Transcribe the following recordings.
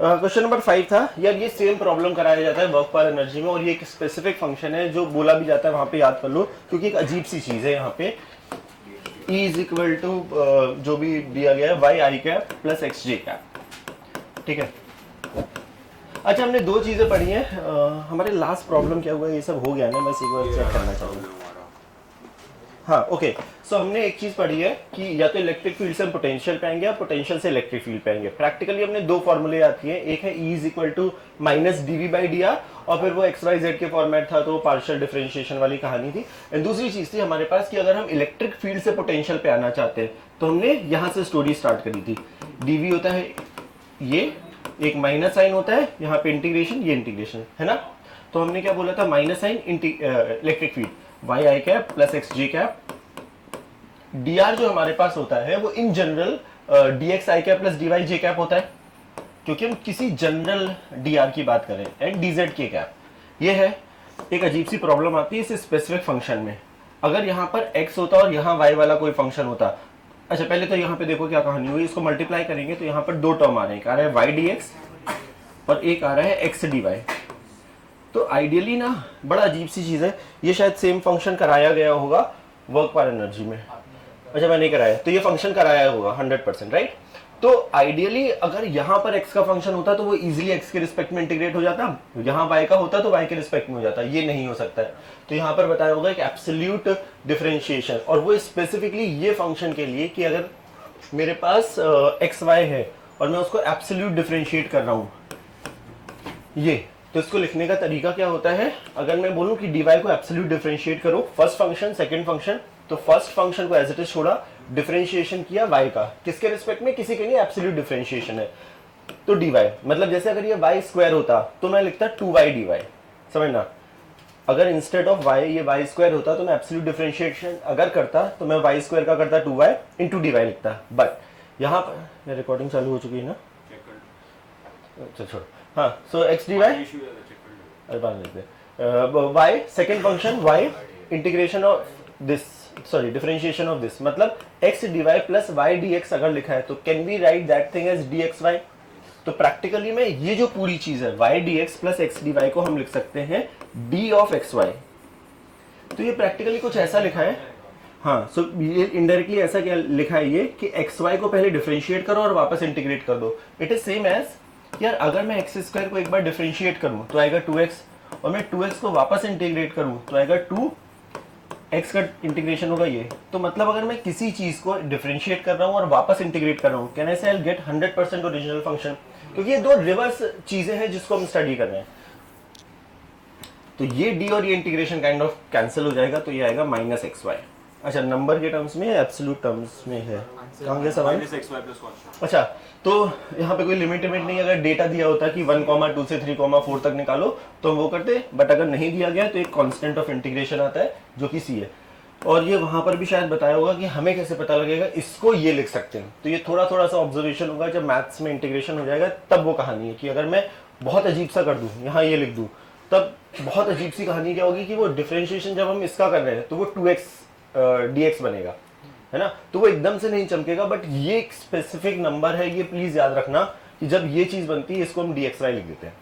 Question number 5 था यार, ये सेम प्रॉब्लम कराया जाता है वर्क पावर एनर्जी में, और ये एक स्पेसिफिक फंक्शन है जो बोला भी जाता है, वहां पे याद कर लो क्योंकि एक अजीब सी चीज है यहाँ पे। E इज इक्वल टू जो भी दिया गया है Y I cap plus X J cap, ठीक है। अच्छा, हमने दो चीजें पढ़ी हैं, हमारे लास्ट प्रॉब्लम क्या हुआ है, ये सब हो गया ना, बस एक बार चेक करना चाहूँगा। हाँ ओके, सो हमने एक चीज पढ़ी है कि या तो इलेक्ट्रिक फील्ड से हम पोटेंशियल पाएंगे या पोटेंशियल से इलेक्ट्रिक फील्ड पाएंगे। प्रैक्टिकली हमने दो फॉर्मूले याद किए, एक है E is equal to minus dv by d r, और फिर वो एक्स वाई जेड के फॉर्मेट था तो पार्शियल डिफरेंशिएशन वाली कहानी थी। एंड दूसरी चीज थी हमारे पास कि अगर हम इलेक्ट्रिक फील्ड से पोटेंशियल पे आना चाहते हैं तो हमने यहाँ से स्टोरी स्टार्ट करी थी। डीवी होता है ये, एक माइनस साइन होता है यहाँ पे, इंटीग्रेशन, ये इंटीग्रेशन है ना। तो हमने क्या बोला था, minus sine electric field Y I cap plus X J cap. dr जो हमारे पास होता है वो in general dx i cap plus dy j cap होता है, क्योंकि हम किसी जनरल dr की बात करें, एंड dz k कैप। ये है एक अजीब सी प्रॉब्लम आती है इस स्पेसिफिक फंक्शन में। अगर यहाँ पर x होता और यहाँ y वाला कोई फंक्शन होता, अच्छा पहले तो यहाँ पे देखो क्या कहानी हुई, इसको मल्टीप्लाई करेंगे तो यहाँ पर दो टर्म आ रहे हैं, एक आ रहा है y dx और एक आ रहा है x dy। तो आइडियली ना बड़ा अजीब सी चीज है, ये शायद सेम फंक्शन कराया गया होगा वर्क पावर एनर्जी में। अच्छा मैं नहीं कराया, तो ये फंक्शन कराया होगा 100%, राइट। तो आइडियली अगर यहाँ पर x का फंक्शन होता तो वो इजीली x के रिस्पेक्ट में इंटीग्रेट हो जाता, यहाँ y का होता तो y के रिस्पेक्ट में हो जाता, ये नहीं हो सकता है। तो यहाँ पर बताया होगा एक एब्सोल्यूट डिफरेंशिएशन, और वो स्पेसिफिकली ये फंक्शन के लिए कि अगर मेरे पास एक्स वाई है और मैं उसको एब्सोल्यूट डिफरेंशिएट कर रहा हूँ ये, तो इसको लिखने का तरीका क्या होता है, अगर मैं बोलूँ कि dy को एब्सोल्यूट डिफरेंशिएट करो, फर्स्ट फंक्शन सेकंड फंक्शन, तो फर्स्ट फंक्शन को एज इट इज छोड़ा, डिफरेंशिएशन किया y का, किसके रिस्पेक्ट में, किसी के लिए एब्सोल्यूट डिफरेंशिएशन है, तो dy मतलब जैसे अगर ये y स्क्वायर होता तो मैं लिखता 2y dy, समझना। अगर इंस्टेड ऑफ y ये y स्क्वायर होता तो मैं एब्सोल्यूट डिफरेंशिएशन अगर करता तो मैं y स्क्वायर का करता 2y इंटू dy लिखता। बट यहाँ पर रिकॉर्डिंग चालू हो चुकी है ना, अच्छा छोड़, हाँ सो x dy, अरे बात लिखते y second function y integration of this, sorry differentiation of this, मतलब x dy plus y dx अगर लिखा है तो can we write that thing as dxy। तो प्रैक्टिकली में ये जो पूरी चीज है y dx plus x dy को हम लिख सकते हैं d ऑफ xy। तो ये प्रैक्टिकली कुछ ऐसा लिखा है, हाँ सो ये इनडायरेक्टली ऐसा क्या लिखा है ये कि xy को पहले डिफरेंशिएट करो और वापस इंटीग्रेट कर दो। इट इज सेम एज यार अगर मैं x स्क्वायर को एक बार डिफरेंशिएट करूं तो आएगा 2x, और मैं 2x को वापस इंटीग्रेट करूं तो आएगा 2x का इंटीग्रेशन होगा ये। तो मतलब अगर मैं किसी चीज को डिफरेंशिएट कर रहा हूं और वापस इंटीग्रेट कर रहा हूं, कैन आई से I will get 100% original function, क्योंकि ये दो रिवर्स चीजें हैं जिसको हम स्टडी कर रहे हैं। तो ये डी और ये इंटीग्रेशन काइंड ऑफ कैंसिल हो जाएगा, तो ये आएगा माइनस एक्स वाई। अच्छा नंबर के टर्म्स में एब्सोल्यूट टर्म्स में है, कहाँ गया सवाल? अच्छा तो यहाँ पे कोई लिमिट नहीं, अगर डेटा दिया होता कि 1,2 से 3,4 तक निकालो तो हम वो करते, बट अगर नहीं दिया गया तो एक कांस्टेंट ऑफ इंटीग्रेशन आता है जो कि सी है। और ये वहां पर भी शायद बताया होगा कि हमें कैसे पता लगेगा, इसको ये लिख सकते हैं। तो ये थोड़ा थोड़ा सा ऑब्जर्वेशन होगा, जब मैथ्स में इंटीग्रेशन हो जाएगा तब वो कहानी है कि अगर मैं बहुत अजीब सा कर दूं, यहाँ ये लिख दूं, तब बहुत अजीब सी कहानी क्या होगी कि वो डिफरेंशिएशन जब हम इसका कर रहे हैं तो वो 2x dx बनेगा, है ना। तो वो एकदम से नहीं चमकेगा, बट ये एक स्पेसिफिक नंबर है, ये प्लीज याद रखना कि जब ये चीज बनती है इसको हम dxy लिख देते हैं,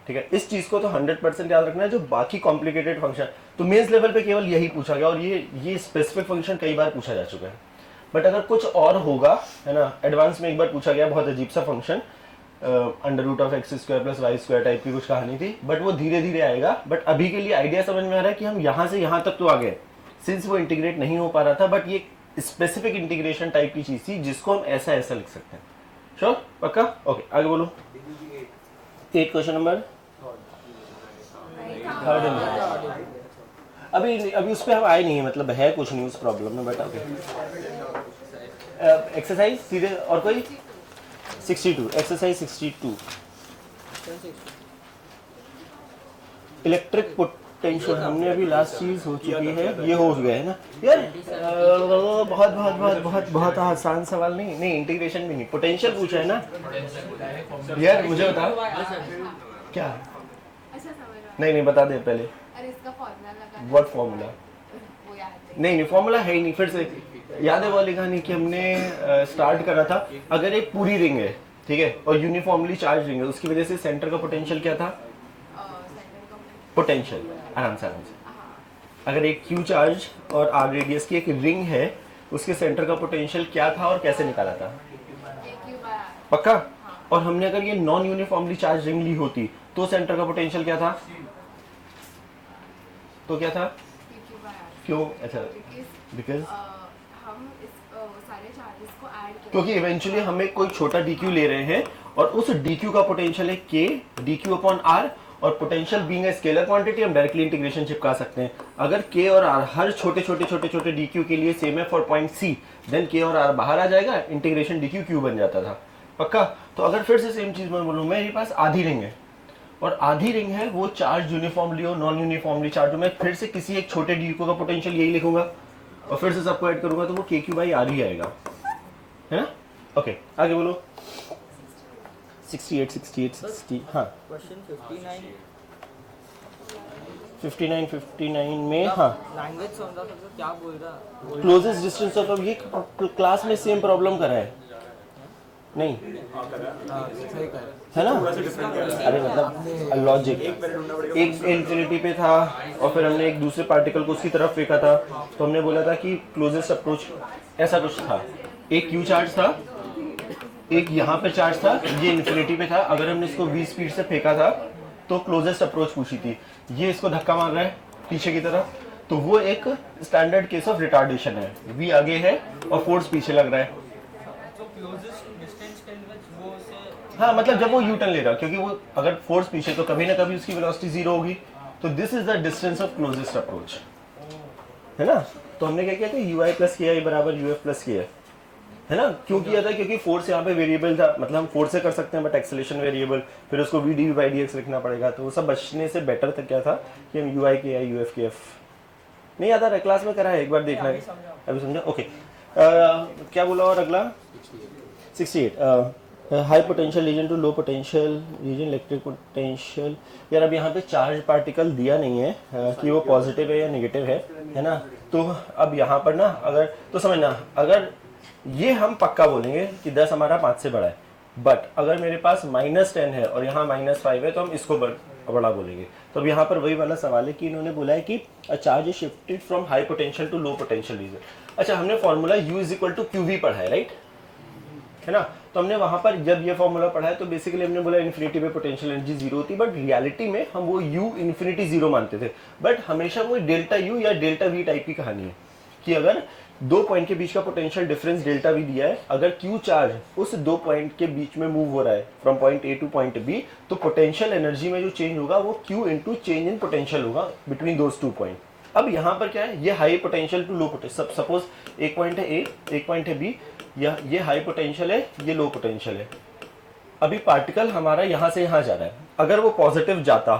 ठीक है। इस चीज को तो 100% याद रखना है। जो बाकी कॉम्प्लिकेटेड फंक्शन, तो मेंस लेवल पे केवल यही पूछा गया, और ये स्पेसिफिक फंक्शन कई बार पूछा जा चुका है। बट अगर कुछ और होगा, है ना, एडवांस में एक बार पूछा गया बहुत अजीब सा function, under root of x square plus y square type की कुछ कहानी थी, बट वो धीरे धीरे आएगा। बट अभी के लिए आइडिया समझ में आ रहा है कि हम यहाँ से यहाँ तक तो आ गए, सिंस वो इंटीग्रेट नहीं हो पा रहा था, बट ये स्पेसिफिक इंटीग्रेशन टाइप की चीज थी जिसको हम ऐसा ऐसा लिख सकते हैं। श्योर, पक्का, ओके आगे बोलो। 8 क्वेश्चन नंबर अभी उस पर हम आए नहीं है, मतलब है कुछ नहीं उस प्रॉब्लम में, बट ओके। एक्सरसाइज सीधे, और कोई 62, एक्सरसाइज 62, इलेक्ट्रिक पोटेंशियल हमने अभी लास्ट चीज हो चुकी है, ये हो गया है ना यार। बहुत बहुत बहुत बहुत बहुत आसान सवाल नहीं, इंटीग्रेशन भी नहीं, पोटेंशियल पूछा है ना यार। मुझे बताओ क्या, नहीं बता दे पहले। What formula? नहीं फॉर्मूला है ही नहीं, फिर से याद है वाली कहानी कि हमने स्टार्ट करा था। अगर एक पूरी रिंग है, ठीक है, और यूनिफॉर्मली चार्ज रिंग है, उसकी वजह से सेंटर का पोटेंशियल क्या था, पोटेंशियल, आराम से अगर एक क्यू चार्ज और आर रेडियस की एक रिंग है, उसके सेंटर का पोटेंशियल क्या था और कैसे निकाला था, पक्का। और हमने अगर ये नॉन यूनिफॉर्मली चार्ज रिंग ली होती तो सेंटर का पोटेंशियल क्या था, तो क्या था, क्यों, अच्छा बिकॉज हम इस सारे चार्जेस को ऐड करते क्योंकि इवेंचुअली हम एक कोई छोटा dq ले रहे हैं और उस dq का पोटेंशियल है k dq अपॉन r, और potential being a scalar quantity हम डायरेक्टली इंटीग्रेशन चिपका सकते हैं। अगर k और r हर छोटे छोटे dq के लिए सेम है for point c, then k और r बाहर आ जाएगा, इंटीग्रेशन dq q बन जाता था, पक्का। तो अगर फिर से सेम चीज मैं बोलूँ, मेरे पास आधी रिंग है और आधी रिंग है वो चार्ज यूनिफॉर्मली और नॉन यूनिफॉर्मली चार्ज हो, मैं फिर से किसी एक छोटे dq का पोटेंशियल यही लिखूंगा और फिर से सबको ऐड करूंगा तो वो k q बाई r ही आएगा, है ना। ओके आगे बोलो। 68 60 हाँ क्वेश्चन 59 में हाँ लैंग्वेज समझा सकते क्या बोल रहा क्लोजेस्ट डिस्टेंस ऑफ, ये क्लास में सेम प्रॉब्लम करा है नहीं, सही कर है ना। अरे मतलब लॉजिक एक इंफिनिटी पे था और फिर हमने एक दूसरे पार्टिकल को उसकी तरफ फेंका था, तो हमने बोला था कि क्लोजेस्ट अप्रोच ऐसा कुछ था, एक क्यू चार्ज था, एक यहाँ पे चार्ज था, ये इन्फिनिटी पे था, अगर हमने इसको v स्पीड से फेंका था तो क्लोजेस्ट अप्रोच पूछी थी, ये इसको धक्का मार रहा है पीछे की तरफ, तो वो एक स्टैंडर्ड केस ऑफ रिटार्डेशन है, v आगे है और फोर्स पीछे लग रहा है। हाँ मतलब जब वो यू टर्न ले रहा है, क्योंकि वो अगर फोर्स पीछे तो कभी ना कभी उसकी वेलोसिटी जीरो होगी, तो this is the distance of closest approach, है ना। तो हमने क्या किया था, यू आई प्लस के आई बराबर यू एफ प्लस के है ना। क्यों किया था, क्योंकि फोर्स यहाँ पे वेरिएबल था, मतलब हम फोर्स से कर सकते हैं बट एक्सेलेरेशन वेरिएबल, फिर उसको v d by d x लिखना पड़ेगा, तो वो सब बचने से बेटर था क्या था कि हम यू आई के आई यू एफ के एफ नहीं आता है, क्लास में करा है, एक बार देखना है, अभी समझा। ओके क्या बोला और अगला 68 high potential region to low potential region electric potential. यार अब यहाँ पे चार्ज पार्टिकल दिया नहीं है कि वो पॉजिटिव है या नेगेटिव है ना। तो अब यहाँ पर ना अगर तो समझना, अगर ये हम पक्का बोलेंगे कि 10 हमारा 5 से बड़ा है, बट अगर मेरे पास -10 है और यहाँ -5 है तो हम इसको बड़ा बोलेंगे। तो अब यहाँ पर वही वाला सवाल है कि इन्होंने बोला है कि a charge is shifted from high potential to low potential region. अच्छा हमने formula U is equal to QV पढ़ा है, राइट, है ना। तो हमने वहां पर जब ये फॉर्मूला पढ़ा है तो बेसिकली हमने बोला इन्फिनिटी पे पोटेंशियल एनर्जी जीरो होती है, बट रियलिटी में हम वो U इन्फिनिटी जीरो मानते थे, बट हमेशा वो डेल्टा U या डेल्टा V टाइप की कहानी है कि अगर दो पॉइंट के बीच का पोटेंशियल डिफरेंस डेल्टा V दिया है, अगर Q चार्ज उस दो पॉइंट के बीच में मूव हो रहा है from point A to point B, तो पोटेंशियल एनर्जी में जो चेंज होगा वो Q into change in potential होगा बिटवीन दोज टू पॉइंट। अब यहाँ पर क्या है, ये high potential to low potential, suppose एक पॉइंट है A, एक पॉइंट है B, या ये हाई पोटेंशियल है, ये लो पोटेंशियल है। अभी पार्टिकल हमारा यहाँ से यहाँ जा रहा है, अगर वो पॉजिटिव जाता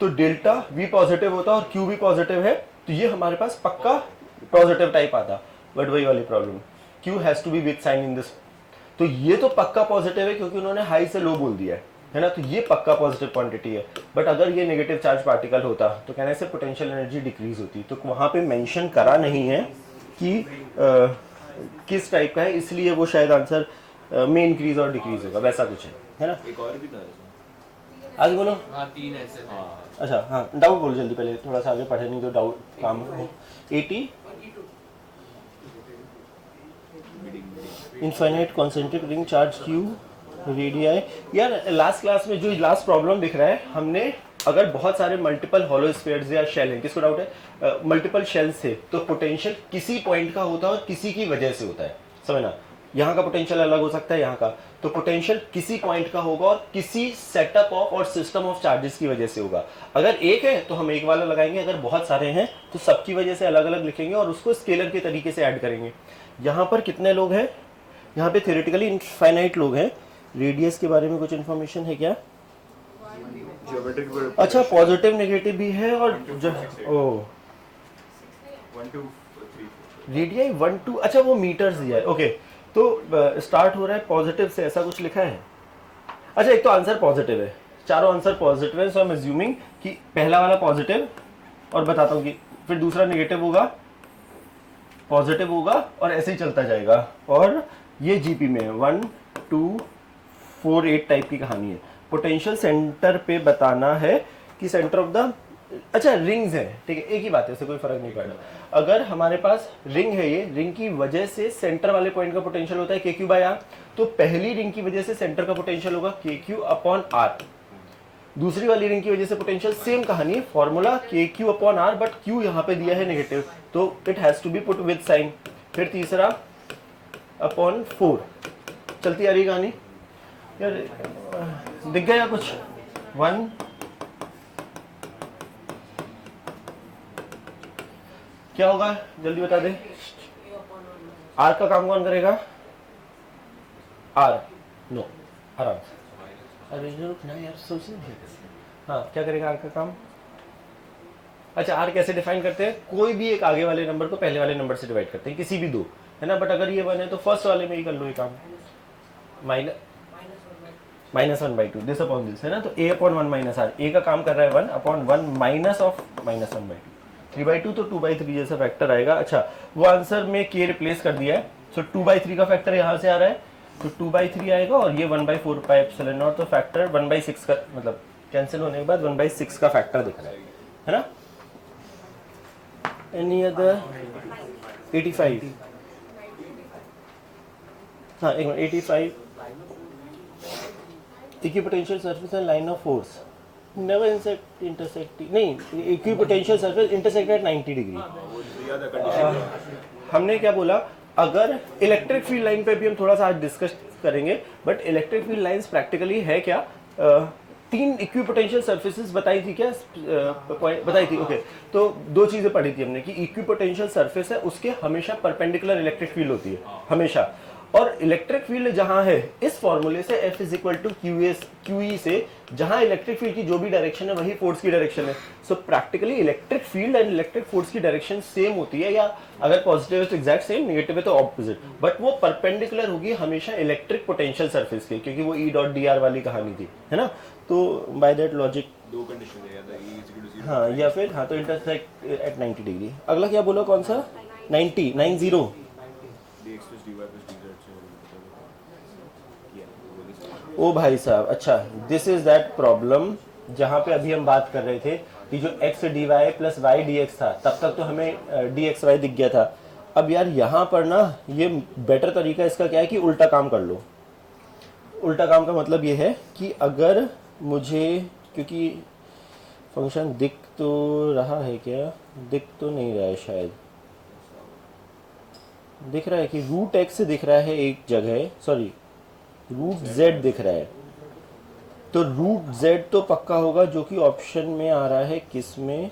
तो डेल्टा V पॉजिटिव होता और Q भी पॉजिटिव है, तो ये हमारे पास पक्का पॉजिटिव टाइप आता, बट वही वाली problem, Q has to be with sign in this. तो ये तो पक्का पॉजिटिव है क्योंकि उन्होंने हाई से लो बोल दिया है ना, तो ये पक्का पॉजिटिव क्वांटिटी है। बट अगर ये नेगेटिव चार्ज पार्टिकल होता तो कहने से पोटेंशियल एनर्जी डिक्रीज होती, तो वहां पे मेंशन करा नहीं है कि किस टाइप का है, इसलिए वो शायद आंसर में इंक्रीज और डिक्रीज होगा, वैसा कुछ है ना। एक और भी था आगे बोलो। हाँ 3 ऐसे थे। अच्छा हाँ डाउट बोलो जल्दी, पहले थोड़ा सा आगे पढ़े नहीं तो डाउट काम हो। 80 infinite concentric ring charge Q radii. यार लास्ट क्लास में जो लास्ट प्रॉब्लम दिख रहा है, हमने अगर बहुत सारे मल्टीपल हॉलो स्फीयर्स या शेल हैं, किसको डाउट है, मल्टीपल शेल्स थे, तो पोटेंशियल किसी पॉइंट का होता है और किसी की वजह से होता है, समझना। यहाँ का पोटेंशियल अलग हो सकता है यहाँ का, तो पोटेंशियल किसी पॉइंट का होगा और किसी सेटअप ऑफ और सिस्टम ऑफ चार्जेस की वजह से होगा। अगर एक है तो हम एक वाला लगाएंगे, अगर बहुत सारे हैं तो सबकी वजह से अलग अलग लिखेंगे और उसको स्केलर के तरीके से ऐड करेंगे। यहाँ पर कितने लोग हैं, यहाँ पे थ्योरेटिकली इनफाइनाइट लोग हैं। रेडियस के बारे में कुछ इन्फॉर्मेशन है क्या? अच्छा पॉजिटिव नेगेटिव भी है और ओ 1 2 3 रेडियाई 1 2, अच्छा वो मीटर्स दिया है। ओके तो स्टार्ट हो रहा है पॉजिटिव से, ऐसा कुछ लिखा है। अच्छा एक तो आंसर पॉजिटिव है, चारों आंसर पॉजिटिव है, सो आई एम अज्यूमिंग कि पहला वाला पॉजिटिव, और बताता हूँ कि फिर दूसरा नेगेटिव होगा, पॉजिटिव होगा और ऐसे ही चलता जाएगा। और ये जीपी में 1 2 4-8 टाइप की कहानी है। पोटेंशियल सेंटर पे बताना है कि सेंटर ऑफ द, अच्छा रिंग्स है, ठीक है, एक ही बात है, इससे कोई फर्क नहीं पड़ेगा। अगर हमारे पास रिंग है, ये रिंग की वजह से सेंटर वाले पॉइंट का पोटेंशियल होता है KQ/R, तो पहली रिंग की वजह से सेंटर का पोटेंशियल होगा KQ/R। दूसरी वाली रिंग की वजह से पोटेंशियल, सेम कहानी है, फॉर्मूला KQ/R, बट Q यहाँ पे दिया है नेगेटिव, तो it has to be put with sign. फिर तीसरा अपॉन 4, चलती आ रही कहानी यार, दिख गया कुछ? 1 क्या होगा जल्दी बता दे। R का काम कौन करेगा? R नो, आराम से, अरे रुकना यार, सोचने दे। हाँ, क्या करेगा R का काम? अच्छा, R कैसे डिफाइन करते हैं? कोई भी एक आगे वाले नंबर को पहले वाले नंबर से डिवाइड करते हैं, किसी भी दो, है ना, बट अगर ये 1 है तो फर्स्ट वाले में ही कर लो ये काम, -1/2 दिस अपॉन दिस, है ना, तो A/1 - R, A का काम कर रहा है 1/1 माइनस ऑफ -1/2, 3/2 तो 2/3 जैसा फैक्टर आएगा। अच्छा, वो आंसर में K रिप्लेस कर दिया है, सो 2/3 का फैक्टर यहाँ से आ रहा है, तो 2/3 आएगा, और ये 1/4πε0, तो फैक्टर 1/6 का, मतलब कैंसिल होने के बाद 1/6 का फैक्टर दिख रहा है ना। Any other? 85, हाँ एक minute, 85 equipotential surface and line of force never intersecting, नहीं, equipotential surface intersect at 90 degree. हमने क्या बोला, अगर इलेक्ट्रिक फील्ड लाइन पे भी हम थोड़ा सा आज डिस्कस करेंगे, but electric field lines practically है क्या, 3 इक्विपोटेंशियल सरफेसेस बताई थी क्या, बताई थी, ओके। तो 2 चीजें पढ़ी थी हमने कि इक्विपोटेंशियल सरफेस है, उसके हमेशा परपेंडिकुलर इलेक्ट्रिक फील्ड होती है हमेशा, और इलेक्ट्रिक फील्ड जहां है, इस फॉर्मूले से F = QE से, जहां इलेक्ट्रिक फील्ड की जो भी डायरेक्शन है वही फोर्स की डायरेक्शन है। So practically electric field and electric force की डायरेक्शन सेम होती है, या अगर पॉजिटिव है तो एग्जैक्ट सेम, नेगेटिव है तो ऑपोजिट, बट वो परपेंडिकुलर होगी हमेशा इलेक्ट्रिक पोटेंशियल सरफेस के, क्योंकि वो E.dr वाली कहानी थी, है ना। तो बाय दैट लॉजिक 2 कंडीशन है, या तो E = 0, हाँ, या फिर हाँ, तो इंटरसेक्ट एट 90 डिग्री। अगला क्या बोला, कौन सा? 90 ओ भाई साहब, अच्छा, दिस इज दैट प्रॉब्लम जहाँ पे अभी हम बात कर रहे थे कि जो x dy + y dx था, तब तक तो हमें dxy दिख गया था। अब यार यहाँ पर ना, ये बेटर तरीका इसका क्या है कि उल्टा काम कर लो। उल्टा काम का मतलब ये है कि अगर मुझे, क्योंकि फंक्शन दिख तो रहा है, क्या दिख तो नहीं रहा है, शायद दिख रहा है कि √x दिख रहा है एक जगह, सॉरी √z दिख रहा है, तो √z तो पक्का होगा, जो कि ऑप्शन में आ रहा है, किस में,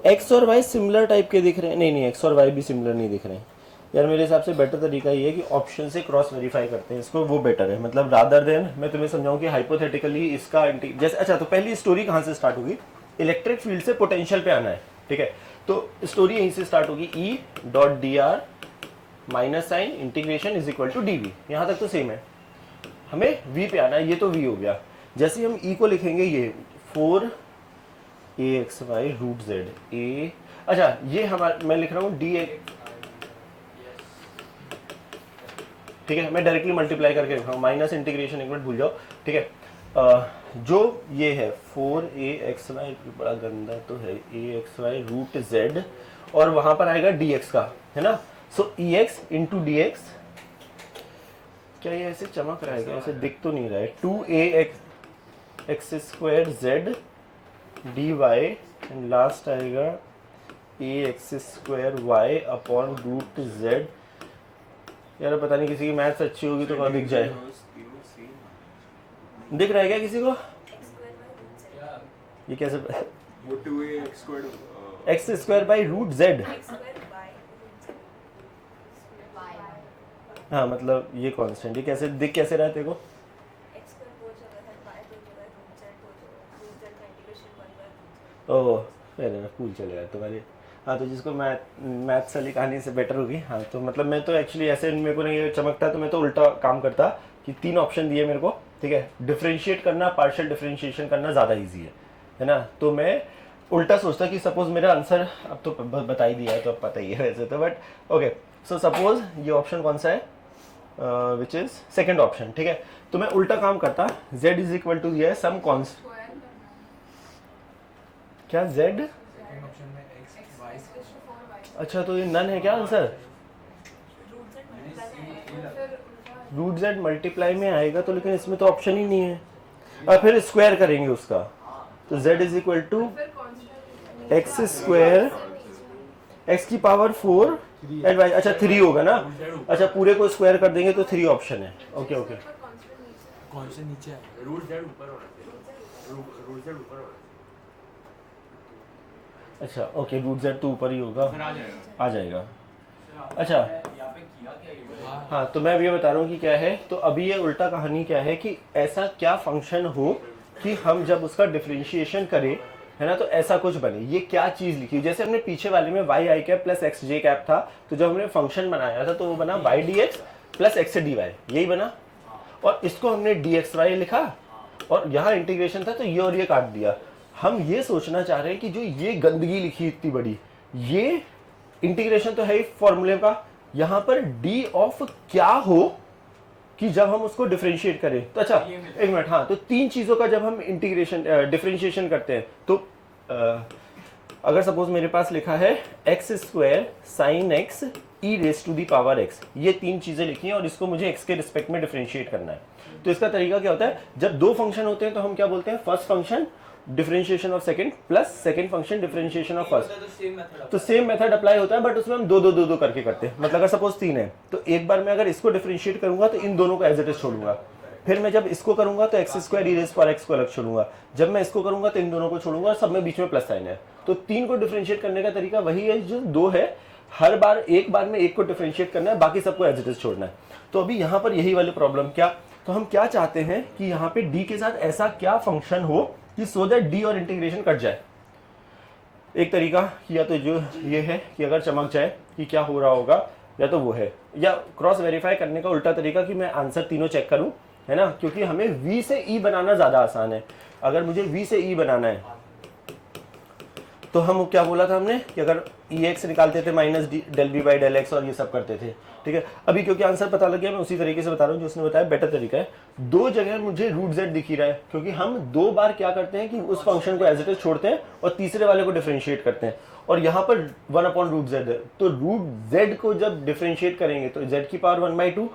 x और y सिमिलर टाइप के दिख रहे हैं, नहीं x और y भी सिमिलर नहीं दिख रहे हैं यार। मेरे हिसाब से बेटर तरीका ये है कि ऑप्शन से क्रॉस वेरीफाई करते हैं इसको, वो बेटर है, मतलब रादर देन मैं तुम्हें समझाऊं कि हाइपोथेटिकली इसका जैसे, अच्छा, तो पहली स्टोरी कहाँ से स्टार्ट होगी, इलेक्ट्रिक फील्ड से पोटेंशियल पे आना है, ठीक है, तो स्टोरी यहीं से स्टार्ट होगी, E.dr minus sign integration = dv, यहाँ तक तो सेम है, हमें v पे आना है, ये तो v हो गया। जैसे हम E को लिखेंगे, ये 4axy √z a, अच्छा ये हमारा, मैं लिख रहा हूँ dx, ठीक है, मैं डायरेक्टली मल्टीप्लाई करके लिख रहा हूँ, माइनस इंटीग्रेशन, एक मिनट भूल जाओ, ठीक है, जो ये है 4axy, बड़ा गंदा तो है, axy √z, और वहां पर आएगा dx का, है ना, सो ex * dx, क्या ये ऐसे चमक रहा है क्या, ऐसे दिख तो नहीं रहा है, 2ax² dy, एंड लास्ट आएगा ax² अपॉन √z। यार पता नहीं, किसी की मैथ्स अच्छी होगी तो कहाँ दिख जाए, दिख रहा है क्या किसी को? ये कैसे, x² हाँ, मतलब ये कांस्टेंट, ये कैसे दिख, कैसे रहा है तेरे को? ओह कूल चलेगा तुम्हारी, हाँ, तो जिसको मैथ्स वाली कहानी से बेटर होगी, हाँ, तो मतलब मैं तो एक्चुअली ऐसे, मेरे को नहीं चमकता, तो मैं तो उल्टा काम करता कि 3 ऑप्शन दिए मेरे को, ठीक है, डिफरेंशिएट करना, पार्शियल डिफरेंशिएशन करना ज़्यादा ईजी है ना, तो मैं उल्टा सोचता कि सपोज मेरा आंसर, अब तो बता ही दिया है तो अब पता ही है वैसे तो, बट ओके, सो सपोज ये ऑप्शन कौन सा है, विच इज सेकेंड ऑप्शन, ठीक है। तो मैं उल्टा काम करता, z इज इक्वल टू ये सम कॉन्स, स्क्वायर करना क्या z, सेकंड ऑप्शन में x y है 4y अच्छा तो ये नन है क्या आंसर, रूट से मल्टीप्लाई है फिर उल्टा रूट z मल्टीप्लाई में आएगा तो, लेकिन इसमें तो ऑप्शन ही नहीं है। और फिर स्क्वायर करेंगे उसका, तो z इज इक्वल टू फिर कांस्टेंट एक्स स्क्वायर x की पावर 4 एंड y, अच्छा 3 होगा ना, अच्छा पूरे को स्क्वायर कर देंगे तो 3 ऑप्शन है, ओके ओके। कांस्टेंट नीचे कौन से नीचे है रूट z ऊपर होना चाहिए, रूट z ऊपर होना अच्छा ओके, रूट z तो ऊपर ही होगा, चाहिए, फिर आ जाएगा। आ जाएगा। अच्छा यहाँ पे किया क्या ये? हाँ, तो मैं अब ये बता रहा हूँ कि क्या है, तो अभी ये उल्टा कहानी क्या है कि ऐसा क्या फंक्शन हो कि हम जब उसका डिफरेंशिएशन करें, है ना, तो ऐसा कुछ बने। ये क्या चीज़ लिखी, जैसे हमने पीछे वाले में Y I cap plus X J cap था, तो जब हमने फंक्शन बनाया था तो वो बना y d x plus x d y, यही बना। और इसको हमने डी एक्स वाई लिखा और यहाँ इंटीग्रेशन था तो ये और ये काट दिया। हम ये सोचना चाह रहे हैं कि जो ये गंदगी लिखी इतनी बड़ी, ये इंटीग्रेशन तो है ही फॉर्मूले का, यहाँ पर डी ऑफ क्या हो कि जब हम उसको डिफरेंशिएट करें। तो अच्छा एक मिनट, हाँ, तो तीन चीज़ों का जब हम इंटीग्रेशन डिफरेंशिएशन करते हैं तो अगर सपोज मेरे पास लिखा है x square sine x e raise to the power x, ये तीन चीज़ें लिखी हैं और इसको मुझे एक्स के रिस्पेक्ट में डिफरेंशिएट करना है। तो इसका तरीका क्या होता है, जब दो फंक्शन होते हैं तो हम क्या बोलते हैं, first function differentiation of second plus second function differentiation of first. तो सेम मेथड अप्लाई होता है, बट उसमें हम दो करके करते हैं। मतलब अगर सपोज 3 है तो एक बार मैं अगर इसको डिफरेंशिएट करूंगा तो इन दोनों को एज इट इज छोड़ूंगा, फिर मैं जब इसको करूंगा तो एक्स स्क्वायर ई रेज़ पावर एक्स को अलग छोड़ूंगा, जब मैं इसको करूंगा तो इन दोनों को छोड़ूंगा और सब में बीच में प्लस साइन है। तो 3 को डिफरेंशिएट करने का तरीका वही है जो 2 है, हर बार एक बार में एक को डिफरेंशिएट करना है, बाकी सबको एज इट इज छोड़ना है। तो अभी यहाँ पर यही वाली प्रॉब्लम, क्या, तो हम क्या चाहते हैं कि यहाँ पे डी के साथ ऐसा क्या फंक्शन हो कि सो दैट डी और इंटीग्रेशन कट जाए। एक तरीका या तो जो ये है कि अगर चमक जाए कि क्या हो रहा होगा, या तो वो है, या क्रॉस वेरीफाई करने का उल्टा तरीका कि मैं आंसर तीनों चेक करूं, है ना, क्योंकि हमें v से e बनाना ज़्यादा आसान है। अगर मुझे v से e बनाना है तो हम क्या बोला था हमने कि अगर ex निकालते थे minus del b by del x और ये सब करते थे, ठीक है। अभी क्योंकि आंसर पता लग गया, मैं उसी तरीके से बता रहा हूँ जो उसने बताया, बेटर तरीका है। 2 जगह मुझे रूट z दिख ही रहा है, क्योंकि हम 2 बार क्या करते हैं कि उस फंक्शन को एज इट इज छोड़ते हैं और तीसरे वाले को डिफरेंशिएट करते हैं, और यहाँ पर 1/√z है। तो रूट z को जब डिफरेंशिएट करेंगे तो z की पावर 1/2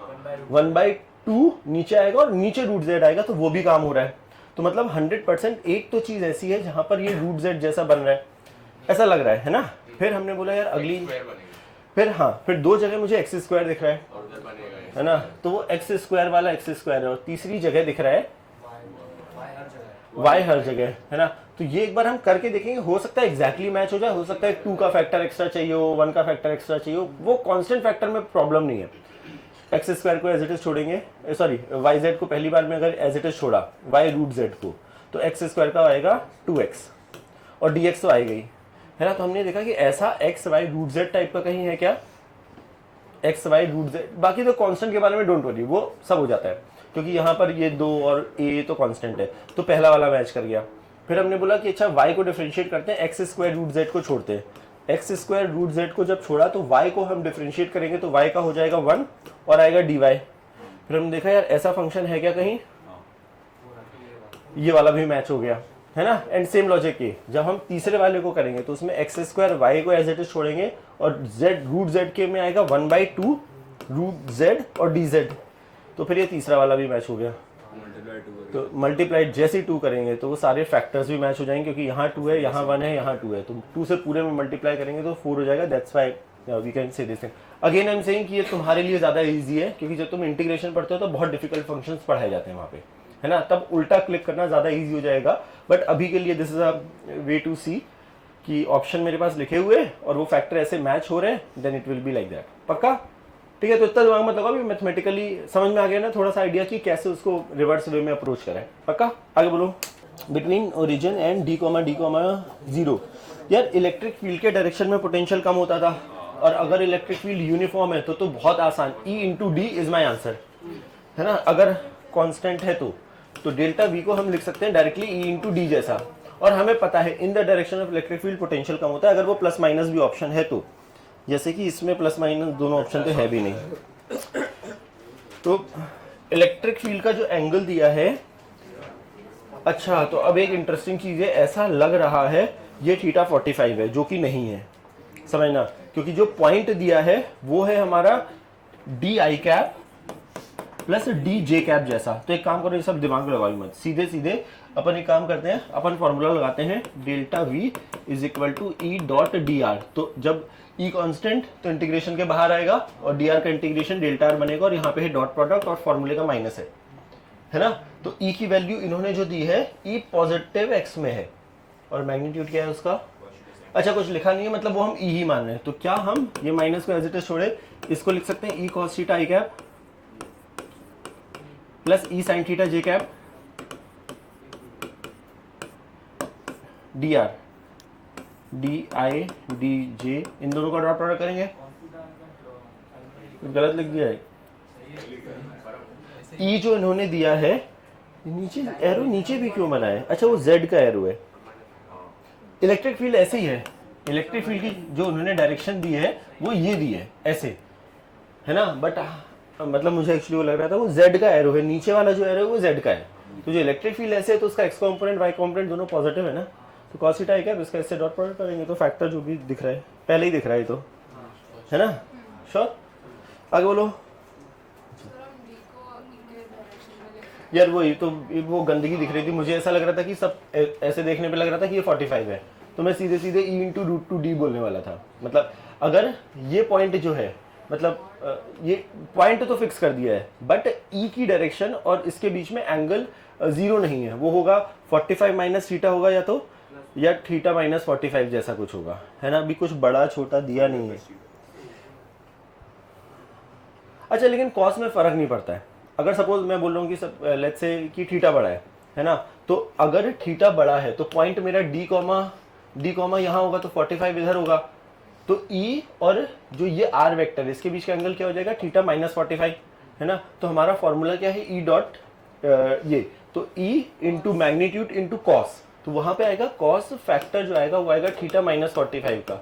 1/2 नीचे आएगा और नीचे रूट z आएगा, तो वो भी काम हो रहा है। तो मतलब 100% एक तो चीज़ ऐसी है जहाँ पर ये रूट z जैसा बन रहा है, ऐसा लग रहा है ना। फिर हमने बोला यार अगली, स्क्वायर बनेगा फिर हाँ, फिर 2 जगह मुझे एक्स स्क्वायर दिख रहा है, और उधर बनेगा ये। है ना, तो वो एक्स स्क्वायर वाला एक्स स्क्वायर है, और तीसरी जगह दिख रहा है y हर जगह, है ना। तो ये एक बार हम करके देखेंगे, हो सकता है एग्जैक्टली मैच हो जाए, हो सकता है 2 का फैक्टर एक्स्ट्रा चाहिए हो, 1 का फैक्टर एक्स्ट्रा चाहिए हो, वो कांस्टेंट फैक्टर में प्रॉब्लम नहीं है। एक्स स्क्वायर को एज इट इज छोड़ेंगे, सॉरी वाई जेड को पहली बार में अगर एज इट इज छोड़ा वाई रूट जेड को, तो एक्स स्क्वायर का आएगा 2x और dx तो आएगा ही, है ना। तो हमने देखा कि ऐसा x y root z type का कहीं है क्या, एक्स वाई रूट जेड। बाकी तो कांस्टेंट के बारे में डोंट वरी, वो सब हो जाता है, क्योंकि यहाँ पर ये 2 और a तो कांस्टेंट है, तो पहला वाला मैच कर गया। फिर हमने बोला कि अच्छा y को डिफरेंशिएट करते हैं, एक्स स्क्वायर रूट जेड को छोड़ते हैं, एक्स स्क्वायर रूट जेड को जब छोड़ा तो y को हम डिफरेंशिएट करेंगे तो y का हो जाएगा 1 और आएगा dy। फिर हमने देखा यार ऐसा फंक्शन है क्या कहीं, ये वाला भी मैच हो गया, है ना। एंड सेम लॉजिक की जब हम तीसरे वाले को करेंगे तो उसमें एक्स स्क्वायर वाई को एज इट इज छोड़ेंगे और जेड रूट जेड के में आएगा 1/2 रूट जेड और डी जेड, तो फिर ये तीसरा वाला भी मैच हो गया। तो मल्टीप्लाइड जैसे ही 2 करेंगे तो वो सारे फैक्टर्स भी मैच हो जाएंगे, क्योंकि यहाँ 2 है, यहाँ 1 है, यहाँ 2 है, तो 2 से पूरे में मल्टीप्लाई करेंगे तो 4 हो जाएगा। That's why we can say this thing. Again I am saying कि ये तुम्हारे लिए ज़्यादा ईजी है, क्योंकि जब तुम इंटीग्रेशन पढ़ते हो तो बहुत डिफिकल्ट फंक्शंस पढ़ाए जाते हैं वहाँ पे, है ना, तब उल्टा क्लिक करना ज़्यादा ईजी हो जाएगा। बट अभी के लिए this is a way to see कि ऑप्शन मेरे पास लिखे हुए और वो फैक्टर ऐसे मैच हो रहे हैं, then it will be like that. पक्का, ठीक है। तो इतना दिमाग मत लगाओ, मैथमेटिकली समझ में आ गया ना थोड़ा सा आइडिया कि कैसे उसको रिवर्स वे में अप्रोच करें। पक्का, आगे बोलो। Between origin and d, d, 0 यार इलेक्ट्रिक फील्ड के डायरेक्शन में पोटेंशियल कम होता था, और अगर इलेक्ट्रिक फील्ड यूनिफॉर्म है तो बहुत आसान, E × D is my answer, है ना। अगर कांस्टेंट है तो डेल्टा V को हम लिख सकते हैं डायरेक्टली E × D जैसा, और हमें पता है in the direction of electric field potential कम होता है अगर वो प्लस माइनस भी ऑप्शन है तो, जैसे कि इसमें प्लस माइनस दोनों ऑप्शन तो है भी नहीं। तो इलेक्ट्रिक फील्ड का जो एंगल दिया है, अच्छा तो अब एक इंटरेस्टिंग चीज है, ऐसा लग रहा है ये थीटा 45 है, जो कि नहीं है, समझना, क्योंकि जो पॉइंट दिया है वो है हमारा D I cap plus D J cap जैसा। तो एक काम करो, ये सब दिमाग में लगाओ मत, सीधे सीधे अपन एक काम करते हैं, अपन फॉर्मूला लगाते हैं delta v is equal to e dot d r. तो जब ई कांस्टेंट तो इंटीग्रेशन के बाहर आएगा और डी आर का इंटीग्रेशन डेल्टा आर बनेगा, और यहाँ पे है डॉट प्रोडक्ट और फॉर्मूले का माइनस है ना। तो ई की वैल्यू इन्होंने जो दी है ई पॉजिटिव एक्स में है, और मैग्नीट्यूड क्या है उसका, अच्छा कुछ लिखा नहीं है, मतलब वो हम ई ही मान रहे हैं। तो क्या हम ये माइनस को एज इट इज छोड़े, इसको लिख सकते हैं E cos theta I cap plus E sine theta J cap D R D I D J, इन दोनों का डॉट प्रोडक्ट करेंगे, गलत लिख दिया है। ई जो इन्होंने दिया है, नीचे एरो नीचे भी क्यों बना है, अच्छा वो जेड का एरो है। इलेक्ट्रिक फील्ड ऐसे ही है, इलेक्ट्रिक फील्ड की जो उन्होंने डायरेक्शन दी है वो ये दी है ऐसे, है ना, बट मतलब मुझे एक्चुअली वो लग रहा था वो जेड का एरो है, नीचे वाला जो एरो है वो जेड का है। तो जो इलेक्ट्रिक फील्ड ऐसे है तो उसका एक्स कॉम्पोनेंट वाई कॉम्पोनेंट दोनों पॉजिटिव है ना, तो कॉस थीटा आई कैप इसका इससे डॉट प्रोडक्ट करेंगे तो फैक्टर जो भी दिख रहा है पहले ही दिख रहा है, तो है ना, श्योर। आगे बोलो यार, वही तो वो गंदगी दिख रही थी, मुझे ऐसा लग रहा था कि सब ऐसे देखने पे लग रहा था कि ये 45 है, तो मैं सीधे सीधे e into root two d बोलने वाला था। मतलब अगर ये पॉइंट जो है, मतलब ये पॉइंट तो फिक्स कर दिया है, बट ई की डायरेक्शन और इसके बीच में एंगल जीरो नहीं है, वो होगा 45 माइनस थीटा होगा, या तो या थीटा माइनस 45 जैसा कुछ होगा, है ना। अभी कुछ बड़ा छोटा दिया नहीं है। अच्छा लेकिन कॉस में फर्क नहीं पड़ता है। अगर सपोज मैं बोल रहा हूँ कि सब लेट्स से कि थीटा बड़ा है ना, तो अगर थीटा बड़ा है तो पॉइंट मेरा डी कॉमा यहाँ होगा, तो 45 इधर होगा, तो ई और जो ये आर वेक्टर है इसके बीच का एंगल क्या हो जाएगा, थीटा माइनस 45, है ना। तो हमारा फॉर्मूला क्या है, ई डॉट ये, तो E into magnitude into cos, तो वहां पे आएगा कॉस फैक्टर जो आएगा वो आएगा थीटा माइनस 45 का।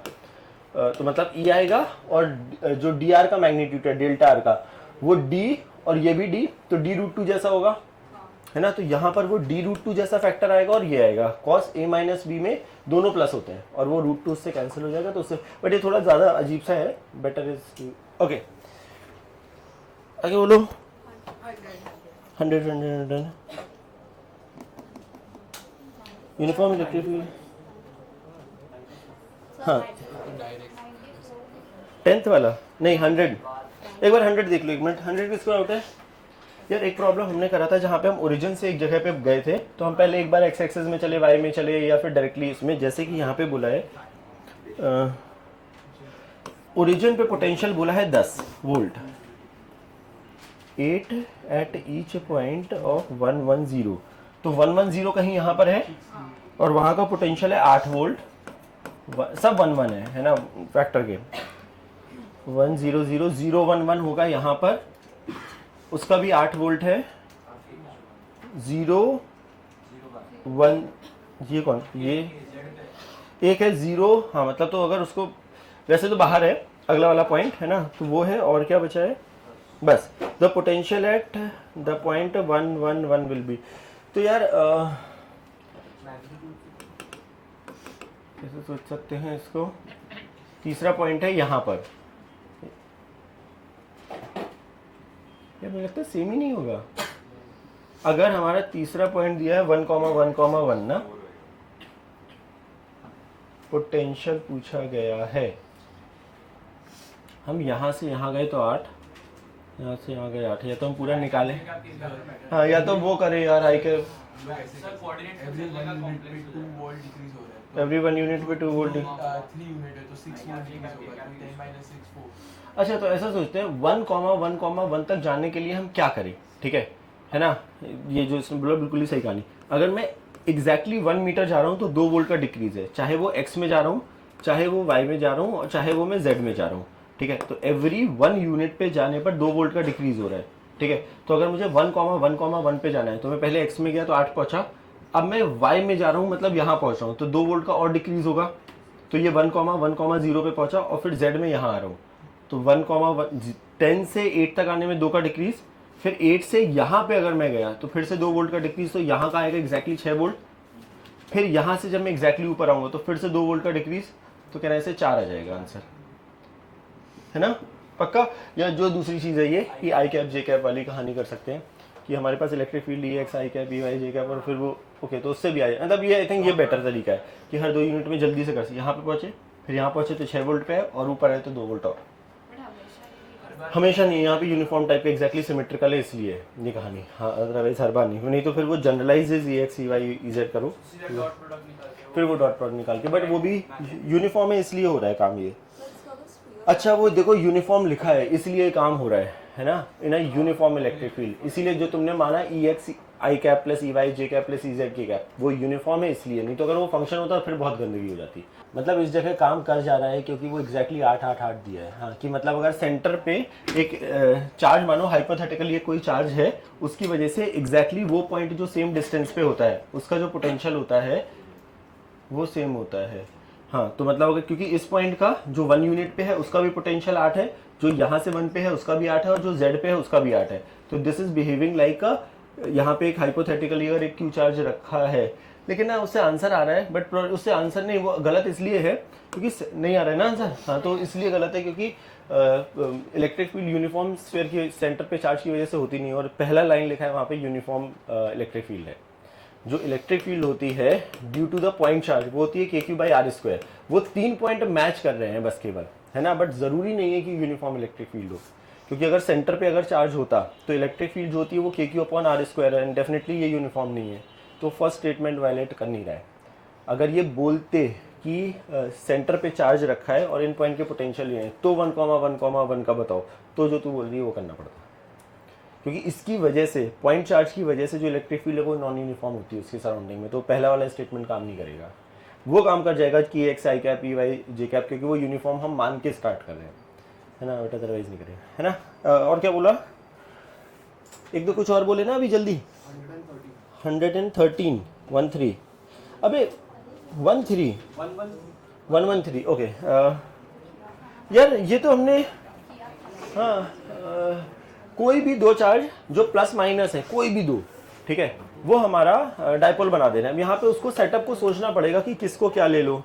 तो मतलब ई आएगा, और जो डी आर का मैग्नीट्यूड है डेल्टा आर का वो डी, और ये भी डी, तो डी रूट टू जैसा होगा, है ना। तो यहाँ पर वो डी रूट टू जैसा फैक्टर आएगा, और ये आएगा कॉस ए माइनस बी में दोनों प्लस होते हैं, और वो रूट टू उससे कैंसिल हो जाएगा, तो उससे, बट ये थोड़ा ज्यादा अजीब सा है, बेटर इज ओके। आगे बोलो 100 यूनिफॉर्म इलेक्ट्रिक फील्ड, हाँ 10th वाला नहीं 100, एक बार 100 देख लो, एक मिनट। 100 किसको आउट है यार। एक प्रॉब्लम हमने करा था जहाँ पे हम ओरिजिन से एक जगह पे गए थे, तो हम पहले एक बार एक्स एक्सेस में चले, वाई में चले, या फिर डायरेक्टली इसमें, जैसे कि यहाँ पे बोला है ओरिजिन पे पोटेंशियल बोला है 10 volt, 8 at each point of 110, तो 110 कहीं यहाँ पर है, और वहाँ का पोटेंशियल है 8 वोल्ट, सब 11 है ना, फैक्टर के 100,011 होगा यहाँ पर, उसका भी 8 वोल्ट है, 0 1, ये कौन, ये एक है 0, हाँ मतलब, तो अगर उसको वैसे तो बाहर है अगला वाला पॉइंट, है ना, तो वो है, और क्या बचा है बस, the potential at the point 111 will be. तो यार कैसे सोच सकते हैं इसको, तीसरा पॉइंट है यहाँ पर, यार मुझे लगता है सेम ही नहीं होगा। अगर हमारा तीसरा पॉइंट दिया है 1,1,1 ना, पोटेंशियल पूछा गया है, हम यहाँ से यहाँ गए तो 8, यहाँ से यहाँ गए 8, या तो हम पूरा निकालें, हाँ, या तो वो करें यार, आई के एवरी 1 यूनिट पे 2 वोल्ट, 3 यूनिट है तो 6 वोल्ट डिक्रीज होगा, तो 10 माइनस 6 4। अच्छा तो ऐसा सोचते हैं 1,1,1 तक जाने के लिए हम क्या करें, ठीक है ना, ये जो इसमें बोला बिल्कुल ही सही कहानी। अगर मैं एग्जैक्टली 1 मीटर जा रहा हूँ तो 2 वोल्ट का डिक्रीज है, चाहे वो एक्स में जा रहा हूँ, चाहे वो वाई में जा रहा हूँ, और चाहे वो मैं जेड में जा रहा हूँ, ठीक है। तो एवरी 1 यूनिट पे जाने पर 2 वोल्ट का डिक्रीज हो रहा है, ठीक है। तो अगर मुझे 1,1,1 पे जाना है, तो मैं पहले एक्स में गया तो 8 पहुंचा, अब मैं वाई में जा रहा हूँ, मतलब यहाँ पहुंच रहा हूँ, तो 2 वोल्ट का और डिक्रीज होगा, तो ये 1,1,0 पे पहुंचा, और फिर जेड में यहाँ आ रहा हूँ, तो 10 से 8 तक आने में 2 का डिक्रीज, फिर 8 से यहाँ पे अगर मैं गया तो फिर से 2 वोल्ट का डिक्रीज, तो यहाँ का आएगा एग्जैक्टली 6 वोल्ट। फिर यहाँ से जब मैं एग्जैक्टली ऊपर आऊँगा तो फिर से 2 वोल्ट का डिक्रीज, तो कहना है 4 आ जाएगा आंसर, है ना पक्का। या जो दूसरी चीज़ है ये कि आई कैप जे कैप वाली कहानी कर सकते हैं कि हमारे पास इलेक्ट्रिक फील्ड ई एक्स आई कैप ई वाई जे कैप, और फिर वो ओके तो उससे भी आए, मतलब ये आई थिंक ये बेटर तरीका है कि हर 2 यूनिट में जल्दी से कर सकते। यहाँ पे पहुँचे, फिर यहाँ पहुँचे तो 6 वोल्ट पे है, और ऊपर है तो 2 वोल्ट और। बट हमेशा ये नहीं हमेशा नहीं, यहाँ पे यूनिफॉर्म टाइप का एग्जैक्टली सिमेट्रिकल है इसलिए ये कहानी, हाँ अदरवाइज हर बार नहीं तो फिर वो generalize E X E Y E Z करो, डॉट प्रोडक्ट निकाल के फिर वो डॉट प्रोडक्ट निकाल के, बट वो भी यूनिफॉर्म है इसलिए हो रहा है काम ये। Let's focus fear. अच्छा वो देखो यूनिफॉर्म लिखा है इसलिए काम हो रहा है ना, इन यूनिफॉर्म इलेक्ट्रिक फील्ड, इसीलिए जो तुमने माना ई एक्स आई कैप प्लस ई वाई जे कैप प्लस ई जेड के कैप, वो यूनिफॉर्म है इसलिए, नहीं तो अगर वो फंक्शन होता फिर बहुत गंदगी हो जाती। मतलब इस जगह काम कर जा रहा है क्योंकि वो एग्जैक्टली 8 दिया है, हाँ कि मतलब अगर सेंटर पे एक चार्ज मानो हाइपोथेटिकली कोई चार्ज है, उसकी वजह से एग्जैक्टली वो पॉइंट जो सेम डिस्टेंस पे होता है उसका जो पोटेंशियल होता है वो सेम होता है। हाँ तो मतलब अगर क्योंकि इस पॉइंट का जो 1 यूनिट पे है उसका भी पोटेंशियल 8 है, जो यहाँ से 1 पे है उसका भी 8 है, और जो z पे है उसका भी 8 है। तो दिस इज बिहेविंग लाइक अ, यहाँ पे एक हाइपोथेटिकली अगर एक क्यू चार्ज रखा है, लेकिन ना उससे आंसर आ रहा है, बट उससे आंसर नहीं, वो गलत इसलिए है क्योंकि नहीं आ रहा है ना आंसर, हाँ तो इसलिए गलत है क्योंकि इलेक्ट्रिक फील्ड यूनिफॉर्म स्फीयर की सेंटर पे चार्ज की वजह से होती नहीं है, और पहला लाइन लिखा है वहाँ पे यूनिफॉर्म इलेक्ट्रिक फील्ड है। जो इलेक्ट्रिक फील्ड होती है due to the point charge वो होती है के क्यू बाई आर स्क्वायर, वो 3 पॉइंट मैच कर रहे हैं बस केवल, है ना, बट ज़रूरी नहीं है कि यूनिफॉर्म इलेक्ट्रिक फील्ड हो, क्योंकि अगर सेंटर पे अगर चार्ज होता तो इलेक्ट्रिक फील्ड जो होती है वो के क्यू अपॉन आर स्क्वायर है, एंड डेफिनेटली ये यूनिफॉर्म नहीं है, तो फर्स्ट स्टेटमेंट वायलेट कर नहीं रहा है। अगर ये बोलते कि सेंटर पे चार्ज रखा है और इन पॉइंट के पोटेंशियल ये है, तो 1,1,1 का बताओ, तो जो तू बोल रही है वो करना पड़ता, क्योंकि इसकी वजह से पॉइंट चार्ज की वजह से जो इलेक्ट्रिक फील्ड है वो नॉन यूनिफॉर्म होती है उसके सराउंडिंग में, तो पहला वाला स्टेटमेंट काम नहीं करेगा। वो काम कर जाएगा कि एक्स आई कैप ई वाई जे कैप, क्योंकि वो यूनिफॉर्म हम मान के स्टार्ट कर रहे हैं, है ना, बट अदरवाइज नहीं करेगा, है ना। और क्या बोला, एक दो कुछ और बोले ना अभी जल्दी। 113 अबे 113 ओके। यार ये तो हमने, हाँ कोई भी 2 चार्ज जो प्लस माइनस है, कोई भी 2, ठीक है, वो हमारा डाइपोल बना देना है। यहाँ पे उसको सेटअप को सोचना पड़ेगा कि किसको क्या ले लो।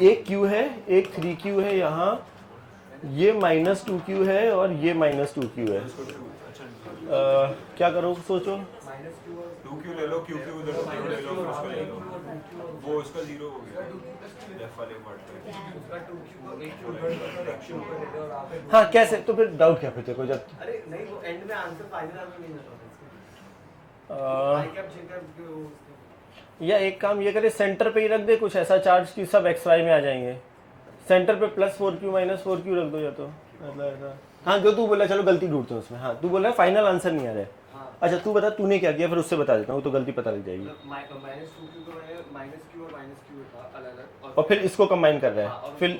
एक क्यू है, एक 3Q है, यहाँ ये -2Q है और ये -2Q है। क्या करो सोचो, 2Q ले लो, QQ उधर से ले लो, फिर उसको ले लो, वो उसका 0 हो गया लेफ्ट वाले पार्ट पे। हाँ कैसे, तो फिर डाउट क्या फिर तेरे को जब, अरे नहीं वो एंड में आंसर फाइनल आंसर नहीं होता आई कैप जे कैप या एक काम ये करे, सेंटर पे ही रख दे कुछ ऐसा चार्ज कि सब XY में आ जाएंगे। सेंटर पे +4Q -4Q रख दो, या तो मतलब ऐसा। हाँ जो तू बोला, चलो गलती ढूंढते हैं उसमें। हाँ तू बोला फाइनल आंसर नहीं आ रहा है। अच्छा तू बता तूने क्या किया, फिर उससे बता देता हूँ, तो गलती पता लग जाएगी। -2Q को मैंने -Q और -Q लिखा अलग-अलग, और फिर इसको कंबाइन कर रहा है, फिर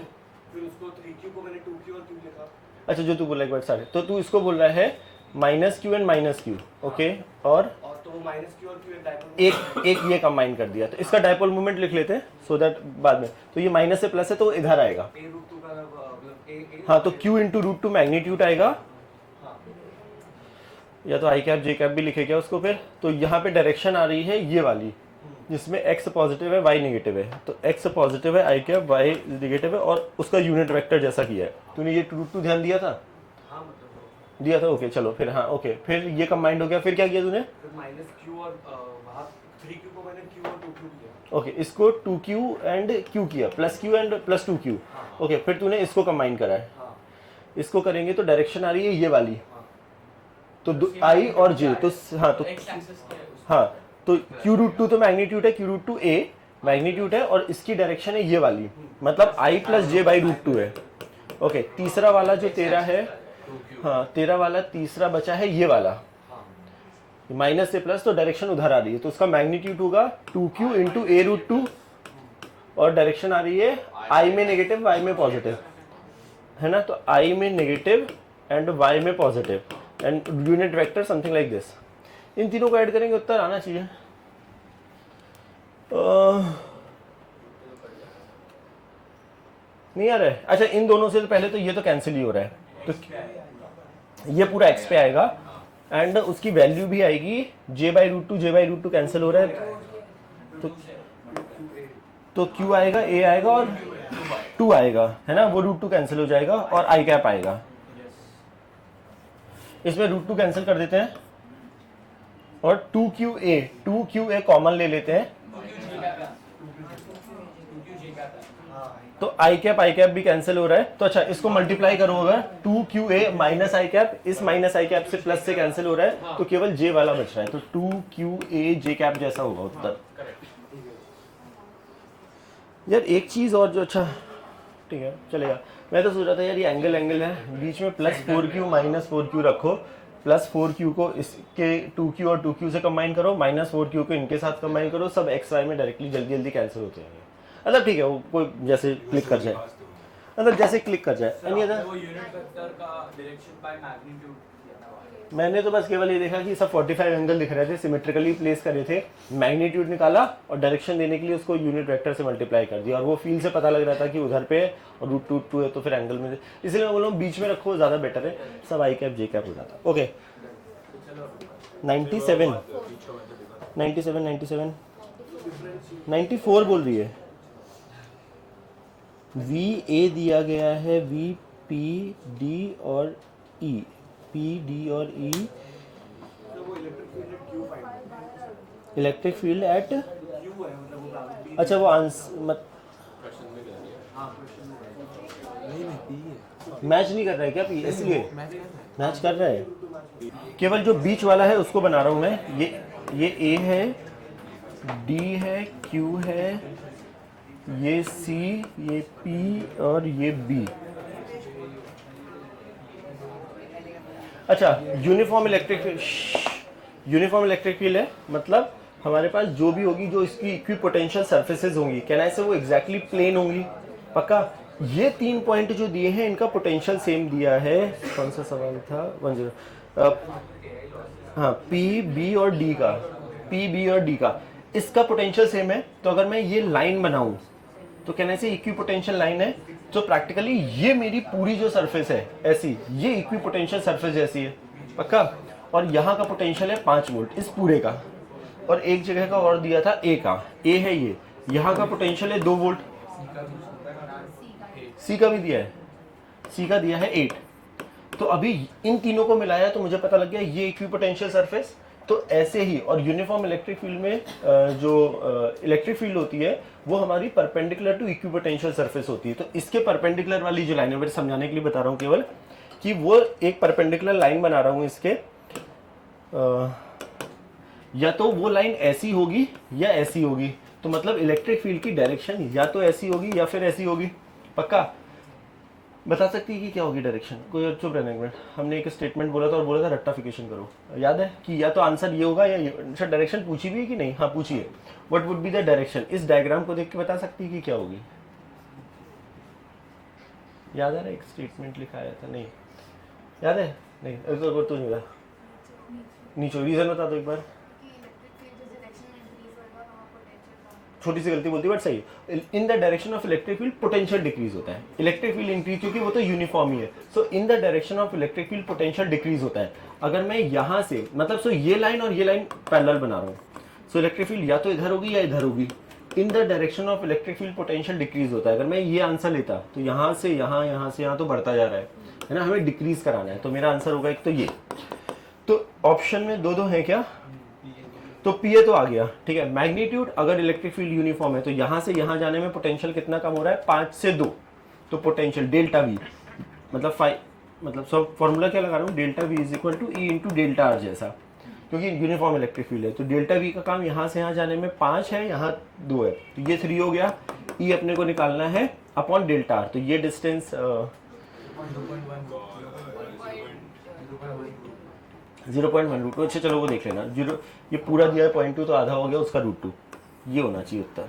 उसको 3Q को मैंने 2Q और Q लिखा। अच्छा जो तू बोला एक बार सारे, तो तू इसको बोल रहा है -Q एंड -Q, ओके, और तो वो -Q और Q एक डाइपोल एक ये कंबाइन कर दिया, तो इसका डाइपोल मोमेंट लिख लेते हैं सो दैट बाद में, तो ये माइनस से प्लस है तो इधर आएगा। A√2 का मतलब A हाँ तो Q इंटू √2 मैग्नीट्यूड आएगा, हाँ या तो आई कैप जे कैप भी लिखेगा उसको फिर। तो यहाँ पे डायरेक्शन आ रही है ये वाली, जिसमें x पॉजिटिव है y नेगेटिव है, तो x पॉजिटिव है आई कैप y नेगेटिव है, और उसका यूनिट वेक्टर जैसा किया है। तूने ये √2 ध्यान दिया था? हाँ मतलब दिया था, ओके चलो फिर। हाँ ओके, फिर ये कंबाइंड हो गया, फिर क्या किया तूने? फिर -Q और वहाँ 3Q को मैंने Q और 2Q किया। ओके इसको 2Q एंड Q किया, +Q एंड +2Q। ओके फिर तूने इसको कंबाइन करा है, हाँ इसको करेंगे तो डायरेक्शन आ रही है ये वाली, हाँ तो I और J, तो हाँ तो एक्स एक्सिस क्या है हाँ तो Q√2 तो मैग्नीट्यूड है, Q√2 A मैग्नीट्यूड है, और इसकी डायरेक्शन है ये वाली, मतलब I + J / √2 है। ओके तीसरा वाला जो तेरा है, हाँ तेरा वाला तीसरा बचा है ये वाला, माइनस से प्लस, तो डायरेक्शन उधर आ रही है, तो उसका मैग्नीट्यूड होगा 2Q × A√2, और डायरेक्शन आ रही है I में नेगेटिव Y में पॉजिटिव, है ना, तो I में नेगेटिव एंड Y में positive, and unit vector something like this. इन तीनों को ऐड करेंगे उत्तर आना चाहिए। नहीं आ रहा है? अच्छा इन दोनों से पहले तो ये तो कैंसिल ही हो रहा है, तो ये पूरा x पे आएगा, एंड उसकी वैल्यू भी आएगी j/√2 कैंसिल हो रहा है तो q आएगा, a आएगा और 2 आएगा, है ना, वो √2 कैंसिल हो जाएगा और i कैप आएगा। इसमें √2 कैंसिल कर देते हैं और 2qa कॉमन ले लेते हैं तो i कैप भी कैंसिल हो रहा है। तो अच्छा, इसको मल्टीप्लाई करो अगर 2qa माइनस i कैप, इस माइनस i कैप से प्लस से कैंसिल हो रहा है तो केवल j वाला बच रहा है, तो 2qa j कैप जैसा होगा उत्तर। यार एक चीज और जो, अच्छा ठीक है चलेगा, मैं तो सोच रहा था यार ये एंगल है, बीच में +4q माइनस 4q रखो, +4q को इसके 2q और 2q से कंबाइन करो, -4q को इनके साथ कंबाइन करो, सब x y में डायरेक्टली जल्दी कैंसिल होते हैं। मतलब ठीक है, वो कोई जैसे क्लिक कर जाए, मतलब जैसे क्लिक कर जाए। वो यूनिट वेक्टर का डायरेक्शन बाय मैग्नीट्यूड किया था। मैंने तो बस केवल ये देखा कि सब 45 एंगल दिख रहे थे, सिमेट्रिकली प्लेस करे थे, मैग्नीट्यूड निकाला और डायरेक्शन देने के लिए उसको यूनिट वेक्टर से मल्टीप्लाई कर दिया और वो फील से पता लग रहा था कि उधर पे और √2 है तो फिर एंगल में, इसलिए मैं बोल रहा हूँ बीच में रखो ज़्यादा बेटर है, सब i कैप j कैप हो जाता। ओके 94 बोल रही है। VA दिया गया है, VP D और E, PD और E, इलेक्ट्रिक फील्ड एट, अच्छा वो आंसर मैच नहीं कर रहा है क्या P, इसलिए मैच कर रहा है, केवल जो बीच वाला है उसको बना रहा हूँ मैं। ये A है, D है, Q है, ये C, ये P और ये B। अच्छा, यूनिफॉर्म इलेक्ट्रिक फील्ड है, मतलब हमारे पास जो भी होगी, जो इसकी इक्विपोटेंशियल सरफेसेस होंगी, कहना है वो एग्जैक्टली प्लेन होंगी, पक्का। ये 3 पॉइंट जो दिए हैं इनका पोटेंशियल सेम दिया है, कौन सा सवाल था, 10 हाँ, P B और D का इसका पोटेंशियल सेम है। तो अगर मैं ये लाइन बनाऊं तो कहने से इक्विपोटेंशियल लाइन है, तो प्रैक्टिकली ये मेरी पूरी जो सरफेस है ऐसी, ये इक्विपोटेंशियल सरफेस जैसी है, पक्का। और यहाँ का पोटेंशियल है 5 वोल्ट इस पूरे का, और एक जगह का और दिया था A का, A है ये, यहाँ का पोटेंशियल है 2 वोल्ट, C का भी दिया है, C का दिया है 8। तो अभी इन तीनों को मिलाया तो मुझे पता लग गया ये इक्विपोटेंशियल सरफेस। तो ऐसे ही, और यूनिफॉर्म इलेक्ट्रिक फील्ड में जो इलेक्ट्रिक फील्ड होती है वो हमारी परपेंडिकुलर टू इक्विपोटेंशियल सरफेस होती है। तो इसके परपेंडिकुलर वाली जो लाइन है, मैं समझाने के लिए बता रहा हूँ केवल, कि वो एक परपेंडिकुलर लाइन बना रहा हूँ इसके, या तो वो लाइन ऐसी होगी या ऐसी होगी, तो मतलब इलेक्ट्रिक फील्ड की डायरेक्शन या तो ऐसी होगी या फिर ऐसी होगी, पक्का। बता सकती है कि क्या होगी डायरेक्शन? कोई चुप रहने एक मिनट, हमने एक स्टेटमेंट बोला था और बोला था रेक्टिफिकेशन करो, याद है कि या तो आंसर ये होगा या ये। अच्छा, डायरेक्शन पूछी भी है कि नहीं? हाँ पूछी है। What would be the direction? इस डायग्राम को देख के बता सकती है कि क्या होगी? याद है, एक स्टेटमेंट लिखा आया था, नहीं याद है? नहीं तो नहीं बता, नीचे रीजन बता दो एक बार। छोटी सी गलती बोलती है बट सही। इन the direction of electric field potential decrease होता है, इलेक्ट्रिक फील्ड इंक्रीज, क्योंकि वो तो यूनिफॉर्म ही है। So in the direction of electric field potential decrease होता है। अगर मैं यहाँ से, मतलब सो ये लाइन और ये लाइन पैरेलल बना रहा हूँ, सो इलेक्ट्रिक फील्ड या तो इधर होगी या इधर होगी। इन the direction of electric field potential decrease होता है। अगर मैं ये आंसर लेता तो यहाँ से यहाँ, यहाँ से यहाँ तो बढ़ता जा रहा है ना, हमें डिक्रीज कराना है। तो मेरा आंसर होगा एक तो ये। तो ऑप्शन में दो है क्या? तो पी ए तो आ गया, ठीक है। मैग्नीट्यूड, अगर इलेक्ट्रिक फील्ड यूनिफॉर्म है तो यहाँ से यहाँ जाने में पोटेंशियल कितना कम हो रहा है? 5 से 2, तो पोटेंशियल डेल्टा वी, मतलब 5, मतलब सब फॉर्मूला क्या लगा रहा हूँ, delta v is equal to e into delta r जैसा, क्योंकि यूनिफॉर्म इलेक्ट्रिक फील्ड है। तो डेल्टा वी का काम यहाँ से यहाँ जाने में 5 है, यहाँ 2 है, तो ये 3 हो गया। ई अपने को निकालना है अपॉन डेल्टा आर, तो ये डिस्टेंस 0.1 अच्छा चलो वो देख लेना। 0 ये पूरा दिया है 0.2, तो आधा हो गया उसका √2, ये होना चाहिए उत्तर।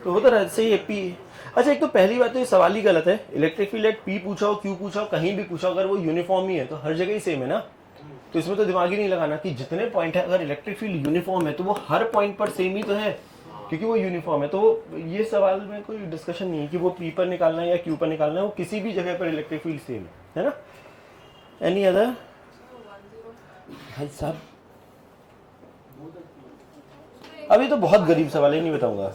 तो वो तो सही है पी। अच्छा, एक तो पहली बात तो ये सवाल ही गलत है। इलेक्ट्रिक फील्ड एट पी पूछा हो, क्यू पूछा हो, कहीं भी पूछा हो, अगर वो यूनिफॉर्म ही है तो हर जगह ही सेम है ना। तो इसमें तो दिमाग ही नहीं लगाना कि जितने पॉइंट है, अगर इलेक्ट्रिक फील्ड यूनिफॉर्म है तो वो हर पॉइंट पर सेम ही तो है, क्योंकि वो यूनिफॉर्म है। तो ये सवाल में कोई डिस्कशन नहीं है कि वो पी पर निकालना है या क्यू पर निकालना है, वो किसी भी जगह पर इलेक्ट्रिक फील्ड सेम है। है ना? एनी अदर भाई साहब? अभी तो बहुत गरीब सवाल है, नहीं बताऊंगा।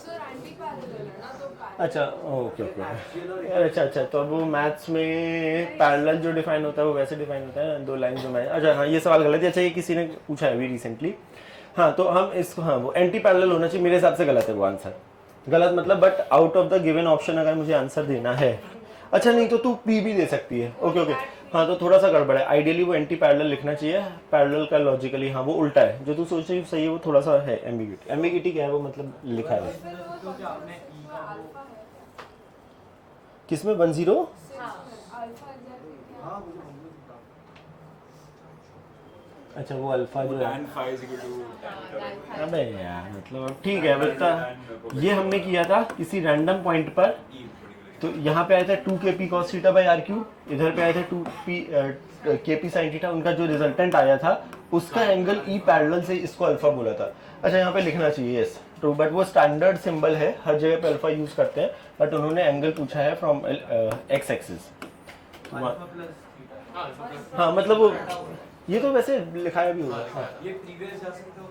अच्छा ओके ओके, अच्छा तो अब वो मैथ्स में पैरेलल जो डिफाइन होता है वो वैसे डिफाइन होता है, दो लाइन जो मैं, अच्छा हाँ ये सवाल गलत है। अच्छा ये किसी ने पूछा है अभी रिसेंटली। हाँ तो हम इसको, हाँ वो एंटी पैरेलल होना चाहिए, मेरे हिसाब से गलत है वो आंसर। गलत मतलब but out of the given option अगर मुझे आंसर देना है, अच्छा नहीं तो तू पी भी दे सकती है। ओके ओके, हाँ तो थोड़ा सा गड़बड़ है, आइडियली वो एंटी पैरेलल लिखना चाहिए, पैरेलल का लॉजिकली हाँ वो उल्टा है, जो तू सोच रही है सही है, वो थोड़ा सा है एम्बिग्यूटी। एम्बिग्यूटी क्या है वो, मतलब लिखा है किसमें 10? अच्छा वो अल्फा जो है, tan phi is equal to tan अबे यार मतलब अब ठीक है बता, ये हमने किया था किसी रैंडम पॉइंट पर, तो यहाँ पे आया था 2kp cos theta by r cube, इधर पे आया था 2p kp sin थीटा, उनका जो रिजल्टेंट आया था उसका एंगल ई पैरेलल से इसको अल्फा बोला था। अच्छा यहाँ पे लिखना चाहिए यस ट्रू, बट वो स्टैंडर्ड सिंबल है, हर जगह पे अल्फा यूज करते हैं, बट उन्होंने एंगल पूछा है फ्रॉम एक्स एक्सिस। हाँ मतलब वो ये तो वैसे लिखाया भी होगा। हाँ। ये प्रीवियस जा सकते हो,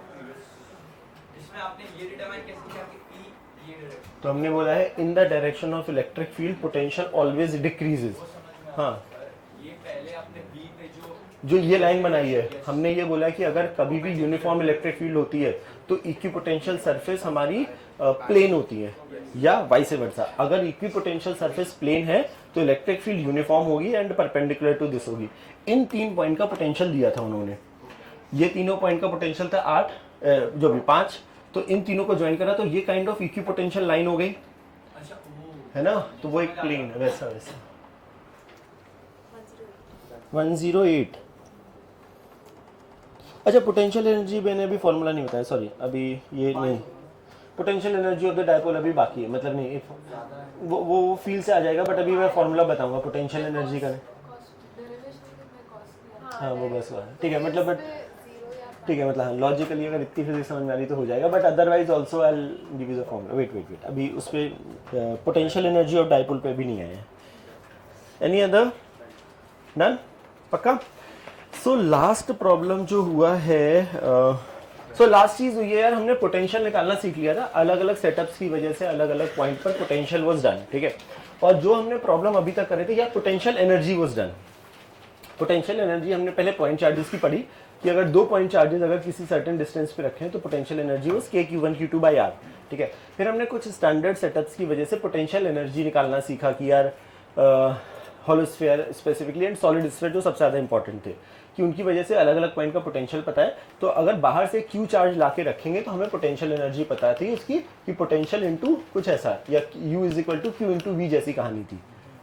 इसमें आपने ये डिटरमाइन कैसे किया कि ई ये तो हमने बोला है in the direction of electric field potential always decreases. हाँ ये पहले आपने बी पे जो ये लाइन बनाई है, हमने ये बोला कि अगर कभी भी यूनिफॉर्म इलेक्ट्रिक फील्ड होती है तो इक्विपोटेंशियल सरफेस हमारी प्लेन होती है, या वाइस वर्सा। अगर इक्विपोटेंशियल सरफेस प्लेन है तो इलेक्ट्रिक फील्ड यूनिफॉर्म होगी एंड परपेंडिकुलर टू दिस होगी। इन 3 पॉइंट का पोटेंशियल दिया था उन्होंने, ये तीनों पॉइंट का पोटेंशियल था 8 जो भी 5, तो इन तीनों को ज्वाइन करा तो ये काइंड ऑफ इक्विपोटेंशियल लाइन हो गई, है ना? तो वो एक प्लेन वैसा वैसा 108। अच्छा पोटेंशियल एनर्जी मैंने अभी फॉर्मूला नहीं बताया, सॉरी अभी ये नहीं, potential energy of the dipole अभी बाकी है, मतलब नहीं वो फील से आ जाएगा, बट अभी मैं फॉर्मूला बताऊंगा पोटेंशियल एनर्जी का। हाँ वो बस ठीक है, मतलब बट ठीक है, मतलब हाँ लॉजिकली अगर इतनी फिजिक्स समझ में आ रही तो हो जाएगा, but otherwise also I will give you the formula. Wait अभी उस पर पोटेंशियल एनर्जी ऑफ डायपोल पे भी नहीं आया है। Any other? डन? पक्का? सो लास्ट प्रॉब्लम जो हुआ है, लास्ट चीज हुई है यार, हमने पोटेंशियल निकालना सीख लिया था, अलग अलग सेटअप्स की वजह से अलग अलग पॉइंट पर पोटेंशियल वाज डन, ठीक है। और जो हमने प्रॉब्लम अभी तक करे थे या potential energy was done. Potential energy हमने पहले पॉइंट चार्जेस की पढ़ी कि अगर 2 पॉइंट चार्जेस अगर किसी सर्टेन डिस्टेंस पे रखें तो potential energy was k q1 q2 by r, ठीक है। फिर हमने कुछ स्टैंडर्ड सेटअप्स की वजह से पोटेंशियल एनर्जी निकालना सीखा कि यार हॉलोस्फीयर स्पेसिफिकली एंड सॉलिड स्फीयर जो सबसे ज़्यादा इंपॉर्टेंट थे, कि उनकी वजह से अलग अलग पॉइंट का पोटेंशियल पता है। तो अगर बाहर से क्यू चार्ज ला के रखेंगे तो हमें पोटेंशियल एनर्जी पता थी उसकी, कि पोटेंशियल इंटू कुछ ऐसा, या U is equal to q into v जैसी कहानी थी।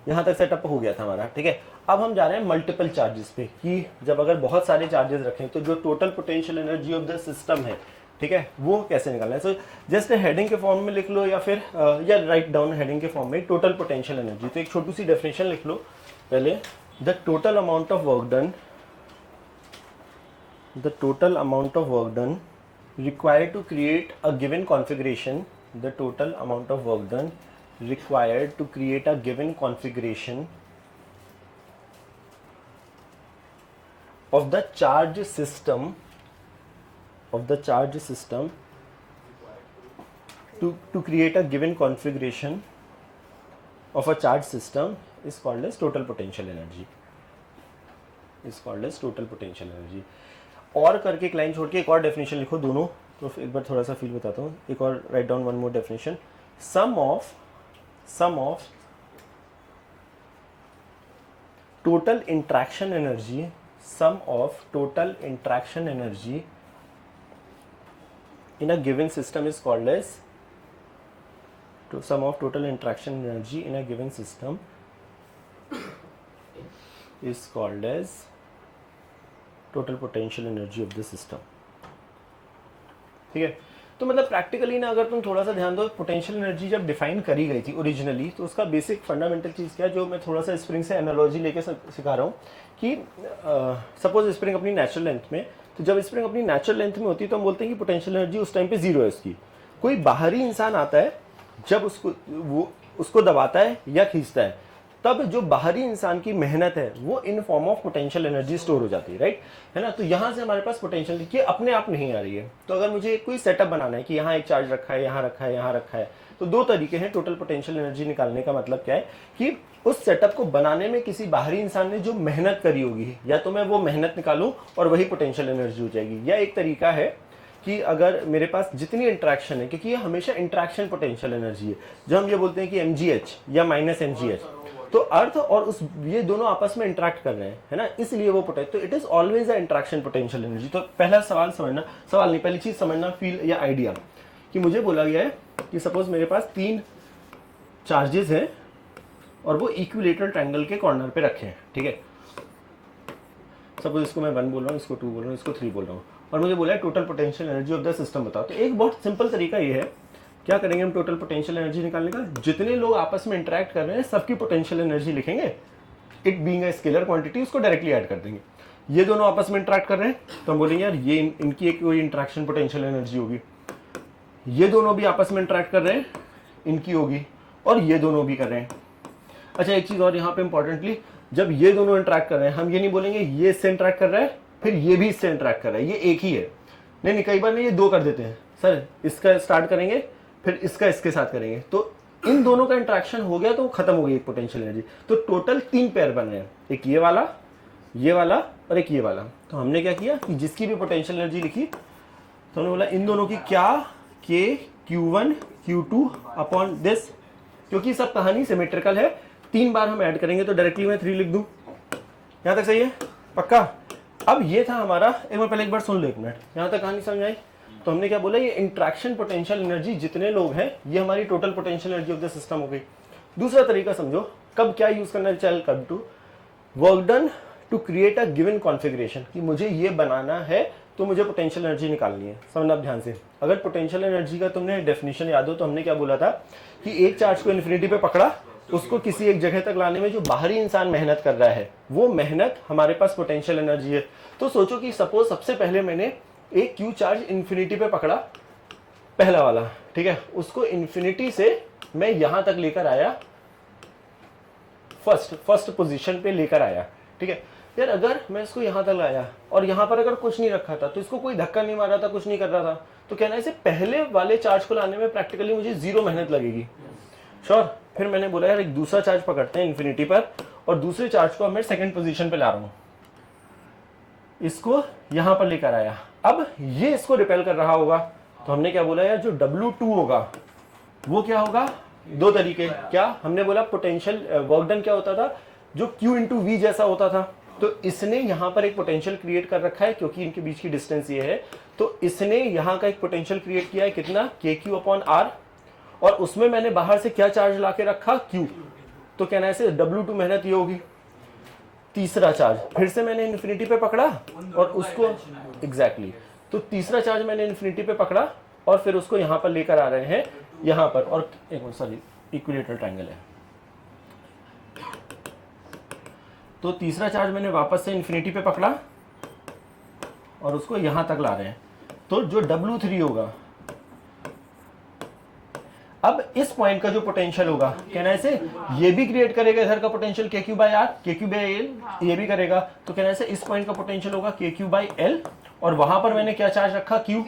यहाँ तक सेटअप हो गया था हमारा, ठीक है। अब हम जा रहे हैं मल्टीपल चार्जेस पे, कि जब अगर बहुत सारे चार्जेस रखें तो जो total potential energy of the system है, ठीक है, वो कैसे निकालना है। सो जस्ट हेडिंग के फॉर्म में लिख लो, या फिर या राइट डाउन हेडिंग के फॉर्म में टोटल पोटेंशियल एनर्जी। तो एक छोटी सी डेफिनेशन लिख लो पहले, the total amount of work done, the total amount of work done required to create a given configuration, the total amount of work done required to create a given configuration of the charge system, to create a given configuration of a charge system is called as total potential energy, और करके एक line छोड़ के एक और definition लिखो दोनों, तो एक बार थोड़ा सा फील बताता हूँ। एक और write down one more definition, sum of total interaction energy, sum of total interaction energy in a given system is called as, to sum of total interaction energy in a given system is called as total potential energy of the system, ठीक है। तो मतलब practically ना अगर तुम थोड़ा सा ध्यान दो, पोटेंशियल एनर्जी जब डिफाइन करी गई थी ओरिजिनली, तो उसका बेसिक फंडामेंटल चीज़ क्या है, जो मैं थोड़ा सा स्प्रिंग से एनालॉजी लेके सिखा रहा हूँ, कि सपोज स्प्रिंग अपनी नेचुरल लेंथ में, तो जब स्प्रिंग अपनी नेचुरल लेंथ में होती है तो हम बोलते हैं कि पोटेंशियल एनर्जी उस टाइम पे 0 है उसकी। कोई बाहरी इंसान आता है, जब उसको दबाता है या खींचता है, तब जो बाहरी इंसान की मेहनत है वो in form of potential energy store हो जाती है, राइट, है ना। तो यहाँ से हमारे पास पोटेंशियल देखिए अपने आप नहीं आ रही है। तो अगर मुझे कोई सेटअप बनाना है कि यहाँ एक चार्ज रखा है, यहाँ रखा है, यहाँ रखा है, तो दो तरीके हैं टोटल पोटेंशियल एनर्जी निकालने का। मतलब क्या है कि उस सेटअप को बनाने में किसी बाहरी इंसान ने जो मेहनत करी होगी, या तो मैं वो मेहनत निकालूं और वही पोटेंशियल एनर्जी हो जाएगी, या एक तरीका है कि अगर मेरे पास जितनी इंट्रैक्शन है, क्योंकि ये हमेशा इंट्रैक्शन पोटेंशियल एनर्जी है, जब हम ये बोलते हैं कि mgh या -mgh, तो अर्थ और उस ये दोनों आपस में इंटरेक्ट कर रहे हैं, है ना, इसलिए वो तो it is always a interaction potential energy. तो पहला सवाल समझना, सवाल नहीं, पहली चीज समझना फील या आइडिया, कि मुझे बोला गया है कि सपोज मेरे पास 3 चार्जेस हैं और वो इक्विलेटरल ट्रायंगल के कॉर्नर पे रखे हैं, ठीक है। सपोज इसको मैं 1 बोल रहा हूँ, इसको 2 बोल रहा हूँ, इसको 3 बोल रहा हूँ, और मुझे बोला है total potential energy of the system बताओ। तो एक बहुत सिंपल तरीका ये है, क्या करेंगे हम टोटल पोटेंशियल एनर्जी निकालने का, जितने लोग आपस में इंटरेक्ट कर रहे हैं सबकी पोटेंशियल एनर्जी लिखेंगे, it being a scalar quantity, उसको डायरेक्टली ऐड कर देंगे। ये दोनों आपस में इंटरेक्ट कर रहे हैं तो हम बोलेंगे यार ये इनकी एक कोई इंटरेक्शन पोटेंशियल एनर्जी होगी। ये दोनों भी आपस में इंटरेक्ट कर रहे हैं, इनकी होगी, और ये दोनों भी कर रहे हैं। अच्छा एक चीज और यहाँ पे इंपॉर्टेंटली, जब ये दोनों इंटरेक्ट कर रहे हैं, हम ये नहीं बोलेंगे ये इससे इंटरेक्ट कर रहा है फिर ये भी इससे इंटरेक्ट कर रहा है, ये एक ही है, नहीं कई बार नहीं ये 2 कर देते हैं, सर इसका स्टार्ट करेंगे फिर इसका इसके साथ करेंगे, तो इन दोनों का इंटरेक्शन हो गया तो खत्म हो गई एक पोटेंशियल एनर्जी। तो टोटल 3 पेयर बन रहे हैं, एक ये वाला और एक ये वाला। तो हमने क्या किया कि जिसकी भी पोटेंशियल एनर्जी लिखी तो हमने बोला इन दोनों की क्या, के Q1 Q2 अपॉन दिस, क्योंकि सब कहानी सिमेट्रिकल है, 3 बार हम ऐड करेंगे तो डायरेक्टली मैं 3 लिख दूं। यहां तक सही है पक्का। अब ये था हमारा, एक बार सुन लो 1 मिनट, यहां तक कहानी समझ आई। तो हमने क्या बोला, ये इंट्रैक्शन पोटेंशियल एनर्जी जितने लोग हैं ये हमारी total potential energy of the system हो गई। दूसरा तरीका समझो, कब क्या यूज करना है, चल कब to work done to create a given configuration, कि मुझे ये बनाना है तो मुझे पोटेंशियल एनर्जी निकालनी है। समझना ध्यान से, अगर पोटेंशियल एनर्जी का तुमने डेफिनेशन याद हो तो हमने क्या बोला था कि एक चार्ज को इन्फिनिटी पे पकड़ा, उसको किसी एक जगह तक लाने में जो बाहरी इंसान मेहनत कर रहा है वो मेहनत हमारे पास पोटेंशियल एनर्जी है। तो सोचो कि सपोज सबसे पहले मैंने एक क्यू चार्ज इन्फिनिटी पे पकड़ा, पहला वाला, ठीक है, उसको इन्फिनिटी से मैं यहां तक लेकर आया, फर्स्ट पोजीशन पे लेकर आया, ठीक है। यार अगर मैं इसको यहां तक लाया और यहां पर अगर कुछ नहीं रखा था तो इसको कोई धक्का नहीं मारा था, कुछ नहीं कर रहा था, तो कहना है इसे पहले वाले चार्ज को लाने में प्रैक्टिकली मुझे 0 मेहनत लगेगी, श्योर। फिर मैंने बोला यार एक दूसरा चार्ज पकड़ते हैं इन्फिनिटी पर, और दूसरे चार्ज को मैं सेकंड पोजीशन पे ला रहा हूं, इसको यहां पर लेकर आया। अब ये इसको रिपेल कर रहा होगा, तो हमने क्या बोला यार जो W2 होगा वो क्या होगा, 2 तरीके। क्या हमने बोला पोटेंशियल वर्क डन क्या होता था, जो Q इंटू V जैसा होता था, तो इसने यहां पर एक पोटेंशियल क्रिएट कर रखा है क्योंकि इनके बीच की डिस्टेंस ये है, तो इसने यहां का एक पोटेंशियल क्रिएट किया है कितना, KQ अपॉन R, और उसमें मैंने बाहर से क्या चार्ज लाके रखा, Q, तो कहना है W2 मेहनत ये होगी। तीसरा चार्ज फिर से मैंने इन्फिनिटी पे पकड़ा और उसको एग्जैक्टली तो तीसरा चार्ज मैंने इन्फिनिटी पे पकड़ा और फिर उसको यहां पर लेकर आ रहे हैं यहां पर, और एक मिनट सॉरी इक्विलेटरल ट्रायंगल है, तो तीसरा चार्ज मैंने वापस से इन्फिनिटी पे पकड़ा और उसको यहां तक ला रहे हैं, तो जो W3 होगा, अब इस पॉइंट का जो पोटेंशियल होगा कहना है इसे ये भी क्रिएट करेगा इधर का potential KQ by R, KQ by L ये भी करेगा, तो कहना है इसे इस पॉइंट का पोटेंशियल होगा KQ बाय L, और वहां पर मैंने क्या चार्ज रखा, Q,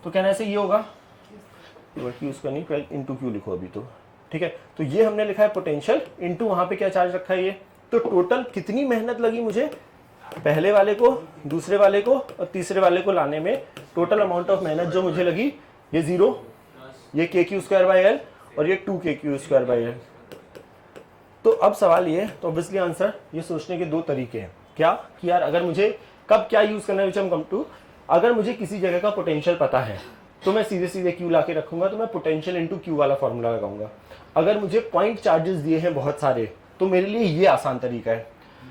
तो कहना है इसे ये होगा Q, उसका नहीं इंटू Q लिखो अभी, तो ठीक है। तो ये हमने लिखा है पोटेंशियल इंटू वहां पे क्या चार्ज रखा है ये, तो टोटल कितनी मेहनत लगी मुझे पहले वाले को, दूसरे वाले को और तीसरे वाले को लाने में, टोटल अमाउंट ऑफ मेहनत जो मुझे लगी ये 0, ये KQ स्क्वायर बाय L और ये 2KQ स्क्वायर बाय L। तो अब सवाल ये, तो ऑब्वियसली आंसर ये सोचने के 2 तरीके हैं, क्या कि यार अगर मुझे कब क्या यूज करना है, विच हम कम टू, अगर मुझे किसी जगह का पोटेंशियल पता है तो मैं सीधे सीधे Q ला के रखूंगा, तो मैं पोटेंशियल इंटू Q वाला फॉर्मूला लगाऊंगा। अगर मुझे पॉइंट चार्जेस दिए हैं बहुत सारे तो मेरे लिए ये आसान तरीका है।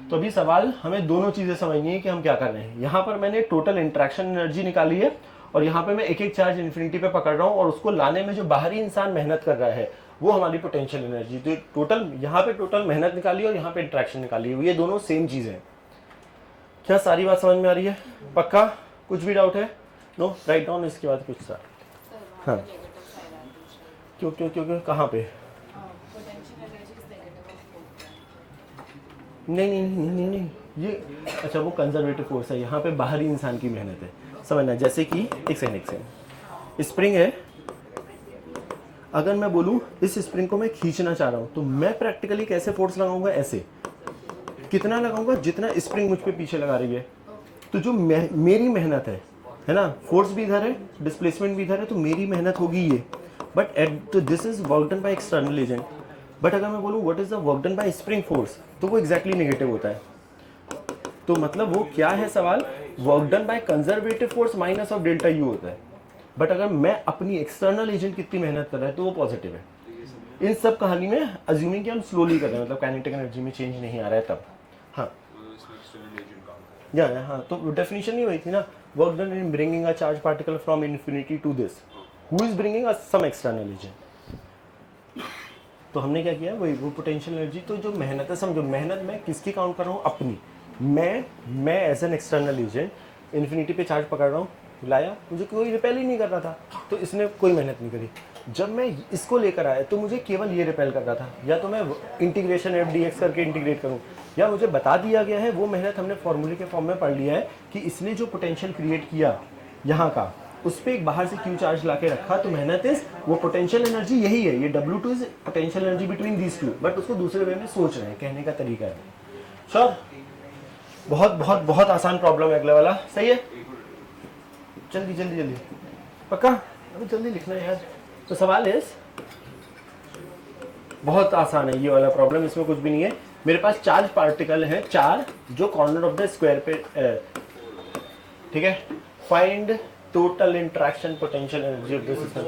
तो अभी सवाल हमें दोनों चीजें समझनी है कि हम क्या कर रहे हैं। यहाँ पर मैंने टोटल इंट्रैक्शन एनर्जी निकाली है और यहाँ पे मैं एक एक चार्ज इन्फिनिटी पे पकड़ रहा हूँ और उसको लाने में जो बाहरी इंसान मेहनत कर रहा है वो हमारी पोटेंशियल एनर्जी, तो टोटल यहाँ पे टोटल मेहनत निकाली और यहाँ पे इंट्रैक्शन निकाली है, ये दोनों सेम चीज है। क्या सारी बात समझ में आ रही है, पक्का? कुछ भी डाउट है? नो, राइट डाउन इसके बाद कुछ सर। हाँ क्यों क्यों क्यों क्यों कहाँ पे? नहीं नहीं नहीं नहीं नहीं, ये अच्छा वो कंजर्वेटिव फोर्स है, यहाँ पे बाहरी इंसान की मेहनत है, समझना। जैसे कि एक सेकंड स्प्रिंग है, अगर मैं बोलूँ इस स्प्रिंग को मैं खींचना चाह रहा हूँ तो मैं प्रैक्टिकली कैसे फोर्स लगाऊंगा, ऐसे कितना लगाऊंगा जितना स्प्रिंग मुझ पे पीछे लगा रही है। तो जो मेरी मेहनत है ना, फोर्स भी इधर है, डिस्प्लेसमेंट भी इधर है, तो मेरी मेहनत होगी ये, but at this is work done by external agent. But अगर मैं बोलूँ what is the work done bye spring force, तो वो एग्जैक्टली नेगेटिव होता है। तो मतलब वो क्या है सवाल, work done by conservative force minus of delta U होता है। बट अगर मैं अपनी एक्सटर्नल एजेंट कितनी मेहनत कर रहा है तो वो पॉजिटिव है। इन सब कहानी में अज्यूमिंग कि हम स्लोली कर रहे हैं, मतलब काइनेटिक एनर्जी में चेंज नहीं आ रहा है तब। हाँ हाँ, तो डेफिनेशन ही वही थी ना, work done in bringing a charge particle from infinity to this, who is bringing a some external agent. तो हमने क्या किया, वही वो पोटेंशियल एनर्जी। तो जो मेहनत है, समझो मेहनत मैं किसकी काउंट कर रहा हूँ, अपनी। मैं as an external agent infinity पे चार्ज पकड़ रहा हूँ, लाया, मुझे कोई रिपेल ही नहीं कर रहा था, तो इसने कोई मेहनत नहीं करी। जब मैं इसको लेकर आया तो मुझे केवल ये रिपेल कर रहा था, या तो मैं इंटीग्रेशन एफ डी एक्स करके इंटीग्रेट करूँ, या मुझे बता दिया गया है, वो मेहनत हमने फॉर्मूले के फॉर्म में पढ़ लिया है कि इसने जो पोटेंशियल क्रिएट किया यहाँ का, उस पर एक बाहर से क्यू चार्ज ला के रखा, तो मेहनत इज वो पोटेंशियल एनर्जी यही है, ये W2 is potential energy between these two, but उसको दूसरे वे में सोच रहे हैं, कहने का तरीका है। सर बहुत बहुत बहुत आसान प्रॉब्लम है अगले वाला, सही है, जल्दी जल्दी जल्दी, पक्का, अभी जल्दी लिखना है यार। तो सवाल इस बहुत आसान है ये वाला प्रॉब्लम, इसमें कुछ भी नहीं है। मेरे पास चार्ज पार्टिकल है 4 जो कॉर्नर ऑफ द स्क्वायर पे, ठीक है, find total interaction potential energy of the system.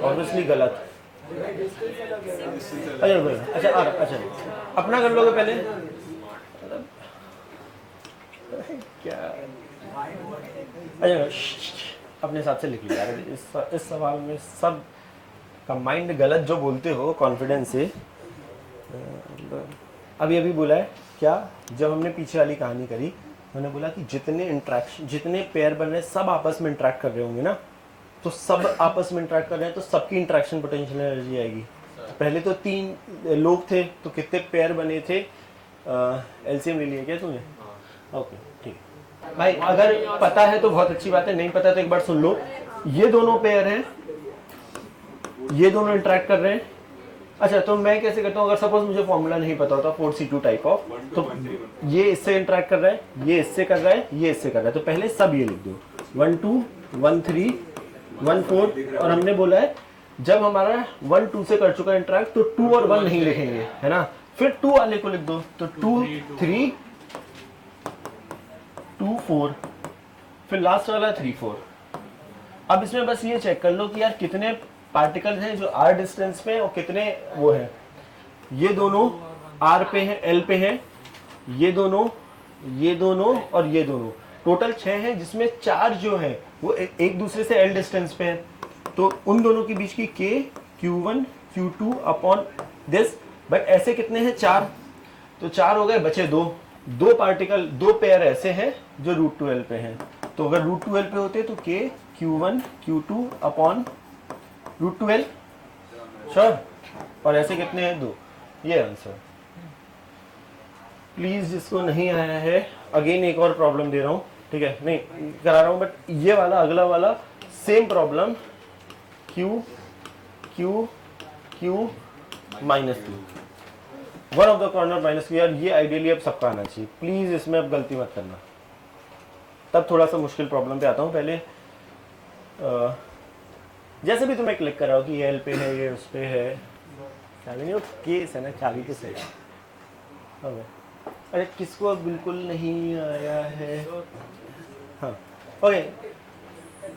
Obviously गलत, अच्छा अपना कर लोगे पहले, क्या अपने हिसाब से लिख लिया यार। इस सवाल में सब का माइंड गलत जो बोलते हो कॉन्फिडेंस से। अभी बोला है क्या, जब हमने पीछे वाली कहानी करी, मैंने बोला कि जितने पेयर बन रहे हैं सब आपस में इंटरेक्ट कर रहे होंगे ना, तो सब आपस में इंटरेक्ट कर रहे हैं तो सबकी इंटरेक्शन पोटेंशियल एनर्जी आएगी। पहले तो 3 लोग थे तो कितने पेयर बने थे, एलसीएम ले लिया क्या तूने? ओके ठीक भाई, अगर पता है तो बहुत अच्छी बात है, नहीं पता तो एक बार सुन लो। ये दोनों पेयर हैं, ये दोनों इंटरेक्ट कर रहे हैं। अच्छा तो मैं कैसे करता हूँ, अगर सपोज मुझे फॉर्मूला नहीं पता होता 4C2 टाइप ऑफ, तो ये इससे इंटरेक्ट कर रहा है, ये इससे कर रहा है, ये इससे कर रहा है, तो पहले सब ये लिख दो 1 2 1 3 1 4। और हमने बोला है जब हमारा 1 2 से कर चुका इंटरेक्ट तो 2 और 1 नहीं लिखेंगे, है ना, फिर 2 वाले को लिख दो, तो 2 3 2 4, फिर लास्ट वाला 3 4। अब इसमें बस ये चेक कर लो कि यार कितने पार्टिकल हैं जो r डिस्टेंस पे और कितने वो हैं। ये दोनों r पे हैं, l पे हैं, ये दोनों और ये दोनों, टोटल 6 हैं, जिसमें 4 जो हैं वो एक दूसरे से l डिस्टेंस पे हैं। तो उन दोनों के बीच की k q1 q2 upon this, but ऐसे कितने हैं 4, तो 4 हो गए, बचे 2 पार्टिकल, 2 पेयर ऐसे हैं जो √2l पे हैं। तो अगर √2l पे होते तो k q1 q2 upon √2l, sure. और ऐसे कितने हैं 2, ये आंसर। प्लीज जिसको नहीं आया है, अगेन एक और प्रॉब्लम दे रहा हूँ, ठीक है, नहीं करा रहा हूँ, बट ये वाला अगला वाला same problem, q q q -2, one of the corner -2। यार ये आइडियली अब सबका आना चाहिए, प्लीज इसमें अब गलती मत करना। तब थोड़ा सा मुश्किल प्रॉब्लम पे आता हूँ। पहले जैसे भी तुम्हें क्लिक कराओ कि ये एल पे है, ये उस पे है, चाबी नहीं, वो केस है ना, चाबी तो सही है। अरे किसको अब बिल्कुल नहीं आया है, हाँ ओके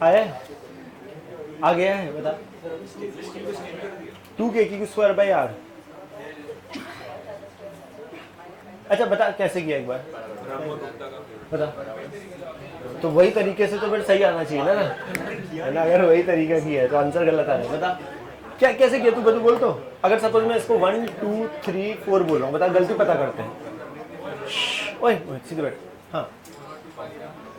आया, आ गया है, बता 2k²/r। अच्छा बता कैसे किया एक बार, बता। तो वही तरीके से तो फिर सही आना चाहिए ना, है ना, अगर वही तरीका किया है तो आंसर गलत आ रहा है। बता क्या कैसे किया, तू बोल तो। अगर सपोज मैं इसको 1 2 3 4 बोल रहा हूँ, बता, गलती पता करते हैं। ओए सीधे बैठ, हाँ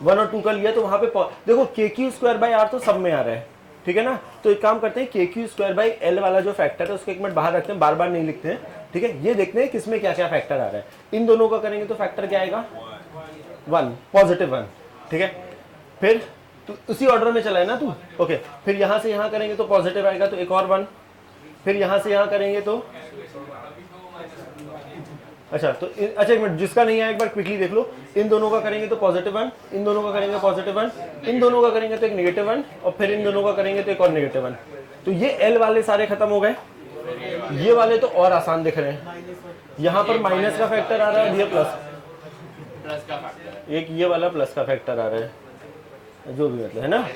1 और 2 का लिया तो वहां पे देखो k²/r तो सब में आ रहा है, ठीक है ना। तो एक काम करते हैं, k²/l वाला जो फैक्टर है उसको एक मिनट बाहर रखते हैं, बार बार नहीं लिखते हैं, ठीक है, ये देखते हैं किसमें क्या क्या फैक्टर आ रहा है। इन दोनों का करेंगे तो फैक्टर क्या आएगा 1, पॉजिटिव 1, ठीक है। फिर तो उसी ऑर्डर में चला है ना तू, ओके। फिर यहाँ से यहाँ करेंगे तो पॉजिटिव आएगा, तो एक और 1। फिर यहाँ से यहाँ करेंगे तो अच्छा, तो अच्छा एक मिनट, जिसका नहीं है एक बार क्विकली देख लो। इन दोनों का करेंगे तो पॉजिटिव 1, इन दोनों का करेंगे पॉजिटिव 1, इन दोनों का करेंगे तो एक नेगेटिव 1, और फिर इन दोनों का करेंगे तो एक और नेगेटिव 1। तो ये एल वाले सारे खत्म हो गए। ये वाले तो और आसान दिख रहे हैं। यहाँ पर माइनस का फैक्टर आ रहा है, ये प्लस का फैक्टर एक ये वाला प्लस का फैक्टर आ रहा है, जो भी मतलब है ना,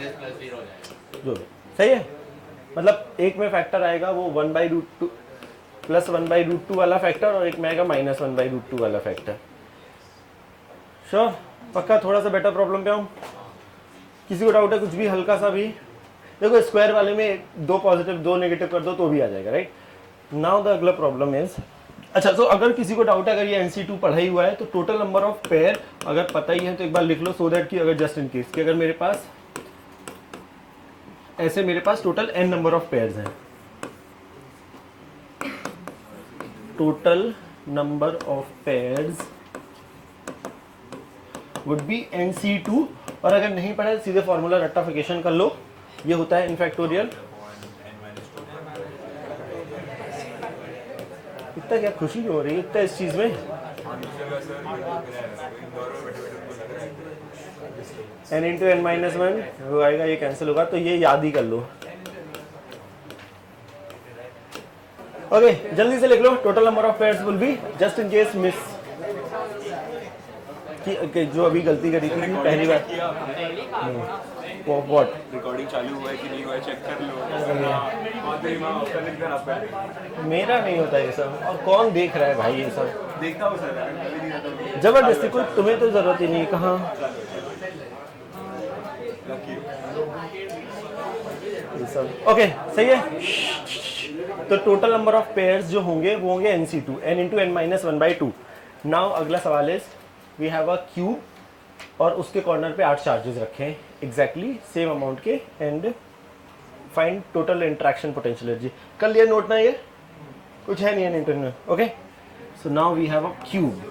जो भी सही है। मतलब एक में फैक्टर आएगा वो 1/√2 प्लस 1/√2 वाला फैक्टर, और एक में आएगा माइनस 1/√2 वाला फैक्टर। श्योर, पक्का। थोड़ा सा बेटर प्रॉब्लम पे आऊँ, किसी को डाउट है कुछ भी हल्का सा भी? देखो स्क्वायर वाले में 2 पॉजिटिव 2 नेगेटिव कर दो तो भी आ जाएगा, राइट। नाउ द अगला प्रॉब्लम इज, अच्छा तो अगर किसी को डाउट है, अगर ये NC2 पढ़ा ही हुआ है तो टोटल नंबर ऑफ पेयर अगर पता ही है तो एक बार लिख लो, सो दैट कि अगर जस्ट इन केस कि अगर मेरे पास ऐसे मेरे पास total n number of pairs हैं, total number of pairs would be NC2। और अगर नहीं पढ़ा है सीधे फॉर्मूला रेक्टिफिकेशन कर लो, ये होता है इन फैक्टोरियल। इतना क्या खुशी हो रही है इतना इस चीज में? n इंटू n माइनस 1 वो आएगा, ये कैंसिल होगा, तो ये याद ही कर लो। ओके, जल्दी से लिख लो, total number of pairs will be, just in case miss कि जो अभी गलती करी थी पहली बार। व्हाट रिकॉर्डिंग चालू हुआ है कि नहीं हुआ है चेक कर लो। मेरा नहीं होता ये सब, और कौन देख रहा है भाई ये सब? देखता हूँ सर, जबरदस्ती, कोई तुम्हें तो जरूरत ही नहीं। कहाँ ये सब? ओके सही है। तो टोटल नंबर ऑफ पेयर्स जो होंगे वो होंगे NC2, n into n minus 1/2। Now अगला सवाल is, we have a cube और उसके कॉर्नर पे 8 चार्जेस रखे हैं एग्जैक्टली सेम अमाउंट के, and find total interaction potential energy. कर लिया नोट ना, ये कुछ है नहीं है internal. Okay, so now we have a cube.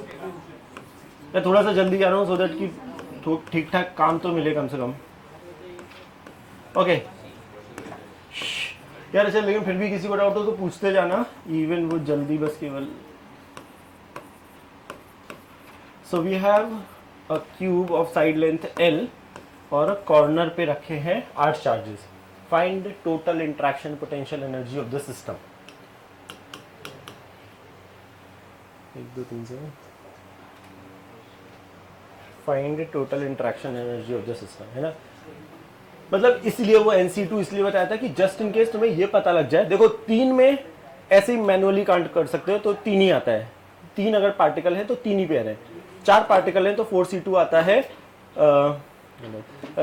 मैं थोड़ा सा जल्दी जा रहा हूँ सो दैट कि ठीक ठाक काम तो मिले कम से कम। ओके यार, अच्छा लेकिन फिर भी किसी को डाउट हो तो पूछते जाना, इवन वो जल्दी बस केवल। So we have a cube of side length L और कॉर्नर पे रखे हैं 8 charges. Find total interaction potential energy of the system. 1 2 3 से find total interaction energy of the system, है ना। मतलब इसलिए वो NC2 इसलिए बताया था कि जस्ट इन केस तुम्हें ये पता लग जाए। देखो 3 में ऐसे ही मैनुअली काउंट कर सकते हो तो 3 ही आता है। 3 अगर पार्टिकल है तो 3 ही पेयर है। 4 पार्टिकल हैं तो 4C2 आता है।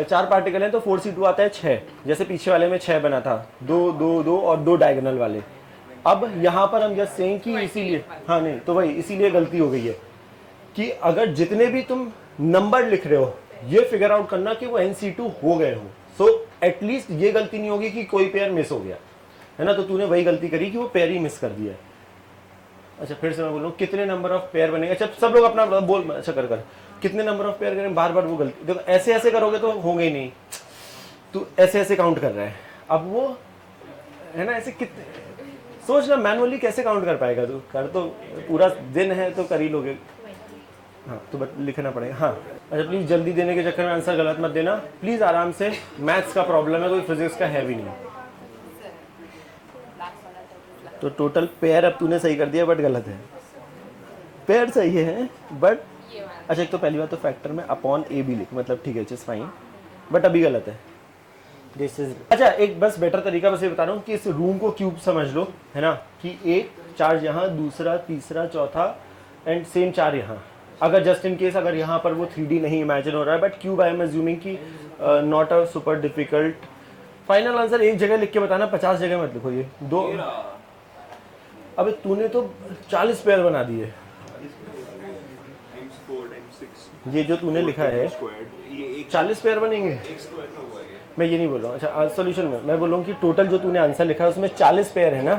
4 पार्टिकल हैं तो 4C2 आता है 6, जैसे पीछे वाले में 6 बना था, 2 2 2 और 2 डायगोनल वाले। अब यहाँ पर हम जस्ट सेइंग कि इसीलिए, हाँ नहीं तो वही इसीलिए गलती हो गई है कि अगर जितने भी तुम नंबर लिख रहे हो ये फिगर आउट करना कि वो NC2 हो गए हो। सो एटलीस्ट ये गलती नहीं होगी कि कोई पेयर मिस हो गया, है ना। तो तूने वही गलती करी कि वो पेयर ही मिस कर दिया। अच्छा फिर से मैं बोलूँ, कितने नंबर ऑफ पेयर बनेंगे? अच्छा सब लोग अपना बोल, अच्छा कर कितने नंबर ऑफ पेयर करें, बार बार वो गलती। देखो ऐसे ऐसे करोगे तो होंगे ही नहीं, तू ऐसे ऐसे काउंट कर रहा है। अब वो है ना, ऐसे कितने सोच ना, मैनुअली कैसे काउंट कर पाएगा तू? कर तो पूरा दिन है तो कर ही लोगे। हाँ तो बट लिखना पड़ेगा। हाँ अच्छा प्लीज़ जल्दी देने के चक्कर में आंसर गलत मत देना प्लीज़, आराम से। मैथ्स का प्रॉब्लम है, कोई फिजिक्स का है भी नहीं। तो टोटल पेयर अब तूने सही कर दिया बट गलत है। पेयर सही है बट अच्छा, एक तो पहली बात तो फैक्टर में अपॉन ए भी लिख, मतलब ठीक है जस्ट फाइन, बट अभी गलत है। दिस इज अच्छा, एक बस बेटर तरीका बस ये बता रहा हूँ कि इस रूम को क्यूब समझ लो, है ना, कि एक चार्ज यहाँ, दूसरा, तीसरा, चौथा एंड सेम 4 यहाँ। अगर जस्ट इन केस अगर यहाँ पर वो 3D नहीं इमेजिन हो रहा है, but cube I am assuming कि not a super difficult. Final answer एक जगह लिख के बताना, 50 जगह मत लिखो। ये 2 अबे तूने तो 40 पेयर बना दिए। ये जो तूने लिखा है 40 पेयर बनेंगे। मैं ये नहीं बोल रहा हूँ। अच्छा सॉल्यूशन में मैं बोल रहा हूँ कि टोटल जो तूने आंसर लिखा है उसमें 40 पेयर है ना।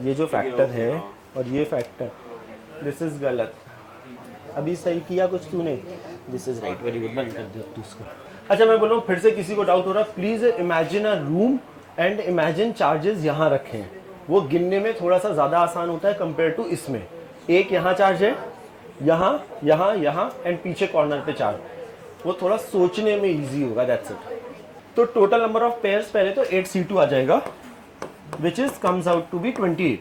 ये जो फैक्टर है और ये फैक्टर, दिस इज गलत। अभी सही किया कुछ तूने? This is right, very good, बंद कर दो तू इसको। अच्छा मैं बोल रहा हूँ, फिर से किसी को डाउट हो रहा, please imagine a room and imagine charges यहाँ रखे हैं। वो गिनने में थोड़ा सा ज़्यादा आसान होता है कंपेयर टू इसमें। एक यहाँ चार्ज है, यहाँ यहाँ यहाँ एंड पीछे कॉर्नर पे चार्ज, वो थोड़ा सोचने में ईजी होगा, दैट्स इट। तो टोटल नंबर ऑफ पेयर्स पहले तो 8C2 आ जाएगा, which is comes out to be 28।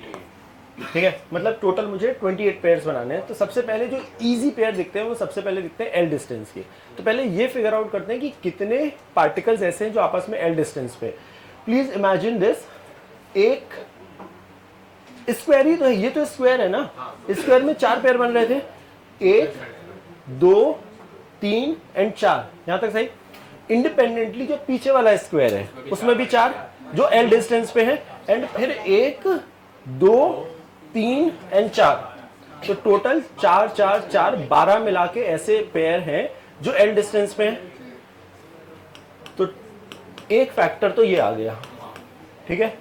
ठीक है, मतलब टोटल मुझे 28 पेयर्स बनाने हैं। तो सबसे पहले जो इजी पेयर दिखते हैं वो सबसे पहले दिखते हैं एल डिस्टेंस के। तो पहले ये फिगर आउट करते हैं कि कितने पार्टिकल्स ऐसे हैं जो आपस में एल डिस्टेंस पे। प्लीज इमेजिन दिस, एक स्क्वायर ही तो है, ये तो स्क्वायर है ना, स्क्वायर में 4 पेयर बन रहे थे, 1 2 3 एंड 4, यहां तक सही। इंडिपेंडेंटली जो पीछे वाला स्क्वायर है उसमें भी 4 जो एल डिस्टेंस पे है, एंड फिर 1 2 3 एंड 4, तो टोटल 4 4 4 12 मिला के ऐसे पेयर हैं जो एल डिस्टेंस पे हैं। तो एक फैक्टर तो ये आ गया, ठीक है,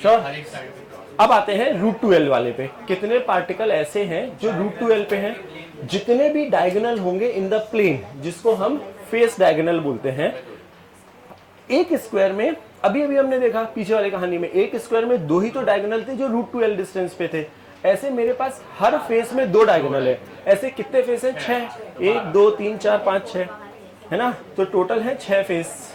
श्योर। हर एक साइड पे अब आते हैं √2l वाले पे। कितने पार्टिकल ऐसे हैं जो √2l पे हैं? जितने भी डायगोनल होंगे इन द प्लेन, जिसको हम फेस डायगोनल बोलते हैं। एक स्क्वायर में अभी हमने देखा पीछे वाली कहानी में, एक स्क्वायर में 2 ही तो डायगोनल थे जो √2l डिस्टेंस पे थे। ऐसे मेरे पास हर फेस में 2 डायगोनल है। ऐसे कितने फेस हैं? 6, 1 2 3 4 5 6, है ना। तो टोटल है 6 फेस,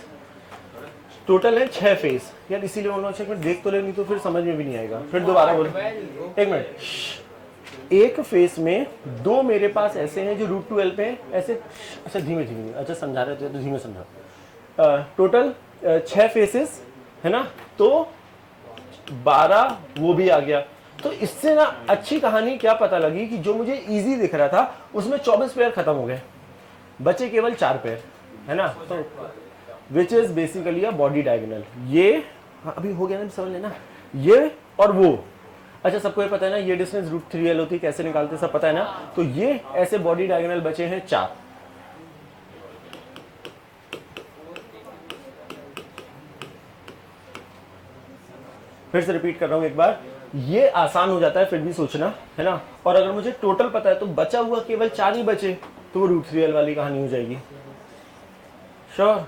टोटल है 6 फेस यार। इसीलिए बोल रहा हूँ, एक मिनट देख तो ले, नहीं तो फिर समझ में भी नहीं आएगा। फिर दोबारा बोलो, एक मिनट। एक फेस में 2 मेरे पास ऐसे हैं जो √2l पे हैं, ऐसे। अच्छा धीमे धीमे, अच्छा समझा रहे थे तो धीमे समझा। टोटल 6 फेसेस है ना, तो 12 वो भी आ गया। तो इससे ना अच्छी कहानी क्या पता लगी कि जो मुझे इजी दिख रहा था उसमें 24 पेयर खत्म हो गए, बचे केवल 4 पेयर, है ना। तो which is basically a body diagonal. ये अभी हो गया ना, समझ लेना, ये और वो। अच्छा सबको ये पता है ना ये डिस्टेंस √3l होती है, कैसे निकालते सब पता है ना। तो ये ऐसे बॉडी डायगोनल बचे हैं 4। फिर से रिपीट कर रहा हूं एक बार, ये आसान हो जाता है फिर भी सोचना, है ना। और अगर मुझे टोटल पता है तो बचा हुआ केवल 4 ही बचे, तो वो √3l वाली कहानी हो जाएगी। श्योर,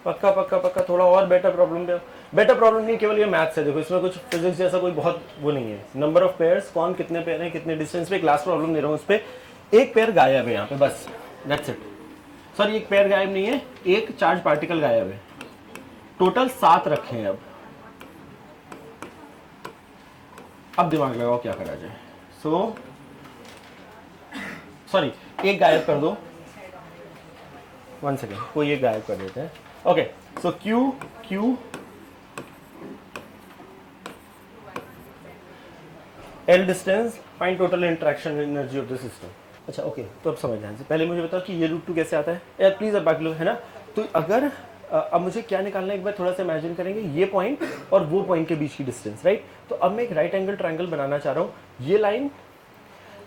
पक्का पक्का पक्का। थोड़ा और बेटर प्रॉब्लम दे, बेटर प्रॉब्लम नहीं, केवल ये मैथ्स है। देखो इसमें कुछ फिजिक्स जैसा कोई बहुत वो नहीं है। नंबर ऑफ पेयर्स, कौन कितने पेयर हैं, कितने डिस्टेंस पे। क्लास प्रॉब्लम दे रहा हूँ उस पर। एक पेयर गायब है यहाँ पे, बस दैट्स इट। सॉरी एक पेयर गायब नहीं है, एक चार्ज पार्टिकल गायब है। टोटल 7 रखे हैं। अब दिमाग लगाओ क्या करा जाए। सॉरी एक गायब कर दो, 1 सेकेंड, कोई एक गायब कर देते हैं। Okay, so Q L distance, find total interaction energy of the system. अच्छा ओके, तो अब समझ ध्यान से। पहले मुझे बताओ कि ये √2 कैसे आता है यार, प्लीज अब बाकी लो, है ना। तो अगर अब मुझे क्या निकालना है, एक बार थोड़ा सा इमेजिन करेंगे, ये पॉइंट और वो पॉइंट के बीच की डिस्टेंस, राइट। तो अब मैं एक राइट एंगल ट्रायंगल बनाना चाह रहा हूँ, ये लाइन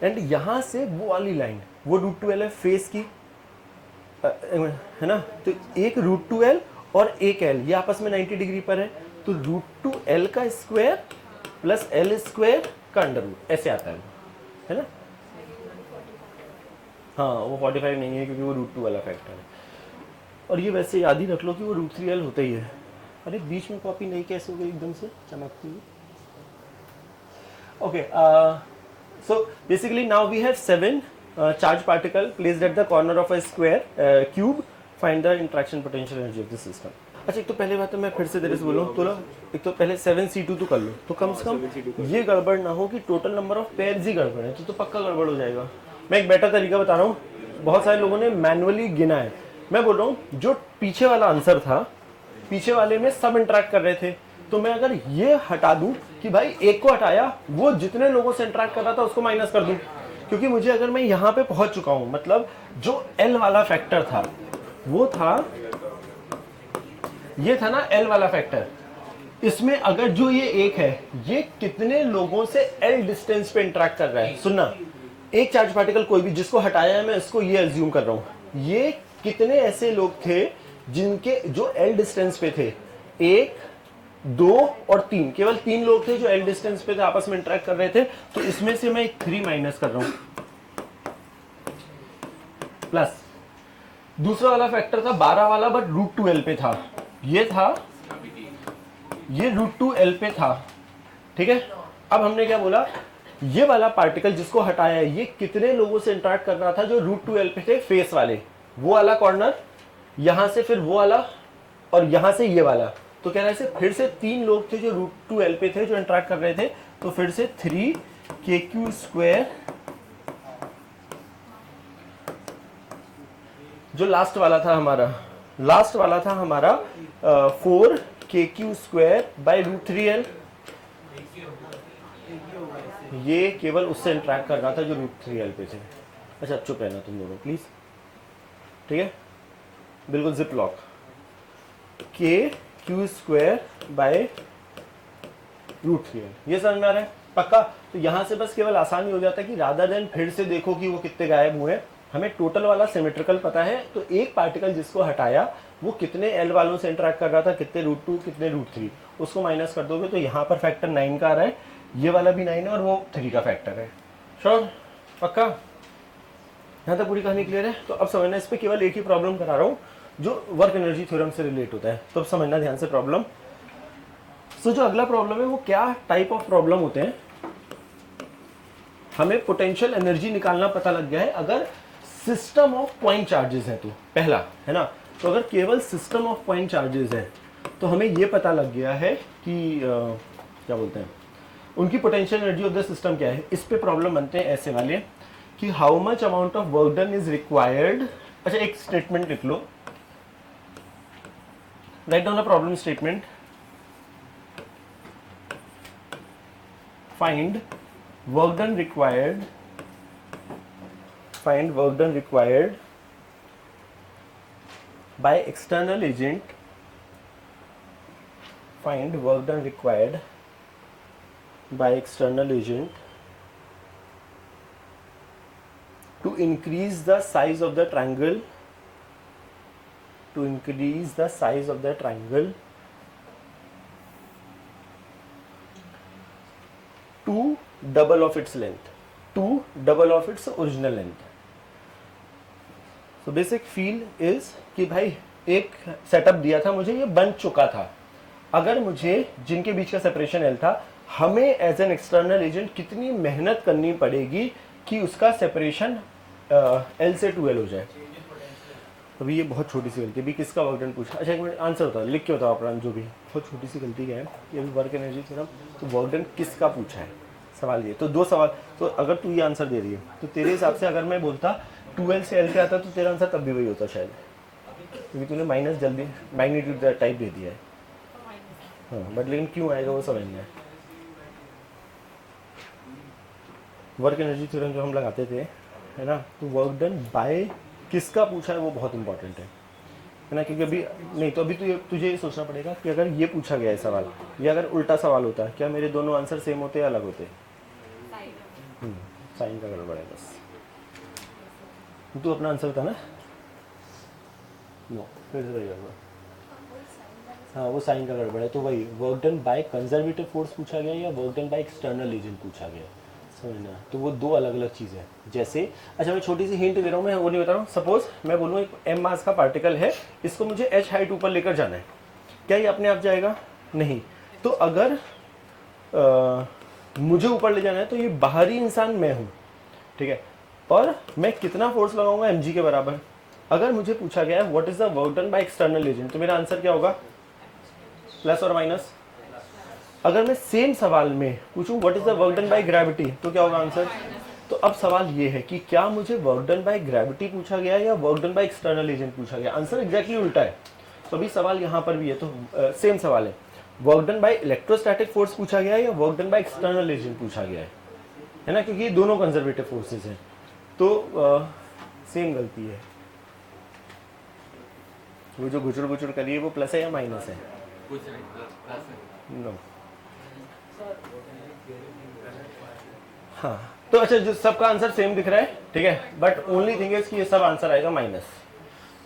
एंड यहाँ से वो वाली लाइन, वो √2l है फेस की, है ना। तो एक √2l और एक l, ये आपस में 90 डिग्री पर है। तो √2l का स्क्वायर प्लस l स्क्वायर का अंडर, ऐसे आता है ना। हाँ वो 45 नहीं है क्योंकि वो √2 वाला फैक्टर है। और ये वैसे याद ही रख लो कि वो √3l होता ही है। अरे बीच में कॉपी नहीं कैसे हो गई एकदम से चमकती हुई। Okay, so basically now we have 7 charged particle placed at the corner of a square cube. Find the interaction potential energy of the system. अच्छा एक तो पहले बात तो मैं फिर से तेरे से बोलूँ तो एक तो पहले 7C2 तो कर लो, तो कम से कम ये गड़बड़ ना हो कि टोटल नंबर ऑफ पेयर्स ही गड़बड़ है, तो पक्का गड़बड़ हो जाएगा। मैं एक बेटर तरीका बता रहा हूँ, बहुत सारे लोगों ने मैनुअली गिना है। मैं बोल रहा हूँ जो पीछे वाला आंसर था, पीछे वाले में सब इंटरेक्ट कर रहे थे, तो मैं अगर ये हटा दूं कि भाई एक को हटाया, वो जितने लोगों से इंटरेक्ट कर रहा था उसको माइनस कर दूं, क्योंकि मुझे अगर मैं यहाँ पे पहुंच चुका हूं, मतलब जो L वाला फैक्टर था वो था, ये था ना L वाला फैक्टर। इसमें अगर जो ये एक है, ये कितने लोगों से L डिस्टेंस पे इंटरेक्ट कर रहा है। सुनना, एक चार्ज पार्टिकल कोई भी जिसको हटाया है, मैं इसको ये अज्यूम कर रहा हूं, ये कितने ऐसे लोग थे जिनके जो L डिस्टेंस पे थे, 1 2 और 3, केवल 3 लोग थे जो एल डिस्टेंस पे थे, आपस में इंटरेक्ट कर रहे थे, तो इसमें से मैं एक 3 माइनस कर रहा हूं, प्लस दूसरा वाला फैक्टर था 12 वाला, बट √2l पे था, ये था, ये √2l पे था, ठीक है। अब हमने क्या बोला, ये वाला पार्टिकल जिसको हटाया है, ये कितने लोगों से इंटरेक्ट कर रहा था जो √2l पे थे, फेस वाले, वो वाला कॉर्नर, यहां से फिर वो वाला, और यहां से ये वाला। तो कह रहे थे फिर से 3 लोग थे जो √2l पे थे जो इंटरेक्ट कर रहे थे, तो फिर से 3kq², जो लास्ट वाला था हमारा, 4kq² बाई √3l, ये केवल उससे इंटरेक्ट कर रहा था जो √3l पे थे। अच्छा चुप रहना तुम दोनों प्लीज, ठीक है, बिल्कुल zip lock, kq² bye √3l, ये समझ में आ रहा है पक्का। तो यहां से बस केवल आसानी हो जाता है कि रादर देन फिर से देखो कि वो कितने गायब हुए, हमें टोटल वाला सिमेट्रिकल पता है, तो एक पार्टिकल जिसको हटाया वो कितने एल वालों से इंटरेक्ट कर रहा था, कितने √2 कितने √3, उसको माइनस कर दोगे तो यहाँ पर फैक्टर 9 का आ रहा है, ये वाला भी 9 है और वो 3 का फैक्टर है। श्योर पक्का, यहाँ तक पूरी कहानी क्लियर है। तो अब समझना, इस पे केवल एक ही प्रॉब्लम करा रहा हूँ जो वर्क एनर्जी थ्योरम से रिलेट होता है, तो अब समझना ध्यान से प्रॉब्लम। सो जो अगला प्रॉब्लम है वो क्या टाइप ऑफ प्रॉब्लम होते हैं, हमें पोटेंशियल एनर्जी निकालना पता लग गया है अगर सिस्टम ऑफ पॉइंट चार्जेस है, तो पहला है ना, तो अगर केवल सिस्टम ऑफ पॉइंट चार्जेस है तो हमें ये पता लग गया है कि क्या बोलते हैं, उनकी potential energy of the system क्या है। इस पे प्रॉब्लम बनते हैं ऐसे वाले कि how much amount of work done is required. अच्छा एक स्टेटमेंट लिख लो, write down the problem statement, find work done required, find work done required by external agent, find work done required by external agent to increase the size of the triangle, to increase the size of the triangle to double of its length, to double of its original length। तो basic feel is कि भाई एक setup दिया था मुझे, ये बन चुका था, अगर मुझे जिनके बीच का सेपरेशन एल था, हमें एज एन एक्सटर्नल एजेंट कितनी मेहनत करनी पड़ेगी कि उसका सेपरेशन एल से 2l हो जाए। अभी ये बहुत छोटी सी गलती, अभी किसका वर्क डन पूछा, अच्छा एक मिनट आंसर बताओ, लिख के बताओ अपना, जो भी बहुत छोटी सी गलती क्या है, ये अभी वर्क एनर्जी थ्योरम, तो वर्क डन किसका पूछा है, सवाल ये। तो 2 सवाल, तो अगर तू ये आंसर दे रही है तो तेरे हिसाब से अगर मैं बोलता 2l से l पे आता तो तेरा आंसर तब भी वही होता शायद, क्योंकि तूने माइनस जल्दी मैग्नीट्यूड टाइप दे दिया है। हाँ बट लेकिन क्यों आएगा वो समझना है। वर्क एनर्जी थ्योरम जो हम लगाते थे है ना, तो वर्क डन बाय किसका पूछा है वो बहुत इंपॉर्टेंट है ना, क्योंकि अभी नहीं तो अभी तुझे ये सोचना पड़ेगा कि अगर ये पूछा गया है सवाल, या अगर उल्टा सवाल होता, क्या मेरे दोनों आंसर सेम होते या अलग होते। साइन का गड़बड़ है बस, तू अपना आंसर बता ना। नो फिर से वही गड़बड़, हाँ वो साइन का गड़बड़ है, तो वही work done by conservative force पूछा गया या work done by external agent पूछा गया, समझना। तो वो 2 अलग अलग चीज़ें हैं। जैसे अच्छा मैं छोटी सी हिंट दे रहा हूँ, मैं वो नहीं बता रहा हूँ, सपोज मैं बोलूँ एक m मास का पार्टिकल है, इसको मुझे h हाइट ऊपर लेकर जाना है, क्या ये अपने आप जाएगा? नहीं। तो अगर मुझे ऊपर ले जाना है तो ये बाहरी इंसान मैं हूँ, ठीक है, और मैं कितना फोर्स लगाऊंगा mg के बराबर। अगर मुझे पूछा गया है what is the work done by external agent, तो मेरा आंसर क्या होगा, प्लस और माइनस। अगर मैं सेम सवाल में पूछूं what is the work done by gravity, तो क्या होगा आंसर। तो अब सवाल ये है कि क्या मुझे वर्क डन बाय ग्रेविटी पूछा गया या work done by external agent पूछा गया, आंसर एग्जैक्टली उल्टा है। तो अभी सवाल यहाँ पर भी है, तो सेम सवाल है, work done by electrostatic force पूछा गया है या work done by external agent पूछा गया है ना, क्योंकि ये दोनों कंजर्वेटिव फोर्सेस हैं, तो सेम गलती है। वो जो गुचड़ गुचड़ करी है वो प्लस है या माइनस है? कुछ नहीं, प्लस है। नो हाँ, तो अच्छा जो सबका आंसर सेम दिख रहा है, ठीक है, बट ओनली थिंग इज कि ये सब आंसर आएगा माइनस।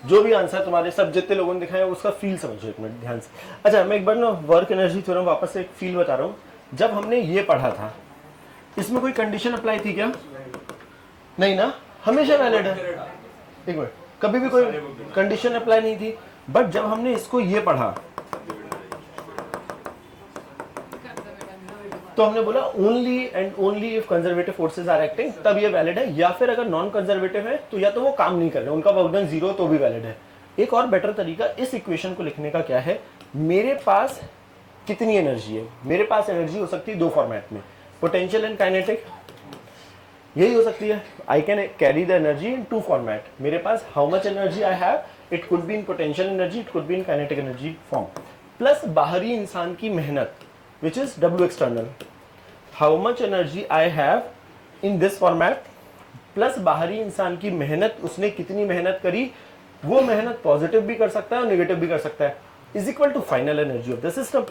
जो भी आंसर तुम्हारे सब जितने लोगों ने दिखाया उसका फील समझो एक मिनट ध्यान से। अच्छा मैं एक बार ना वर्क एनर्जी थ्योरम वापस से एक फील बता रहा हूँ। जब हमने ये पढ़ा था इसमें कोई कंडीशन अप्लाई थी क्या? नहीं ना, हमेशा वैलिड है। एक मिनट, कभी भी कोई कंडीशन अप्लाई नहीं थी। बट जब हमने इसको ये पढ़ा तो हमने बोला only and only if conservative forces are acting, तब ये वैलिड है। या फिर अगर नॉन कंजर्वेटिव है तो या तो वो काम नहीं कर रहे, उनका वर्क डन 0 तो भी वैलिड है। एक और बेटर तरीका इस इक्वेशन को लिखने का क्या है, मेरे पास कितनी एनर्जी है। मेरे पास एनर्जी हो सकती है दो फॉर्मेट में, पोटेंशियल एंड काइनेटिक, यही हो सकती है। I can carry the energy in two format. मेरे पास how much energy I have, it could be in potential energy, it could be in kinetic energy form, plus बाहरी इंसान की मेहनत which is W external, how much energy I have in this format, plus बाहरी इंसान की मेहनत, उसने कितनी मेहनत करी, वो मेहनत पॉजिटिव भी कर सकता है और नेगेटिव भी कर सकता है, is equal to final energy of the system.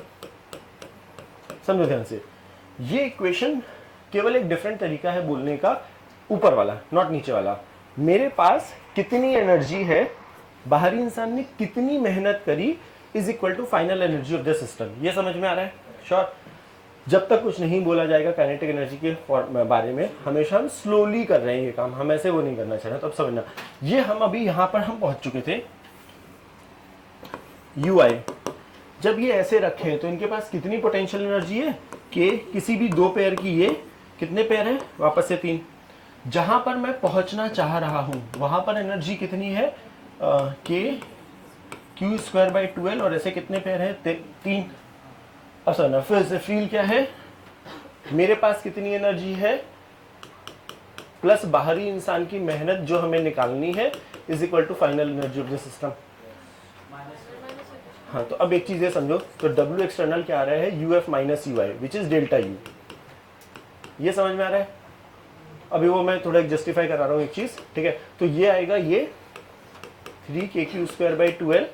समझो ध्यान से, ये इक्वेशन केवल एक डिफरेंट तरीका है बोलने का, ऊपर वाला नॉट नीचे वाला। मेरे पास कितनी एनर्जी है, बाहरी इंसान ने कितनी मेहनत करी, is equal to final energy of the system. ये समझ में आ रहा है? श्योर। जब तक कुछ नहीं बोला जाएगा काइनेटिक एनर्जी के बारे में, हमेशा हम स्लोली कर रहे हैं ये काम, हम ऐसे वो नहीं करना चाह रहे। तो अब समझना, ये हम अभी यहां पर हम पहुंच चुके थे UI। जब ये ऐसे रखे हैं तो इनके पास कितनी पोटेंशियल एनर्जी है कि किसी भी दो पेयर की, ये कितने पेयर है, वापस से 3। जहां पर मैं पहुंचना चाह रहा हूं वहां पर एनर्जी कितनी है, के Q²/2L, और ऐसे कितने पेयर है, 3। अब समझना फिर से, फील क्या है, मेरे पास कितनी एनर्जी है प्लस बाहरी इंसान की मेहनत जो हमें निकालनी है, is equal to final energy of the system. हाँ, तो अब एक चीज ये समझो, तो W एक्सटर्नल क्या आ रहा है, UF minus UI which is delta U। ये समझ में आ रहा है? अभी वो मैं थोड़ा जस्टिफाई करा रहा हूँ एक चीज, ठीक है। तो ये आएगा ये 3KQ²/2L,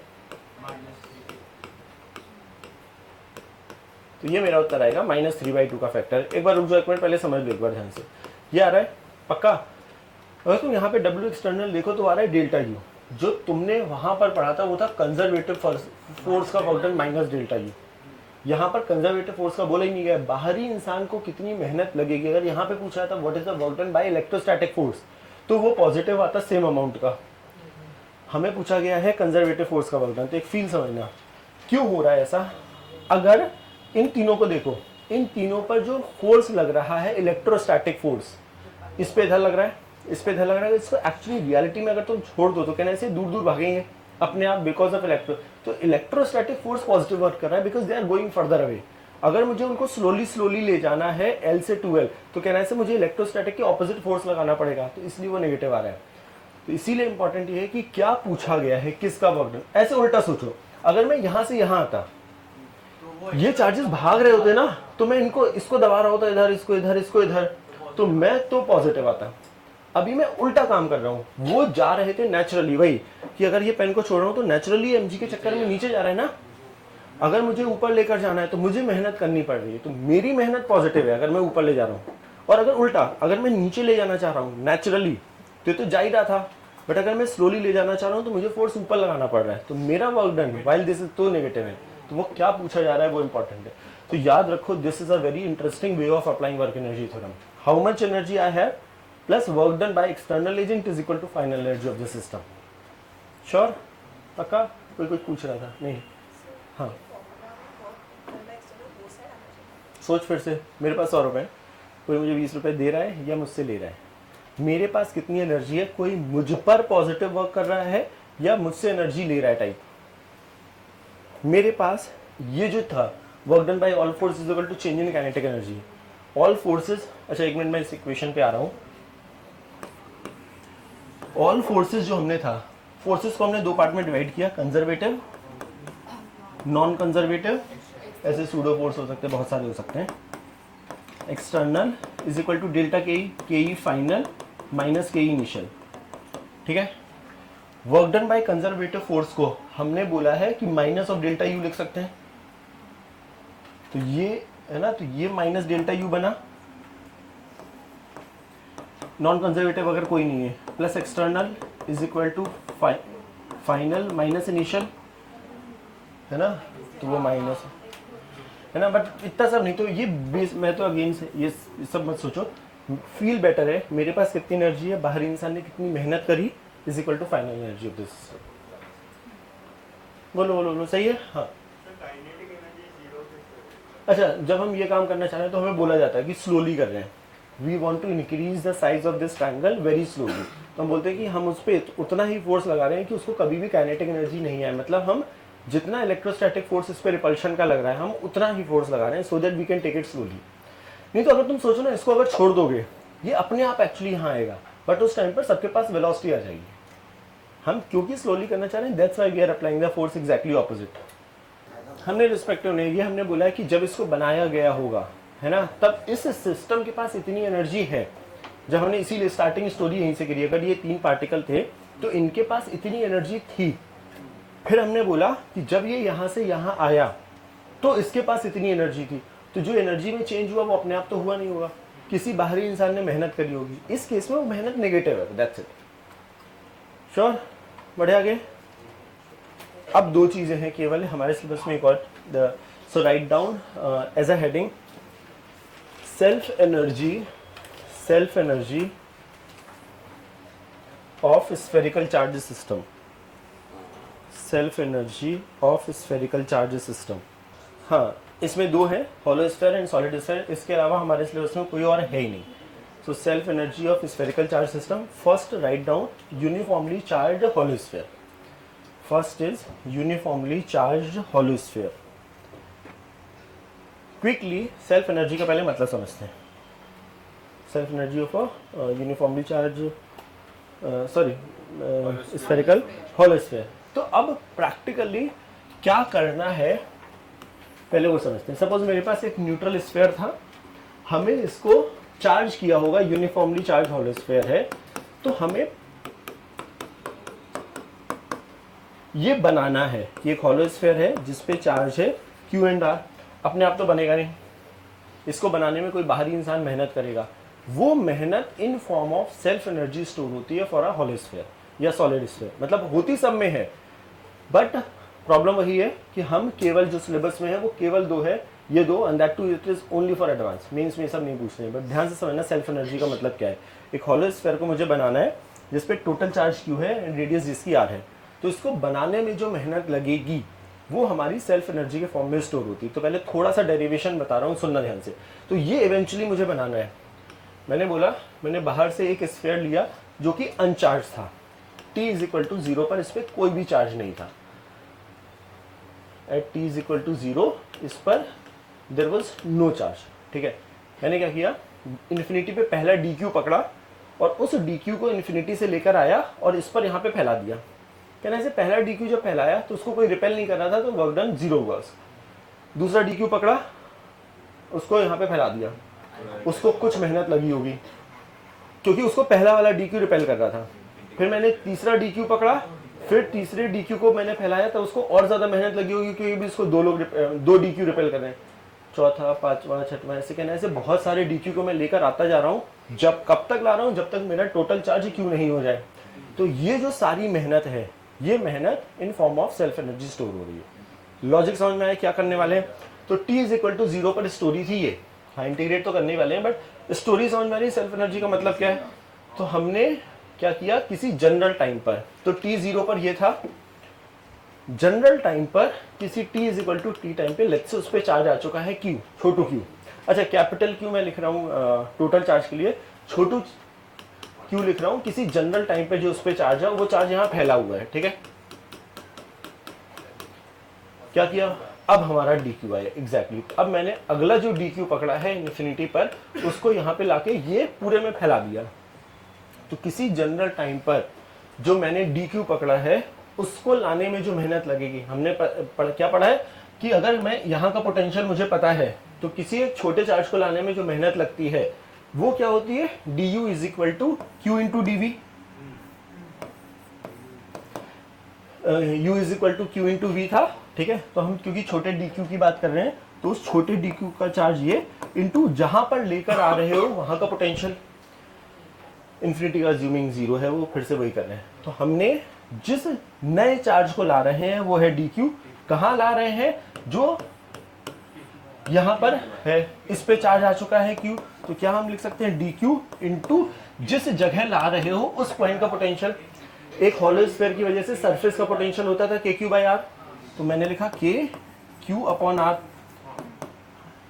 तो ये मेरा उत्तर आएगा -3/2 का फैक्टर। एक बार रुक जाओ, एक मिनट पहले समझ लो एक बार ध्यान से। ये आ रहा है पक्का? अगर तुम यहाँ पे W एक्सटर्नल देखो तो आ रहा है डेल्टा U। जो तुमने वहां पर पढ़ा था वो था कंजर्वेटिव फोर्स का work done minus delta U। यहाँ पर कंजर्वेटिव फोर्स का बोला ही नहीं गया, बाहरी इंसान को कितनी मेहनत लगेगी। अगर यहाँ पे पूछा था what is the work done by electrostatic force, तो वो पॉजिटिव आता सेम अमाउंट का। हमें पूछा गया है कंजर्वेटिव फोर्स का वर्क डन, तो एक फील समझना क्यों हो रहा है ऐसा। अगर इन तीनों को देखो, इन तीनों पर जो फोर्स लग रहा है इलेक्ट्रोस्टैटिक फोर्स, इस पे इधर लग रहा है, इस पे इधर लग रहा है, इसको एक्चुअली रियलिटी में अगर तुम छोड़ दो तो कहना ऐसे दूर दूर भागेंगे अपने आप बिकॉज ऑफ इलेक्ट्रो। तो इलेक्ट्रोस्टैटिक फोर्स पॉजिटिव वर्क कर रहा है because they are going further away. अगर मुझे उनको स्लोली ले जाना है L से 2L, तो कहना ऐसे मुझे इलेक्ट्रोस्टैटिक के ऑपोजिट फोर्स लगाना पड़ेगा, तो इसलिए वो नेगेटिव आ रहा है। तो इसीलिए इंपॉर्टेंट ये है कि क्या पूछा गया है, किसका वर्क डन। ऐसे उल्टा सोचो, अगर मैं यहां से यहां आता, ये चार्जेस भाग रहे होते ना, तो मैं इनको इसको दबा रहा होता, इधर इसको इधर इसको इधर, तो मैं तो पॉजिटिव आता। अभी मैं उल्टा काम कर रहा हूँ, वो जा रहे थे नेचुरली, वही कि अगर ये पेन को छोड़ रहा हूँ तो नेचुरली mg के चक्कर में नीचे जा रहा है ना। अगर मुझे ऊपर लेकर जाना है तो मुझे मेहनत करनी पड़ रही है, तो मेरी मेहनत पॉजिटिव है अगर मैं ऊपर ले जा रहा हूँ। और अगर उल्टा, अगर मैं नीचे ले जाना चाह रहा हूँ नेचुरली, तो जा ही रहा था, बट अगर मैं स्लोली ले जाना चाह रहा हूँ तो मुझे फोर्स ऊपर लगाना पड़ रहा है, तो मेरा work done while this is तो नेगेटिव है। तो वो क्या पूछा जा रहा है वो इंपॉर्टेंट है। तो याद रखो, this is a very interesting way of applying work energy theorem. How much energy I have plus work done by external agent is equal to final energy of the system. Sure? पक्का? कोई कुछ पूछ रहा था? नहीं? हाँ, सोच फिर से। मेरे पास 100 रुपये, कोई मुझे 20 रुपये दे रहा है या मुझसे ले रहा है। मेरे पास कितनी एनर्जी है, कोई मुझ पर पॉजिटिव वर्क कर रहा है या मुझसे एनर्जी ले रहा है टाइप। मेरे पास ये जो था work done by all force is equal to change in kinetic energy. All forces, अच्छा एक मिनट मैं इस इक्वेशन पे आ रहा हूँ। ऑल फोर्सेस जो हमने था, फोर्सेस को हमने दो पार्ट में डिवाइड किया, कंजर्वेटिव, नॉन कंजर्वेटिव, ऐसे सूडो फोर्स हो सकते हैं, बहुत सारे हो सकते हैं। External is equal to delta k e final minus k e initial, ठीक है। Work done by conservative force को हमने बोला है कि माइनस ऑफ डेल्टा यू लिख सकते हैं, तो ये है ना, तो ये माइनस डेल्टा यू बना, नॉन कंजर्वेटिव अगर कोई नहीं है, plus external is equal to final minus initial, है ना, तो वो माइनस है ना, बट इतना सब नहीं। तो ये बेस, मैं तो अगेन से ये सब मत सोचो, फील बेटर है मेरे पास कितनी एनर्जी है, बाहरी इंसान ने कितनी मेहनत करी, is equal to final energy of this. बोलो बोलो बोलो, सही है। हाँ अच्छा, जब हम ये काम करना चाह रहे हैं तो हमें बोला जाता है कि स्लोली कर रहे हैं, we want to increase the size of this triangle very slowly. तो हम बोलते हैं कि हम उस पर उतना ही फोर्स लगा रहे हैं कि उसको कभी भी काइनेटिक एनर्जी नहीं आए, मतलब हम जितना इलेक्ट्रोस्टैटिक फोर्स इस पर रिपल्शन का लग रहा है हम उतना ही फोर्स लगा रहे हैं, so that we can take it slowly. नहीं तो अगर तुम सोचो ना, इसको अगर छोड़ दोगे ये अपने आप एक्चुअली यहाँ आएगा, बट उस टाइम पर सबके पास वेलोसिटी आ जाएगी। हम क्योंकि स्लोली करना चाह रहे हैं, that's why we are applying the force exactly opposite. हमने रिस्पेक्टिव नहीं, ये हमने बोला है कि जब इसको बनाया गया होगा, है ना, तब इस सिस्टम के पास इतनी एनर्जी है। जब हमने इसीलिए स्टार्टिंग स्टोरी यहीं से करी, अगर ये 3 पार्टिकल थे तो इनके पास इतनी एनर्जी थी। फिर हमने बोला कि जब ये यहाँ से यहाँ आया तो इसके पास इतनी एनर्जी थी, तो जो एनर्जी में चेंज हुआ वो अपने आप तो हुआ नहीं होगा, किसी बाहरी इंसान ने मेहनत करी होगी। इस केस में वो मेहनत नेगेटिव है, दैट्स इट। श्योर, बढ़े आगे। अब 2 चीजें हैं केवल हमारे सिलेबस में, एक और, so write down as a heading, self energy of spherical charge system, self energy of spherical charge system. हाँ, इसमें 2 हैं, hollow sphere and solid sphere. इसके अलावा हमारे सिलेबस में कोई और है ही नहीं। सो self energy of spherical charge system, first write down uniformly charged hollow sphere. First is uniformly charged hollow sphere. Quickly self energy का पहले मतलब समझते हैं। Self energy of uniformly charge spherical hollow sphere. तो अब प्रैक्टिकली क्या करना है पहले वो समझते हैं। सपोज मेरे पास एक न्यूट्रल स्फीयर था, हमें इसको चार्ज किया होगा, यूनिफॉर्मली चार्ज हॉलो स्फीयर है, तो हमें ये बनाना है कि एक हॉलो स्फीयर है जिसपे चार्ज है Q एंड R। अपने आप तो बनेगा नहीं, इसको बनाने में कोई बाहरी इंसान मेहनत करेगा। वो मेहनत in form of self energy store होती है फॉर अ हॉलो स्फीयर या सॉलिड स्फीयर, मतलब होती सब में है, बट प्रॉब्लम वही है कि हम केवल जो सिलेबस में है वो केवल 2 है, ये 2, and that to it is only for advance. Mains में सब नहीं पूछते हैं, बट ध्यान से समझना सेल्फ एनर्जी का मतलब क्या है। एक हॉलो स्फीयर को मुझे बनाना है जिसपे टोटल चार्ज Q है एंड रेडियस जिसकी R है, तो इसको बनाने में जो मेहनत लगेगी वो हमारी सेल्फ एनर्जी के फॉर्म में स्टोर होती है। तो पहले थोड़ा सा डेरिवेशन बता रहा हूँ, सुनना ध्यान से। तो ये इवेंचुअली मुझे बनाना है। मैंने बोला, मैंने बाहर से एक स्फीयर लिया जो कि अनचार्ज था, t इज इक्वल टू 0 पर इस पर कोई भी चार्ज नहीं था। At t is equal to 0 इस पर देयर वाज नो चार्ज। ठीक है, मैंने क्या किया, इन्फिनिटी पे पहला dq पकड़ा और उस dq को इन्फिनिटी से लेकर आया और इस पर यहाँ पे फैला दिया। कहना से पहला dq जब फैलाया तो उसको कोई रिपेल नहीं कर रहा था, तो वर्क डन 0 हुआ। दूसरा dq पकड़ा, उसको यहाँ पे फैला दिया, उसको कुछ मेहनत लगी होगी क्योंकि उसको पहला वाला dq रिपेल कर रहा था। फिर मैंने तीसरा dq पकड़ा, फिर तीसरे dq को मैंने फैलाया तो उसको और ज्यादा मेहनत लगी होगी क्योंकि भी इसको 2 dq रिपेल कर रहे हैं। चौथा, पांचवा, छठवां, ऐसे कहना ऐसे बहुत सारे dq को मैं लेकर आता जा रहा हूँ। जब कब तक ला रहा हूँ, जब तक मेरा टोटल चार्ज Q नहीं हो जाए। तो ये जो सारी मेहनत है, ये मेहनत in form of self energy store हो रही है। लॉजिक समझ में आया क्या करने वाले हैं? तो t इज इक्वल टू 0 पर स्टोरी थी ये, हाँ इंटीग्रेट तो करने वाले हैं, बट स्टोरी समझ में आ रही है। सेल्फ एनर्जी का मतलब क्या है? तो हमने क्या किया, किसी जनरल टाइम पर, तो t 0 पर ये था, जनरल टाइम पर किसी t is equal to T time पे लेट्स से उस पर चार्ज आ चुका है Q, छोटू Q। अच्छा, कैपिटल Q मैं लिख रहा हूँ टोटल चार्ज के लिए, छोटू Q लिख रहा हूँ किसी जनरल टाइम पे जो उस पर चार्ज है, वो चार्ज यहाँ फैला हुआ है। ठीक है, क्या किया, अब हमारा dq आया एग्जैक्टली। अब मैंने अगला जो dq पकड़ा है इन्फिनिटी पर, उसको यहाँ पे लाके ये पूरे में फैला दिया। तो किसी जनरल टाइम पर जो मैंने dq पकड़ा है, उसको लाने में जो मेहनत लगेगी, हमने क्या पढ़ा है कि अगर मैं यहाँ का पोटेंशियल मुझे पता है, तो किसी एक छोटे चार्ज को लाने में जो मेहनत लगती है वो क्या होती है, du is equal to q into dv। u is equal to q into v था। ठीक है, तो हम क्योंकि छोटे dq की बात कर रहे हैं, तो उस छोटे dq का चार्ज ये इंटू जहां पर लेकर आ रहे हो वहां का पोटेंशियल। इन्फिनिटी का अज्यूमिंग 0 है, वो फिर से वही कर रहे हैं। तो हमने जिस नए चार्ज को ला रहे हैं वो है डी क्यू। कहाँ ला रहे हैं? जो यहाँ पर है, इस पे चार्ज आ चुका है क्यू, तो क्या हम लिख सकते हैं डी क्यू इंटू जिस जगह ला रहे हो उस पॉइंट का पोटेंशियल। एक हॉलो स्फीयर की वजह से सरफेस का पोटेंशियल होता था के क्यू बाई आर, तो मैंने लिखा के क्यू अपॉन आर।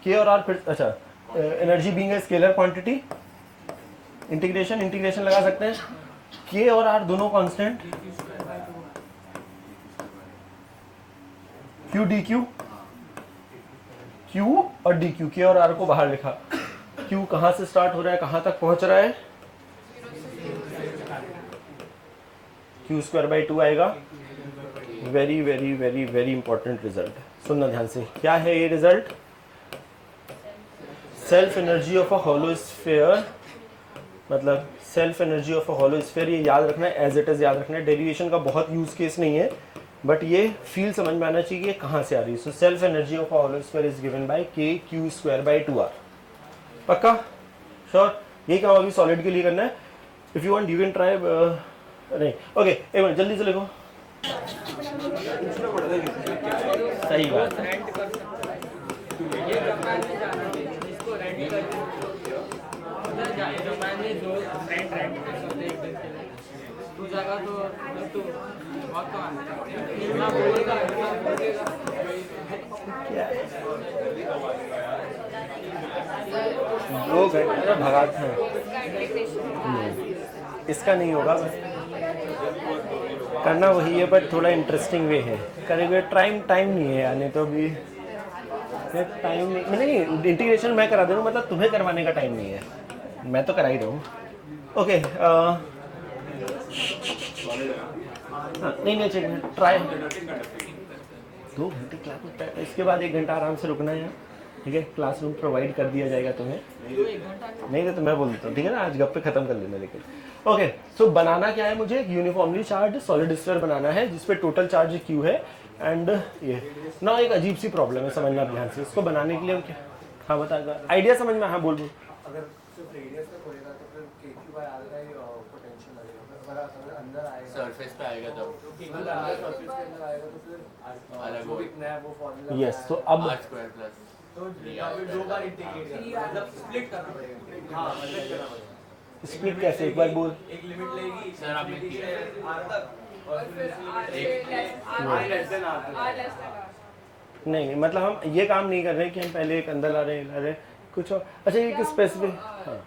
के और आर फिर अच्छा, energy being a scalar quantity, integration लगा सकते हैं। के और आर दोनों constant, Q D Q, Q और डी क्यू, के और आर को बाहर लिखा। क्यू कहां से स्टार्ट हो रहा है, कहां तक पहुंच रहा है? क्यू स्क्वायर बाई 2 आएगा। Very very very very important result, सुनना ध्यान से। क्या है ये result? Self energy of a hollow sphere, मतलब self energy of a hollow sphere, ये याद रखना है, एज इट इज याद रखना है। डेरिवेशन का बहुत यूज केस नहीं है, बट ये फील समझ में आना चाहिए कि कहाँ से आ रही है। So self energy of a hollow sphere is given by K Q square by 2r। पक्का? श्योर? यही काम अभी सॉलिड के लिए करना है। If you want you can try. नहीं, ओके, एक मिनट जल्दी से लिखो। सही बात है। ये जापान में जाना है, इसको रेंट कर उधर जापान में जो रेंट कर सकते एक दिन के लिए, तू जाएगा तो बहुत कम इतना बोलेगा क्या है? 2 घंटे भगाते हैं, इसका नहीं होगा, बस करना वही है, बट थोड़ा इंटरेस्टिंग वे है करेंगे। टाइम नहीं है आने, तो भी टाइम नहीं, इंटीग्रेशन मैं करा दे रहा हूँ, मतलब तुम्हें करवाने का टाइम नहीं है, मैं तो करा ही रहा हूँ। ओके, नहीं चेक ट्राई 2 घंटे क्लास में, इसके बाद 1 घंटा आराम से रुकना है, ठीक है? क्लासरूम प्रोवाइड कर दिया जाएगा तुम्हें, नहीं तो मैं बोल देता हूँ, ठीक है ना? आज गप्पे खत्म कर लेना। लेकिन ओके, सो बनाना क्या है मुझे? यूनिफॉर्मली चार्ज सॉलिड स्फीयर बनाना है जिसपे टोटल चार्ज क्यू है। एंड ये ना एक अजीब सी प्रॉब्लम है, समझना ध्यान से। इसको बनाने के लिए क्या, हाँ बताएगा, आइडिया समझ में? हाँ बोल। अगर सिर्फ रेडियस तक होएगा तो फिर केक्यू बाय आर का ही पोटेंशियल लगेगा, अगर अंदर आएगा सरफेस पे आएगा तब सरफेस के अंदर आएगा तो फिर अलग वो होगा। इतना है वो फार्मूला। यस, तो अब r स्क्वायर प्लस तो फिर 2 बार इंटीग्रेट करना, मतलब स्प्लिट करना पड़ेगा। हां, स्प्लिट करना पड़ेगा। स्प्लिट कैसे, एक बार बोल। एक लिमिट लेगी सर आपने किया आर तक, और फिर आर लेस देन आर। नहीं, मतलब हम ये काम नहीं कर रहे कि हम पहले एक अंदर ला रहे हैं कुछ और। अच्छा, ये कि स्पेसिफिक, हाँ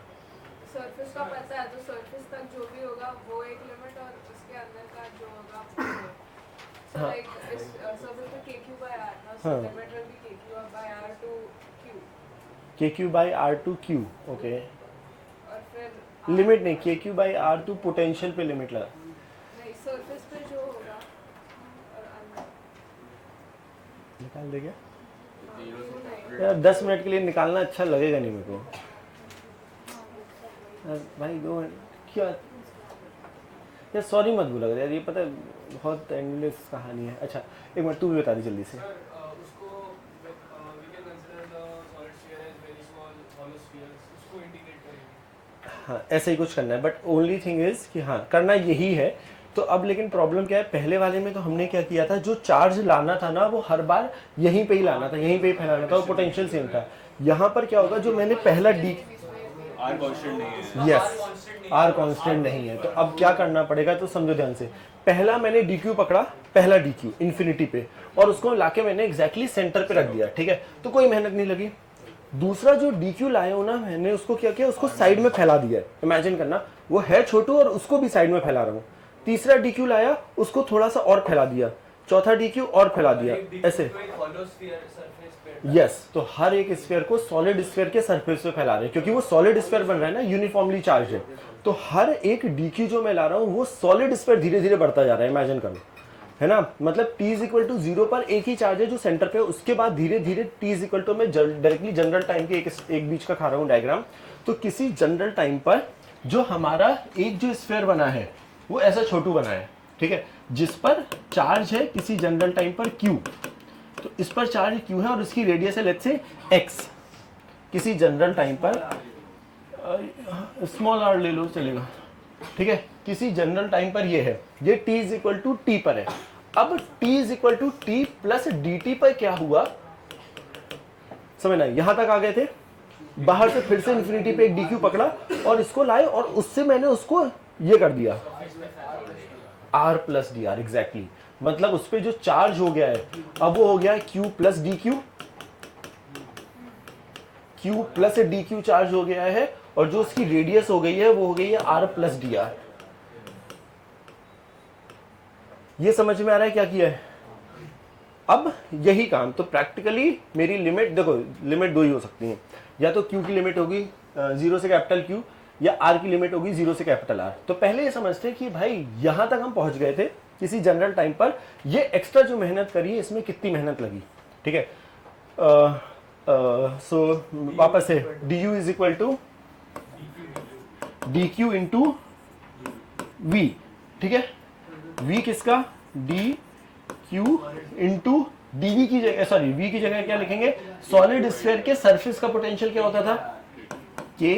सरफेस का पता है, तो सरफेस तक जो भी होगा वो एक लिमिट, और उसके अंदर का जो होगा सो हाँ। लाइक इस सरफेस पे केक्यू बाय आर, नाउ हाँ। Limit will be KQ by R to Q, K Q by R to Q. Okay, और फिर लिमिट नहीं, K Q by R to potential पे लिमिट लगा। नहीं, सरफेस पे जो होगा और अंदर निकाल दे क्या? जीरो से यार 10 मिनट के लिए निकालना अच्छा लगेगा नहीं मेरे को यार, भाई 2 मिनट क्या यार, सॉरी मत बोला कर यार, ये पता है बहुत एंडलेस कहानी है। अच्छा एक मिनट, तू भी बता दी जल्दी से। उसको we can consider the solid sphere as very small hollow spheres, उसको इंटीग्रेट करेंगे। हाँ, ऐसा ही कुछ करना है, बट ओनली थिंग इज कि हाँ करना यही है। तो अब लेकिन प्रॉब्लम क्या है, पहले वाले में तो हमने क्या किया था, जो चार्ज लाना था ना वो हर बार यहीं पे ही लाना था, यहीं पे ही फैलाना था, वो पोटेंशियल सेम था। यहाँ पर क्या होगा, जो मैंने पहला डी, आर कांस्टेंट नहीं है। यस आर कांस्टेंट नहीं है, तो अब क्या करना पड़ेगा, तो समझो ध्यान से। पहला मैंने डी क्यू पकड़ा, पहला डी क्यू इन्फिनिटी पे, और उसको लाके मैंने एग्जैक्टली सेंटर पे रख दिया, ठीक है? तो कोई मेहनत नहीं लगी। दूसरा जो डी क्यू लाया हो ना, मैंने उसको क्या किया, उसको साइड में फैला दिया। इमेजिन करना, वो है छोटू और उसको भी साइड में फैला रहा हूँ। तीसरा डी क्यू लाया, उसको थोड़ा सा और फैला दिया। चौथा डी क्यू और फैला दिया, ऐसे। hollow sphere surface पे यस, तो हर एक स्फीयर को सॉलिड स्फीयर के सरफेस पे फैला रहे हैं, क्योंकि वो सॉलिड स्फीयर बन रहा है ना, यूनिफॉर्मली चार्ज है। तो हर एक डीक्यू जो मैं ला रहा हूँ वो सॉलिड स्फीयर धीरे धीरे बढ़ता जा रहा है, इमेजिन करो, है ना? मतलब t इज इक्वल टू 0 पर एक ही चार्ज है जो सेंटर पे है, उसके बाद धीरे धीरे t इज इक्वल टू, मैं डायरेक्टली जनरल टाइम के एक बीच का खा रहा हूँ डायग्राम। तो किसी जनरल टाइम पर जो हमारा एक जो स्फीयर बना है वो ऐसा छोटू बना है, ठीक है? जिस पर चार्ज है किसी जनरल टाइम पर q, तो इस पर चार्ज q है और इसकी रेडियस है लेट्स से x। किसी जनरल टाइम पर स्मॉल r ले लो चलेगा, ठीक है? किसी जनरल टाइम पर ये है, ये t is equal to T पर है। अब t is equal to T plus D T पर क्या हुआ, समझना, यहां तक आ गए थे, बाहर से फिर से इन्फिनिटी पे एक dq पकड़ा और इसको लाए और उससे मैंने उसको ये कर दिया r plus D R, exactly, मतलब उस पर जो चार्ज हो गया है अब वो हो गया है q plus D Q, q plus D Q charge हो गया है और जो उसकी रेडियस हो गई है वो हो गई है r प्लस डी आर। ये समझ में आ रहा है क्या किया है? अब यही काम, तो प्रैक्टिकली मेरी लिमिट देखो, लिमिट दो ही हो सकती हैं, या तो q की लिमिट होगी 0 से कैपिटल Q या r की लिमिट होगी 0 से कैपिटल R। तो पहले ये समझते हैं कि भाई यहां तक हम पहुंच गए थे किसी जनरल टाइम पर, ये एक्स्ट्रा जो मेहनत करी है इसमें कितनी मेहनत लगी, ठीक है। सो वापस से D U is equal to D Q into V, ठीक है। v किसका, डी क्यू इंटू डीवी की जगह, सॉरी v की जगह क्या लिखेंगे, सॉलिड स्फीयर के सरफेस का पोटेंशियल क्या होता था, के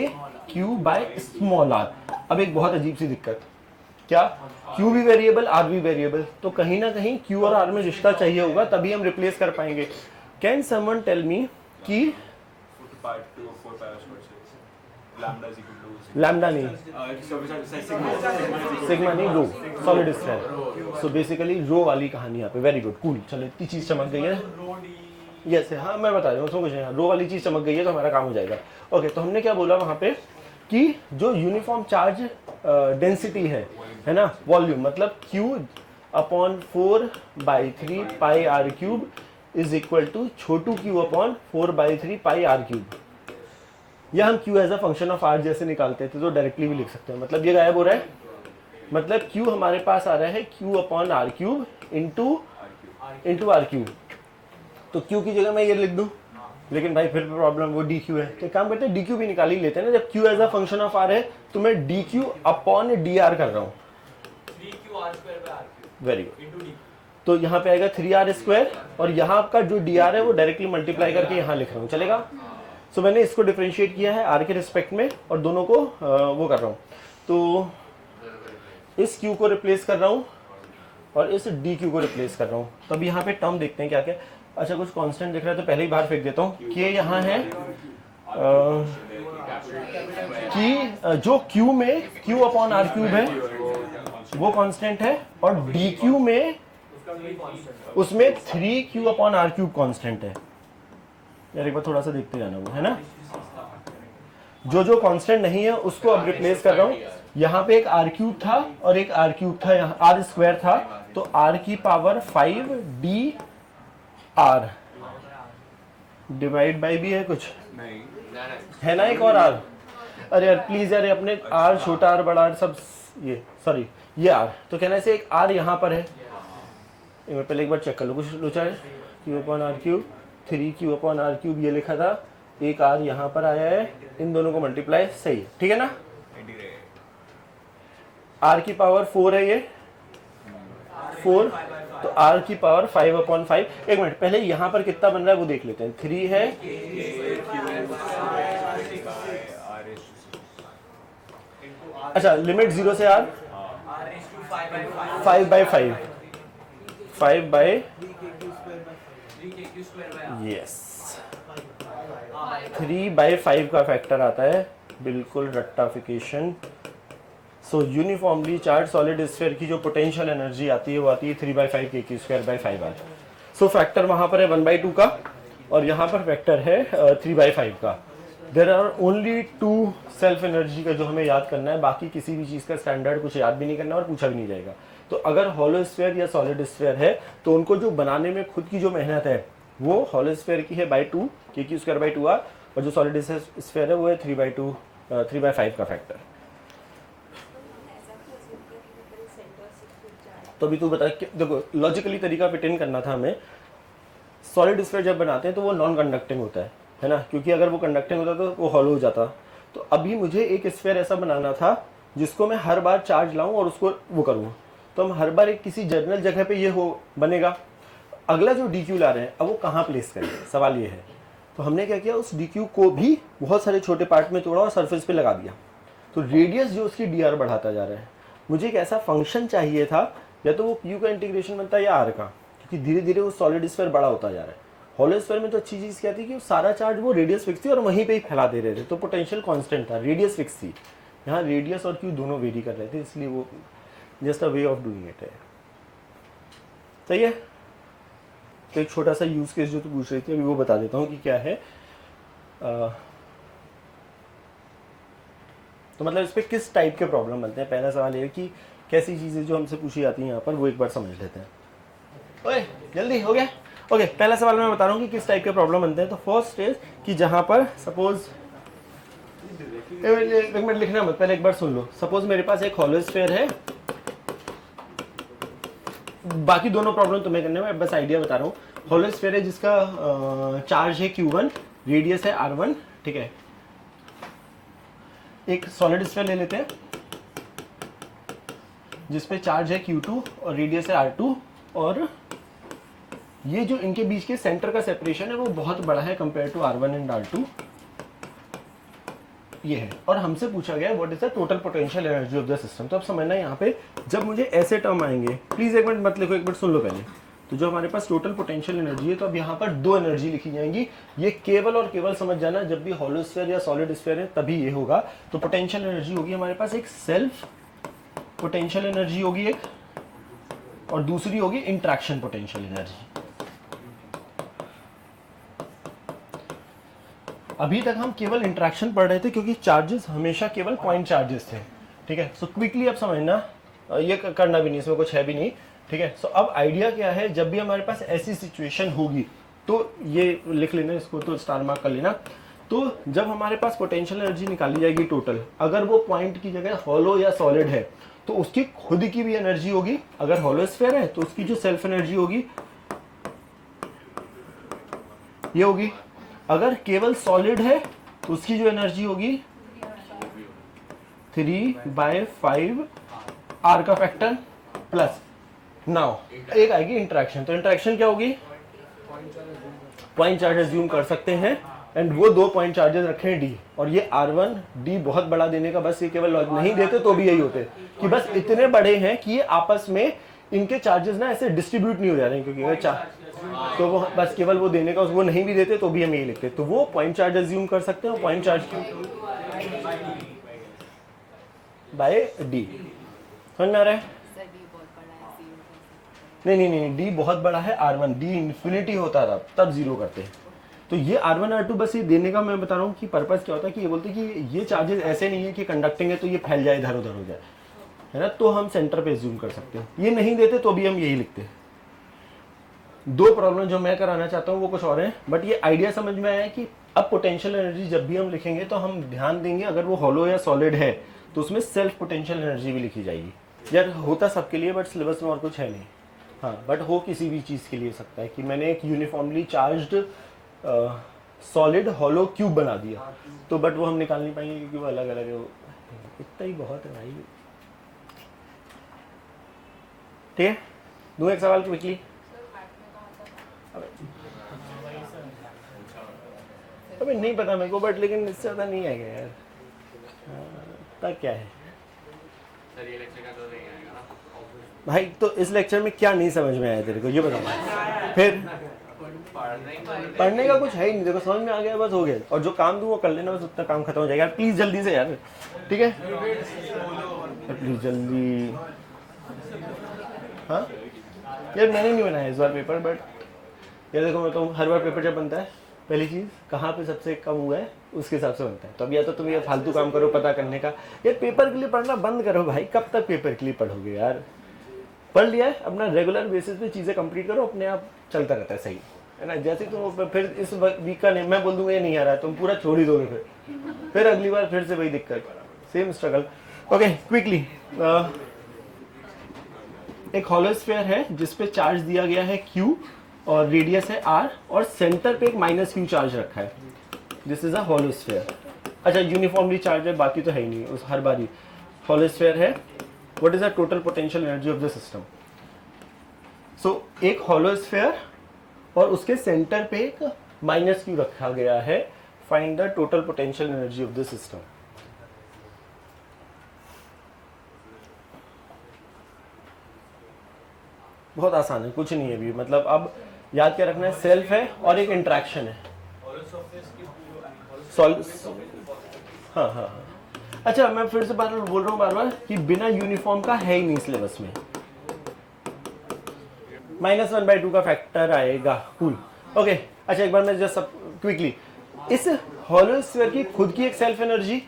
क्यू बाय स्मॉल आर। अब एक बहुत अजीब सी दिक्कत, क्या q भी वेरिएबल r भी वेरिएबल, तो कहीं ना कहीं q और r में रिश्ता चाहिए होगा तभी हम रिप्लेस कर पाएंगे। कैन समवन टेल मी कि लैम्डा नहीं, सिग्मा नहीं, रो, सॉलिड स्फीयर। सो बेसिकली रो वाली कहानी यहाँ पे, वेरी गुड, कूल। चलो इतनी चीज चमक गई है, यस हाँ मैं बता रहा हूँ, उसको कुछ नहीं, रो वाली चीज चमक गई है तो हमारा काम हो जाएगा। ओके, तो हमने क्या बोला वहाँ पे कि जो यूनिफॉर्म चार्ज डेंसिटी है ना, वॉल्यूम, मतलब Q upon 4/3 pi R cube is equal to छोटू Q upon 4/3 pi R cube. या हम Q as a function of R जैसे निकालते थे तो डायरेक्टली भी लिख सकते हैं, मतलब ये गायब हो रहा है, मतलब Q हमारे पास आ रहा है Q upon R cube into R cube. तो Q की जगह मैं ये लिख दूं, लेकिन भाई फिर प्रॉब्लम, वो dq है, तो काम करते हैं dq भी निकाल ही लेते हैं ना। जब Q as a function of R है तो मैं dq अपॉन dr कर रहा हूँ, वेरी गुड। तो यहाँ पे आएगा 3r² और यहाँ का जो dr है वो डायरेक्टली मल्टीप्लाई करके यहाँ लिख रहा हूँ, चलेगा। सो मैंने इसको डिफरेंशिएट किया है r के रिस्पेक्ट में और दोनों को वो कर रहा हूँ, तो इस q को रिप्लेस कर रहा हूँ और इस dq को रिप्लेस कर रहा हूँ। तो अब यहाँ पे टर्म देखते हैं क्या क्या। अच्छा, कुछ कांस्टेंट दिख रहा है तो पहले ही बाहर फेंक देता हूँ कि यहाँ है कि जो q में q अपॉन आर क्यूब है वो कांस्टेंट है और dq में उसमें 3q upon R cube constant है। यार एक बार थोड़ा सा देखते जाना वो, है ना, जो कांस्टेंट नहीं है उसको अब रिप्लेस कर रहा हूँ। यहाँ पे एक आर क्यूब था और एक आर क्यूब था, यहाँ आर स्क्वायर था, तो r की power 5 d r divide by भी है कुछ नहीं, है ना, एक और r। अरे यार प्लीज यार, अपने r छोटा r बड़ा r सब ये, सॉरी ये r, तो कहना से एक r यहाँ पर है, मैं पहले एक बार चेक कर लो, कुछ लोचा है, q upon R cube 3q upon R cube ये लिखा था, एक r यहाँ पर आया है, इन दोनों को मल्टीप्लाई, सही है, ठीक है ना। r की पावर 4 है ये 4, तो r की पावर 5/5। एक मिनट, पहले यहाँ पर कितना बन रहा है वो देख लेते हैं, 3 है, अच्छा लिमिट 0 से r 5/5 यस 3/5 का फैक्टर आता है, बिल्कुल रट्टाफिकेशन। सो यूनिफॉर्मली चार्ज सॉलिड स्फीयर की जो पोटेंशियल एनर्जी आती है वो आती है 3/5 kq²/5r। सो फैक्टर वहां पर है 1/2 का और यहाँ पर फैक्टर है 3/5 का। There are only 2 self energy का जो हमें याद करना है, बाकी किसी भी चीज़ का स्टैंडर्ड कुछ याद भी नहीं करना और पूछा भी नहीं जाएगा। तो अगर हॉलो स्फीयर या सॉलिड स्फीयर है तो उनको जो बनाने में खुद की जो मेहनत है वो हॉलो स्फीयर की है 2 kq²/2r और जो सॉलिड स्फीयर है वो है 3/5 का फैक्टर। तो अभी तू बता, देखो लॉजिकली तरीका पिटेन करना था हमें। सॉलिड स्फीयर जब बनाते हैं तो वो नॉन कंडक्टिंग होता है ना, क्योंकि अगर वो कंडक्टिंग होता तो वो हॉलो हो जाता। तो अभी मुझे एक स्फीयर ऐसा बनाना था जिसको मैं हर बार चार्ज लाऊं और उसको वो करूं, तो हम हर बार एक किसी जनरल जगह पे ये हो बनेगा। अगला जो dq ला रहे हैं अब वो कहाँ प्लेस करें, सवाल ये है। तो हमने क्या किया, उस dq को भी बहुत सारे छोटे पार्ट में तोड़ा और सरफेस पे लगा दिया, तो रेडियस जो उसकी dr बढ़ाता जा रहा है। मुझे एक ऐसा फंक्शन चाहिए था, या तो वो क्यू का इंटीग्रेशन बनता है या आर का, क्योंकि धीरे धीरे वो सॉलिड स्फीयर बड़ा होता जा रहा है। हॉलो स्फीयर में तो अच्छी चीज़ क्या थी कि वो सारा चार्ज वो रेडियस फिक्स थी और वहीं पे ही फैला दे रहे थे, तो पोटेंशियल कांस्टेंट था, रेडियस फिक्स थी। यहाँ रेडियस और क्यू दोनों वेरी कर रहे थे, इसलिए वो just a way of doing it है। सही है। तो एक छोटा सा यूज केस जो तू पूछ रही थी अभी वो बता देता हूँ कि क्या है। तो मतलब इस पर किस टाइप के प्रॉब्लम बनते हैं। पहला सवाल ये कि कैसी चीज़ें जो हमसे पूछी जाती हैं यहाँ पर, वो एक बार समझ लेते हैं। ओए जल्दी हो गया। ओके, पहला सवाल मैं बता रहा हूँ कि किस टाइप के प्रॉब्लम बनते हैं। तो फर्स्ट इज कि जहाँ पर सपोज, एक मिनट लिखना मत, पहले एक बार सुन लो। सपोज मेरे पास एक हॉलो स्फीयर है, बाकी दोनों प्रॉब्लम तुम्हें करने में, बस आइडिया बता रहा हूँ। हॉलो स्फीयर है जिसका चार्ज है Q1, रेडियस है R1, ठीक है। एक सॉलिड स्फीयर ले लेते हैं जिसपे चार्ज है Q2 और रेडियस है R2, और ये जो इनके बीच के सेंटर का सेपरेशन है वो बहुत बड़ा है compare to R1 and R2, ये है। और हमसे पूछा गया है what is the total potential energy of the system. तो अब समझना यहाँ पे जब मुझे ऐसे टर्म आएंगे, प्लीज एक मिनट मत लिखो, एक मिनट सुन लो पहले। तो जो हमारे पास टोटल पोटेंशियल एनर्जी है, तो अब यहाँ पर दो एनर्जी लिखी जाएंगी। ये केवल और केवल समझ जाना, जब भी हॉलो स्फीयर या सॉलिड स्फीयर है तभी ये होगा। तो पोटेंशियल एनर्जी होगी हमारे पास एक सेल्फ पोटेंशियल एनर्जी होगी एक, और दूसरी होगी इंट्रैक्शन पोटेंशियल एनर्जी। अभी तक हम केवल इंट्रैक्शन पढ़ रहे थे क्योंकि चार्जेस हमेशा केवल पॉइंट चार्जेस थे, ठीक है। सो क्विकली अब समझना, ये करना भी नहीं, इसमें कुछ है भी नहीं, ठीक है। सो अब आइडिया क्या है, जब भी हमारे पास ऐसी सिचुएशन होगी, तो ये लिख लेना, इसको तो स्टार मार्क कर लेना। तो जब हमारे पास पोटेंशियल एनर्जी निकाली जाएगी टोटल, अगर वो पॉइंट की जगह हॉलो या सॉलिड है तो उसकी खुद की भी एनर्जी होगी। अगर हॉलो स्फीयर है तो उसकी जो सेल्फ एनर्जी होगी ये होगी। अगर केवल सॉलिड है तो उसकी जो एनर्जी होगी 3/5 R का फैक्टर प्लस, नाउ एक आएगी इंटरेक्शन। तो इंटरेक्शन क्या होगी, पॉइंट चार्ज अज्यूम कर सकते हैं, एंड वो दो पॉइंट चार्जेस रखे हैं D, और ये R1 D बहुत बड़ा देने का, बस ये केवल नहीं देते तो भी यही होते कि बस इतने बड़े हैं कि ये आपस में इनके चार्जेस ना ऐसे डिस्ट्रीब्यूट नहीं हो जा रहे हैं, क्योंकि अगर तो वो बस केवल वो देने का, वो नहीं भी देते तो भी हम यही लिखते। तो वो पॉइंट चार्ज अज्यूम कर सकते हैं, और पॉइंट चार्ज बाय D। समझ में आ रहा है? नहीं, D बहुत बड़ा है, R1 D इन्फिनिटी होता था तब जीरो करते हैं। तो ये R1 R2 बस ये देने का मैं बता रहा हूँ कि पर्पस क्या होता है कि ये बोलते हैं कि ये चार्जेस ऐसे नहीं है कि कंडक्टिंग है तो ये फैल जाए, इधर उधर हो जाए, है ना। तो हम सेंटर पे अज्यूम कर सकते हैं। ये नहीं देते तो भी हम यही लिखते हैं। दो प्रॉब्लम जो मैं कराना चाहता हूँ वो कुछ और है, बट ये आइडिया समझ में आया कि अब पोटेंशियल एनर्जी जब भी हम लिखेंगे तो हम ध्यान देंगे अगर वो हॉलो या सॉलिड है तो उसमें सेल्फ पोटेंशियल एनर्जी भी लिखी जाएगी। यार होता सबके लिए, बट सिलेबस में और कुछ है नहीं। हाँ, बट हो किसी भी चीज़ के लिए सकता है कि मैंने एक uniformly charged solid hollow cube बना दिया, तो बट वो हम निकाल नहीं पाएंगे क्योंकि वो अलग अलग है। वो इतना ही बहुत है भाई। ठीक है, दूँ एक सवाल क्विकली। अबे नहीं पता मेरे को, बट लेकिन इससे ज़्यादा नहीं आएगा यार। तब क्या है सर, ये लेक्चर का तो नहीं आएगा ना भाई। तो इस लेक्चर में क्या नहीं समझ में आया तेरे को, ये बता। फिर पढ़ने का कुछ है ही नहीं, देखो समझ में आ गया, बस हो गया। और जो काम दूँ वो कर लेना, बस उतना काम खत्म हो जाएगा। प्लीज़ जल्दी से यार, ठीक है, प्लीज़ जल्दी। हाँ यार, मैंने नहीं बनाया इस बार पेपर, बट यार देखो, मैं तो हर बार पेपर जब बनता है पहली चीज़ कहाँ पे सबसे कम हुआ है उसके हिसाब से बनता है। तो अब या तो तुम ये फालतू काम करो पता करने का, यार पेपर के लिए पढ़ना बंद करो भाई। कब तक पेपर के लिए पढ़ोगे यार? पढ़ लिया है, अपना रेगुलर बेसिस पे चीज़ें कंप्लीट करो, अपने आप चलता रहता है, सही है ना। जैसे तुम फिर इस वीक का नहीं, मैं बोल दूंगा ये नहीं आ रहा है, तुम पूरा छोड़ ही दोगे, फिर अगली बार फिर से वही दिक्कत, सेम स्ट्रगल। ओके क्विकली, एक हॉलो स्फीयर है जिसपे चार्ज दिया गया है Q और रेडियस है R, और सेंटर पे एक -Q चार्ज रखा है। This is a hollow sphere. अच्छा, यूनिफॉर्मली चार्ज है, बाकी तो है ही नहीं, उस हर बार ही हॉलो स्फीयर है। What is the total potential energy of the system? So एक हॉलो स्फीयर और उसके सेंटर पे एक -Q रखा गया है। Find the total potential energy of the system. बहुत आसान है, कुछ नहीं है अभी, मतलब अब याद क्या रखना है, सेल्फ है और एक इंट्रैक्शन है। हाँ हाँ हाँ। अच्छा मैं फिर से बार बार बोल रहा हूँ बार बार कि बिना यूनिफॉर्म का है ही नहीं सिलेबस में। -1/2 का फैक्टर आएगा, कूल। ओके अच्छा एक बार मैं जस्ट क्विकली, इस हॉलो स्फीयर की खुद की एक सेल्फ एनर्जी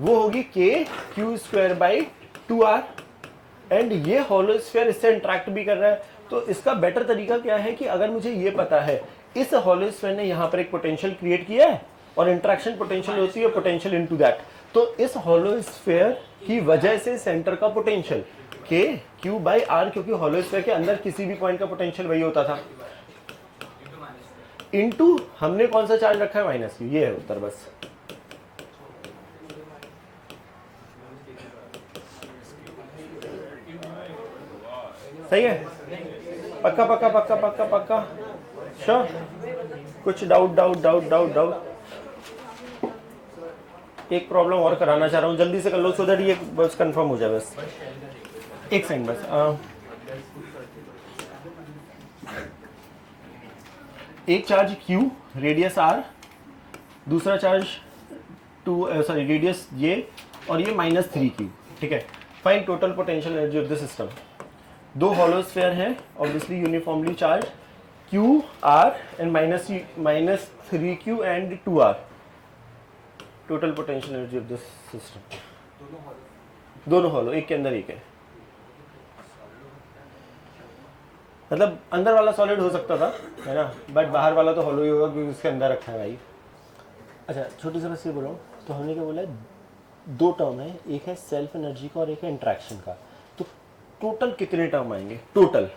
वो होगी KQ²/2R, एंड ये हॉलो स्फीयर इससे इंटरेक्ट भी कर रहा है। तो इसका बेटर तरीका क्या है कि अगर मुझे ये पता है इस हॉलो स्फीयर ने यहाँ पर एक पोटेंशियल क्रिएट किया है और इंटरेक्शन पोटेंशियल होती है पोटेंशियल इनटू दैट, तो इस हॉलो स्फीयर की वजह से सेंटर का पोटेंशियल KQ/R, क्योंकि हॉलो स्फीयर के अंदर किसी भी पॉइंट का पोटेंशियल वही होता था, इनटू हमने कौन सा चार्ज रखा है, -Q। ये है उत्तर बस। सही है, पक्का पक्का पक्का पक्का पक्का श्योर? कुछ डाउट? एक प्रॉब्लम और कराना चाह रहा हूँ, जल्दी से कर लो सो दैट ये बस कंफर्म हो जाए। बस एक सेकंड बस। एक चार्ज Q, रेडियस R, दूसरा चार्ज रेडियस ये, और ये -3Q, ठीक है। Find total potential energy of the system. दो हॉलो स्फीयर हैं obviously uniformly charge, QR and -3Q and 2R। Total potential energy of the system, दोनों हॉलो, एक के अंदर एक है, मतलब अंदर वाला सॉलिड हो सकता था, है ना, बट बाहर वाला तो हॉलो ही होगा क्योंकि उसके अंदर रखा है भाई। अच्छा छोटी सी बस ये बोला, तो हमने क्या बोला, दो टर्म है, एक है सेल्फ एनर्जी का और एक है इंट्रैक्शन का। तो टोटल कितने टर्म आएंगे? टोटल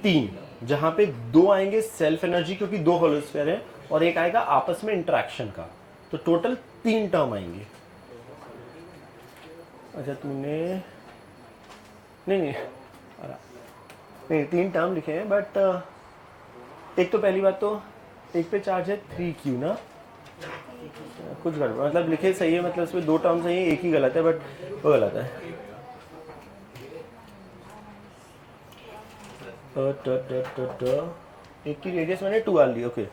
3, जहां पे 2 आएंगे सेल्फ एनर्जी क्योंकि 2 हॉलो स्फीयर है, और एक आएगा आपस में इंट्रैक्शन का, तो टोटल 3 टर्म आएंगे। अच्छा तूने नहीं 3 टर्म लिखे हैं, बट एक तो पहली बात तो एक पे चार्ज है 3Q ना, कुछ गड़बड़, मतलब लिखे सही है, मतलब इसमें 2 टर्म सही है, एक ही गलत है, बट वो गलत है। एक की रेडियस मैंने 2R ली, ओके।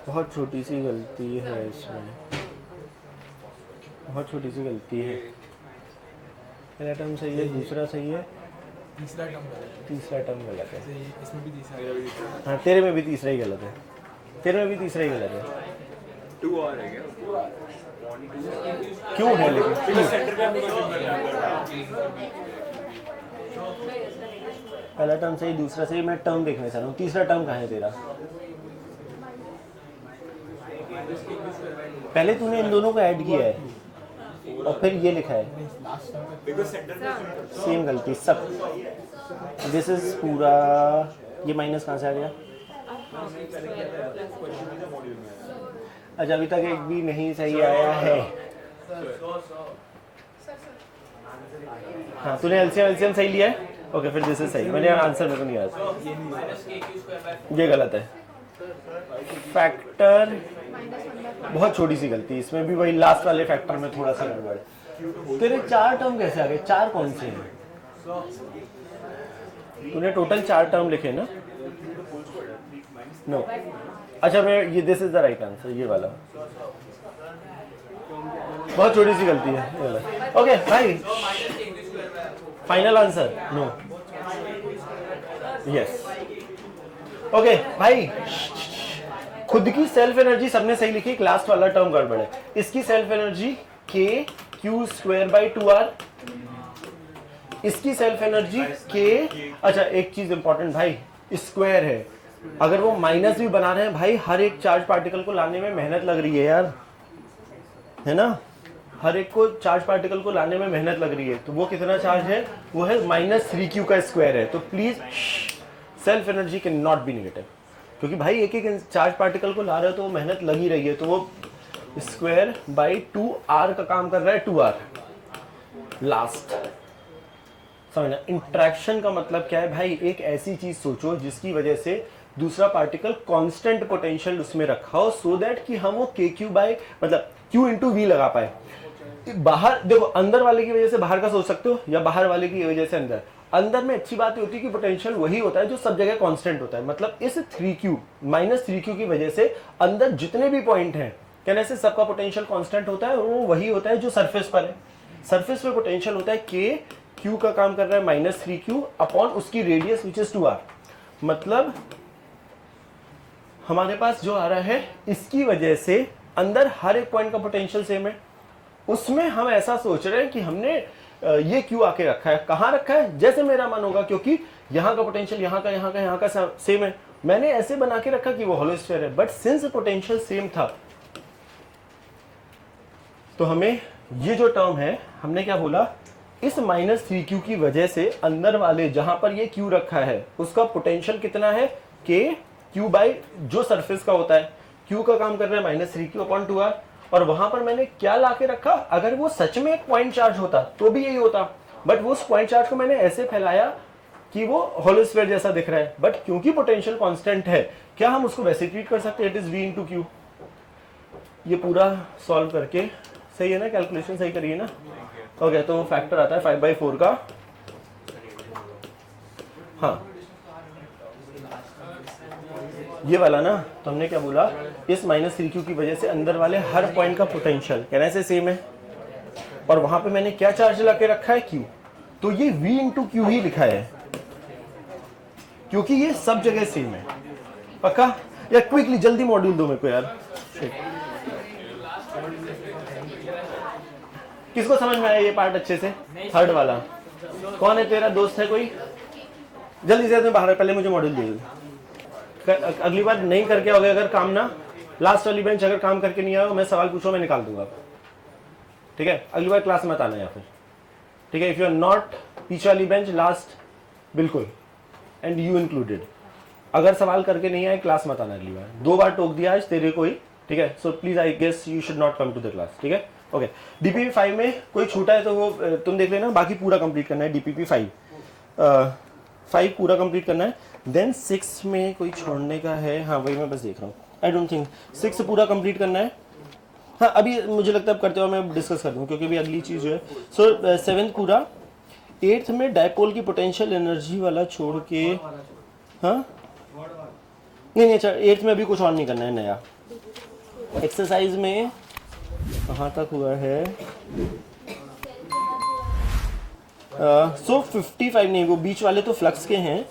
बहुत छोटी सी गलती है इसमें, बहुत छोटी सी गलती है। पहला टर्म सही है, दूसरा सही है, तीसरा टर्म गलत है। इसमें भी तीसरा, हाँ तेरे में भी तीसरा ही गलत है, तेरे में भी तीसरा ही गलत है। 2R है क्या? क्यों है लेकिन? पहला टर्म सही, दूसरा सही, मैं टर्म देखना चाह रहा हूँ, तीसरा टर्म कहाँ है तेरा? पहले तूने इन दोनों को ऐड किया है और फिर ये लिखा है, सेम गलती सब। दिस इज पूरा, ये माइनस कहाँ से आ गया? अच्छा अभी तक एक भी नहीं सही आया है। हाँ तूने एलसीएम सही लिया है, ओके फिर दिस इज सही। मैंने आंसर मेरे को नहीं आया, ये गलत है। फैक्टर बहुत छोटी सी गलती, इसमें भी वही लास्ट वाले फैक्टर में थोड़ा सा गड़बड़ है। तेरे 4 टर्म कैसे आ गए? 4 कौन से हैं? तूने टोटल 4 टर्म लिखे ना? नो अच्छा मैं ये, this is the right answer, ये वाला बहुत छोटी सी गलती है, ये वाला। ओके भाई final answer no, yes. Okay भाई खुद की सेल्फ एनर्जी सबने सही लिखी, एक लास्ट वाला टर्म गड़बड़ है। इसकी सेल्फ एनर्जी KQ²/2R, इसकी सेल्फ एनर्जी K। अच्छा एक चीज इंपॉर्टेंट भाई, स्क्वायर है, अगर वो माइनस भी बना रहे हैं भाई, हर एक चार्ज पार्टिकल को लाने में मेहनत लग रही है यार, है ना, हर एक को चार्ज पार्टिकल को लाने में मेहनत लग रही है। तो वो कितना चार्ज है? वो है -3Q का स्क्वायर है। तो please self energy can not be negative, क्योंकि भाई एक एक चार्ज पार्टिकल को ला रहे हो तो वो मेहनत लगी रही है, तो वो (2R) का काम कर रहा है, 2R लास्ट। समझना, इंट्रैक्शन का मतलब क्या है भाई? एक ऐसी चीज सोचो जिसकी वजह से दूसरा पार्टिकल कांस्टेंट पोटेंशियल उसमें रखा हो, सो दैट कि हम वो KQ बाय मतलब Q इंटू वी लगा पाए। बाहर देखो, अंदर वाले की वजह से बाहर का सोच सकते हो या बाहर वाले की वजह से अंदर। अंदर में अच्छी बात होती है कि पोटेंशियल वही होता है जो सब जगह कांस्टेंट होता है। मतलब इस 3Q माइनस 3Q की वजह से अंदर जितने भी पॉइंट हैं, कहने से सबका पोटेंशियल कांस्टेंट होता है, और वो वही होता है जो सरफेस पर है। सरफेस पे पोटेंशियल होता है K, Q का काम कर रहा है माइनस 3Q अपॉन उसकी रेडियस विच इज 2R। मतलब हमारे पास जो आ रहा है, इसकी वजह से अंदर हर एक पॉइंट का पोटेंशियल सेम है। उसमें हम ऐसा सोच रहे हैं कि हमने ये क्यों आके रखा है, कहाँ रखा है, जैसे मेरा मन होगा, क्योंकि यहाँ का पोटेंशियल यहाँ का सेम है। मैंने ऐसे बना के रखा कि वो होलो स्फीयर है, बट सिंस पोटेंशियल सेम था तो हमें ये जो टर्म है, हमने क्या बोला, इस माइनस 3Q की वजह से अंदर वाले जहां पर ये Q रखा है उसका पोटेंशियल कितना है, K Q बाई जो सरफेस का होता है। Q का काम कर रहा है माइनस 3Q अपॉन 2R, और वहां पर मैंने क्या लाके रखा, अगर वो सच में एक पॉइंट चार्ज होता तो भी यही होता, बट वो उस पॉइंट चार्ज को मैंने ऐसे फैलाया कि वो होलो स्फीयर जैसा दिख रहा है। बट क्योंकि पोटेंशियल कांस्टेंट है, क्या हम उसको वैसे ट्रीट कर सकते हैं, it is V into Q। ये पूरा सॉल्व करके सही है ना, कैलकुलेशन सही करिए ना। ओके, तो फैक्टर आता है 5/4 का। हाँ ये वाला ना, तो हमने क्या बोला, इस माइनस 3Q की वजह से अंदर वाले हर पॉइंट का पोटेंशियल कहने से सेम है, और वहां पे मैंने क्या चार्ज लगा के रखा है, Q। तो ये V इंटू Q ही लिखा है क्योंकि ये सब जगह सेम है। पक्का? या क्विकली जल्दी मॉड्यूल दो मेरे को यार। किसको समझ में आया ये पार्ट अच्छे से? थर्ड वाला कौन है, तेरा दोस्त है कोई? जल्दी से बाहर, पहले मुझे मॉड्यूल दे दो। अगली बार नहीं करके आओगे अगर काम ना, लास्ट वाली बेंच अगर काम करके नहीं आओगे, मैं सवाल पूछो, मैं निकाल दूंगा, ठीक है? अगली बार क्लास मत आना या फिर, ठीक है? इफ यू आर नॉट पीछे वाली बेंच, लास्ट बिल्कुल, एंड यू इंक्लूडेड। अगर सवाल करके नहीं आए क्लास मत आना अगली बार। 2 बार टोक दिया आज तेरे को ही, ठीक है? So please I guess you should not come to the class, ठीक है? ओके, DPP 5 में कोई छूटा है तो वो तुम देख लेना, बाकी पूरा कंप्लीट करना है। DPP 5 पूरा कंप्लीट करना है। देन 6 में कोई छोड़ने का है, हाँ वही मैं बस देख रहा हूँ। आई डोंट थिंक 6 पूरा कंप्लीट करना है। हाँ अभी मुझे लगता है अब करते हुए मैं डिस्कस कर दूँ, क्योंकि अभी अगली चीज़ जो है। सो 7th पूरा। 8th में डायपोल की पोटेंशियल एनर्जी वाला छोड़ के, हाँ नहीं अच्छा 8th में अभी कुछ और नहीं करना है नया। एक्सरसाइज में कहाँ तक हुआ है? सो 55 नहीं, वो बीच वाले तो फ्लक्स के हैं,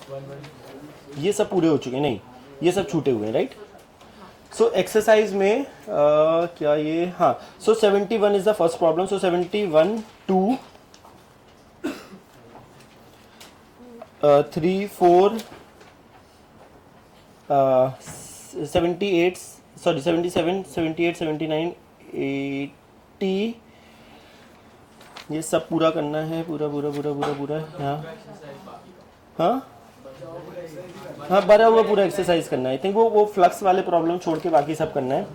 ये सब पूरे हो चुके हैं, नहीं ये सब छूटे हुए हैं, राइट? सो एक्सरसाइज में क्या ये, हाँ सो 71 is the first problem. So 71 2 3 4 78 sorry 77 78 79 80 ये सब पूरा करना है, पूरा हाँ हाँ हाँ भरा हुआ पूरा एक्सरसाइज करना है। आई थिंक वो फ्लक्स वाले प्रॉब्लम छोड़ के बाकी सब करना है।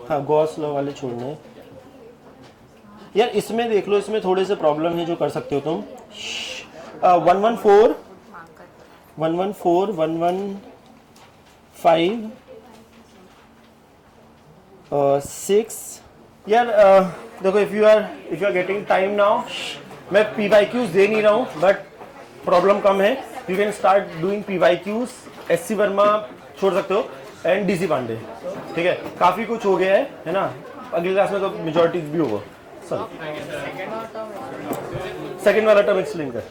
हाँ गॉस लॉ वाले छोड़ने हैं यार। इसमें देख लो, इसमें थोड़े से प्रॉब्लम है जो कर सकते हो तुम। 114 115 6 यार। देखो if you are getting time now, मैं PYQs दे नहीं रहा हूँ, बट प्रॉब्लम कम है। You can start doing PYQs। SC Verma छोड़ सकते हो एंड DC पांडे, ठीक है? काफी कुछ हो गया है ना? अगली क्लास में तो मेजॉरिटी भी होगा। सर सेकंड वाला टर्म एक्सप्लेन कर।